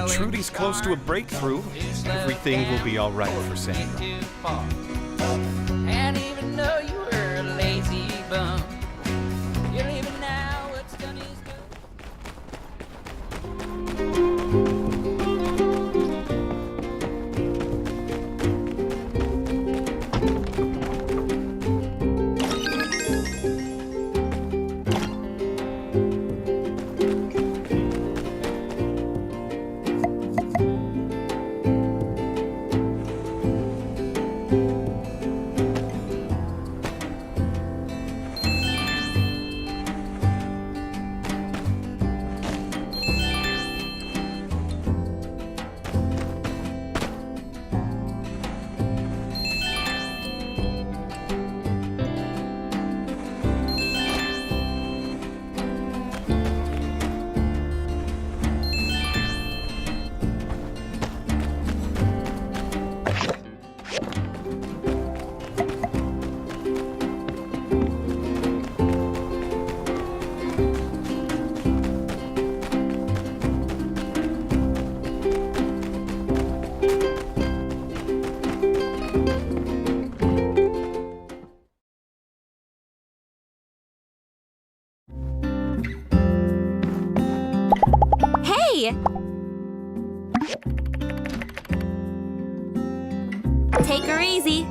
Trudy's close to a breakthrough. Everything will be all right for Sandra. And even though you were a lazy bum, you're leaving now. What's done is done. Take her easy.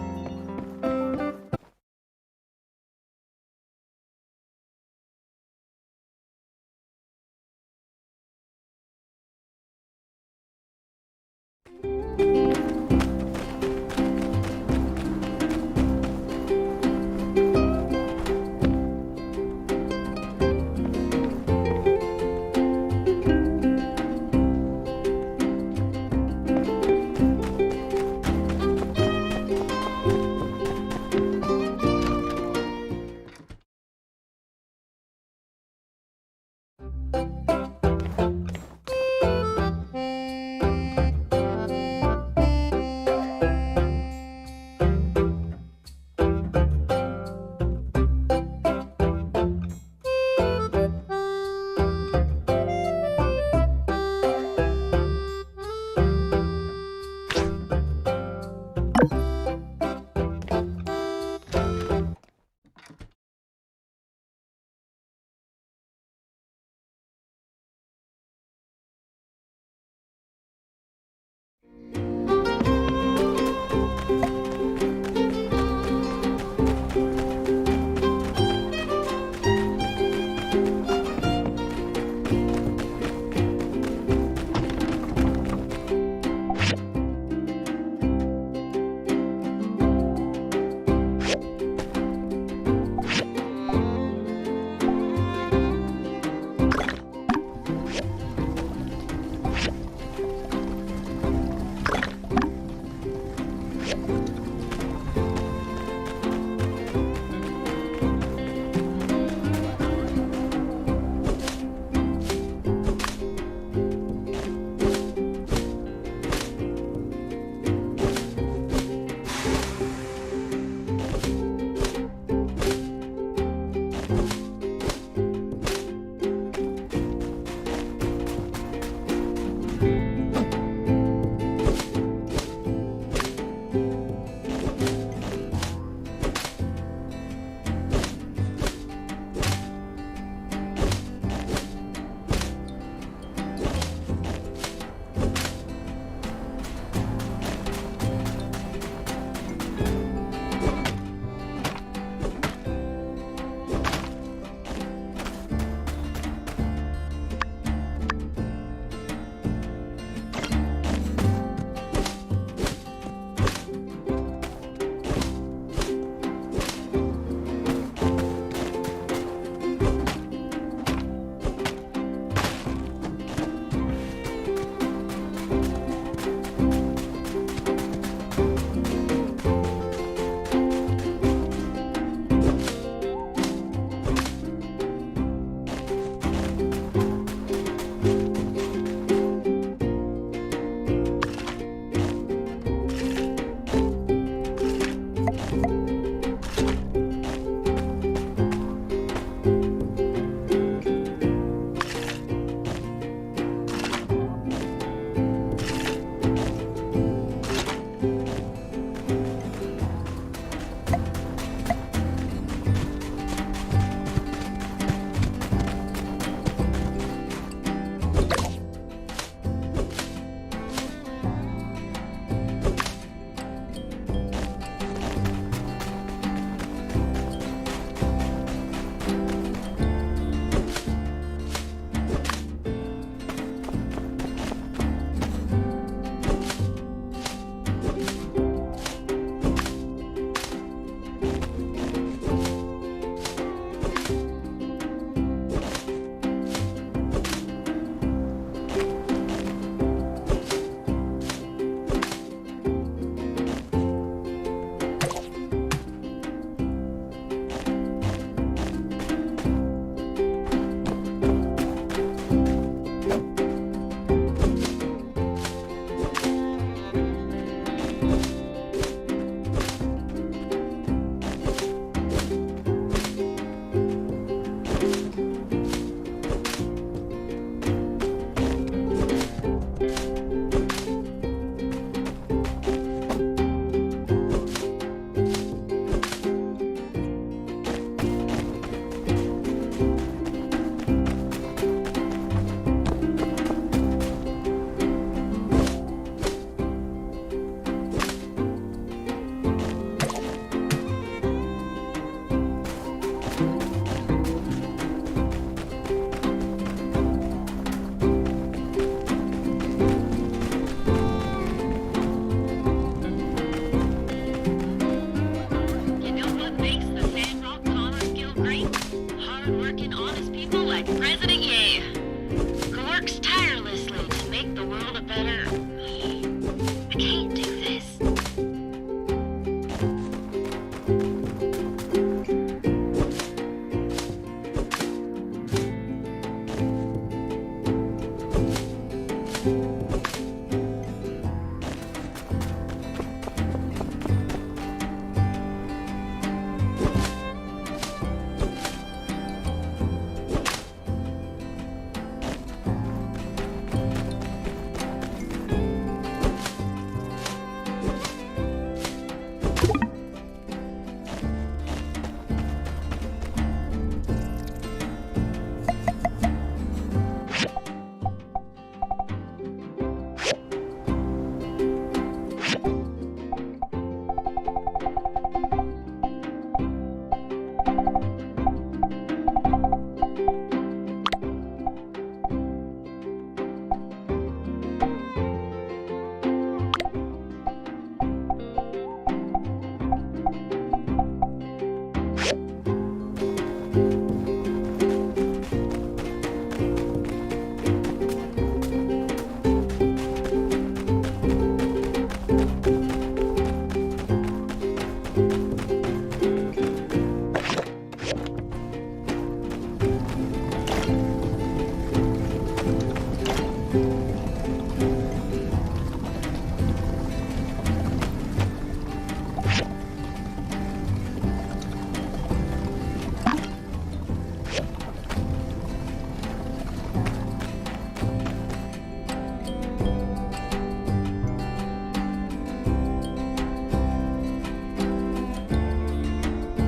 tireless